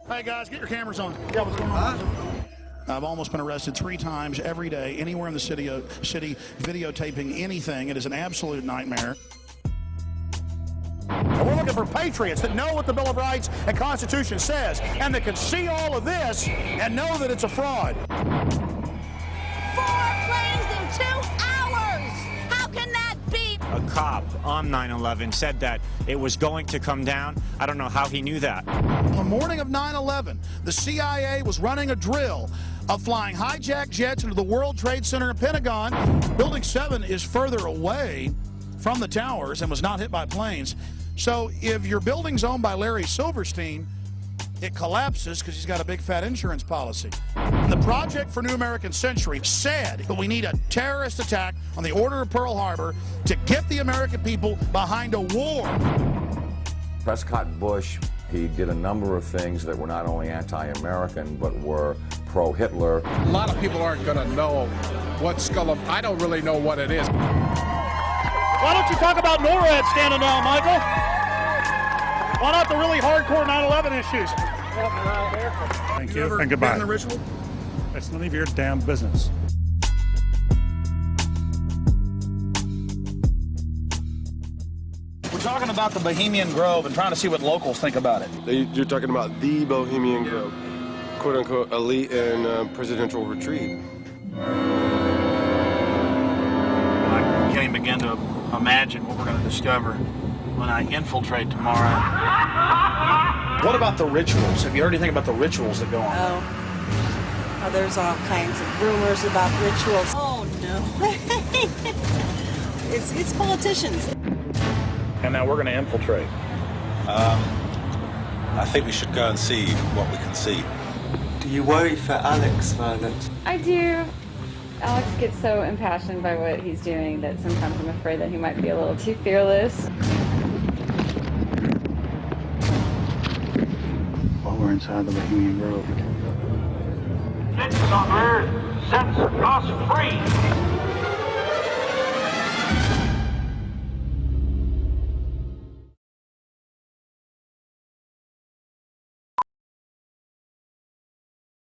Hey guys, get your cameras on. Yeah, what's going on? I've almost been arrested 3 times every day, anywhere in the city, videotaping anything. It is an absolute nightmare. And we're looking for patriots that know what the Bill of Rights and Constitution says, and that can see all of this and know that it's a fraud. 4 planes in 2 hours! How can that be? A cop on 9/11 said that it was going to come down. I don't know how he knew that. On the morning of 9/11, the CIA was running a drill of flying hijacked jets into the World Trade Center and Pentagon. Building 7 is further away from the towers and was not hit by planes. So if your building's owned by Larry Silverstein, it collapses because he's got a big fat insurance policy. And the Project for New American Century said that we need a terrorist attack on the Order of Pearl Harbor to get the American people behind a war. Prescott Bush He did a number of things that were not only anti-American, but were pro-Hitler. A lot of people aren't going to know what Skull. I don't really know what it is. Why don't you talk about NORAD standing down, Michael? Why not the really hardcore 9/11 issues? Thank you, and goodbye. Been the ritual? It's none of your damn business. We're talking about the Bohemian Grove and trying to see what locals think about it. You're talking about the Bohemian Grove, quote-unquote elite and presidential retreat. I can't even begin to imagine what we're going to discover when I infiltrate tomorrow. What about the rituals? Have you heard anything about the rituals that go on? Oh, there's all kinds of rumors about rituals. Oh, no. It's politicians. And now we're going to infiltrate. I think we should go and see what we can see. Do you worry for Alex, Violet? I do. Alex gets so impassioned by what he's doing that sometimes I'm afraid that he might be a little too fearless. While we're inside the Bohemian Grove. Citizens on Earth, sets us free.